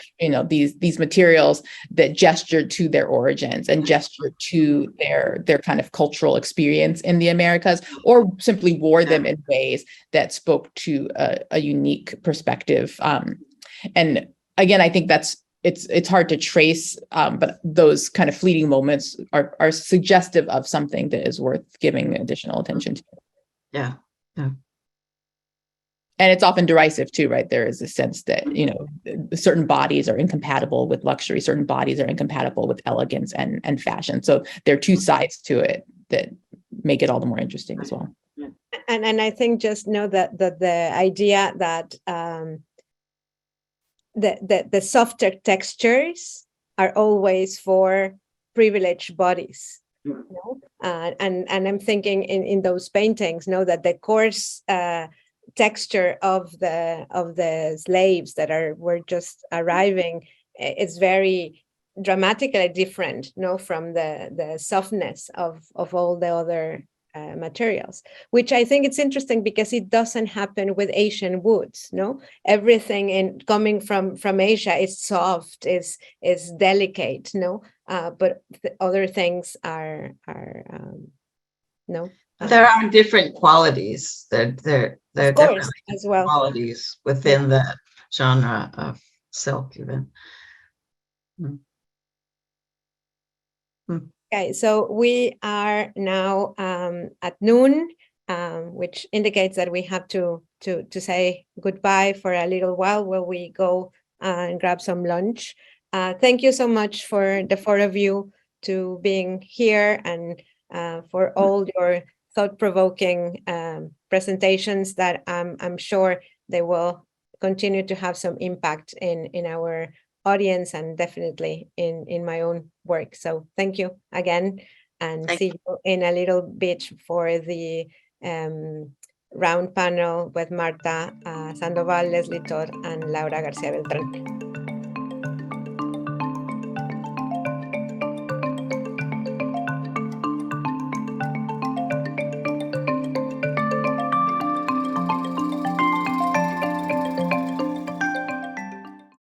C: these materials that gestured to their origins and gestured to their kind of cultural experience in the Americas, or simply wore them in ways that spoke to a unique perspective. And again, I think it's hard to trace, but those kind of fleeting moments are suggestive of something that is worth giving additional attention to.
B: Yeah.
C: And it's often derisive too, right? There is a sense that, certain bodies are incompatible with luxury, certain bodies are incompatible with elegance and fashion. So there are two sides to it that make it all the more interesting as well.
A: And I think just know that the idea that the softer textures are always for privileged bodies. And I'm thinking in those paintings, that the coarse texture of the slaves that were just arriving is very dramatically different, from the softness of all the other materials, which I think it's interesting because it doesn't happen with Asian woods. Everything coming from Asia is soft, is delicate. But the other things are no.
B: There are different qualities. There are definitely
A: as well
B: qualities within the genre of silk, even.
A: Okay, so we are now at noon, which indicates that we have to say goodbye for a little while while we go and grab some lunch. Thank you so much for the four of you to being here and for all your thought-provoking presentations that I'm sure they will continue to have some impact in our audience and definitely in my own work. So thank you again, and see you in a little bit for the round panel with Marta Sandoval, Leslie Todd, and Laura Garcia Beltran.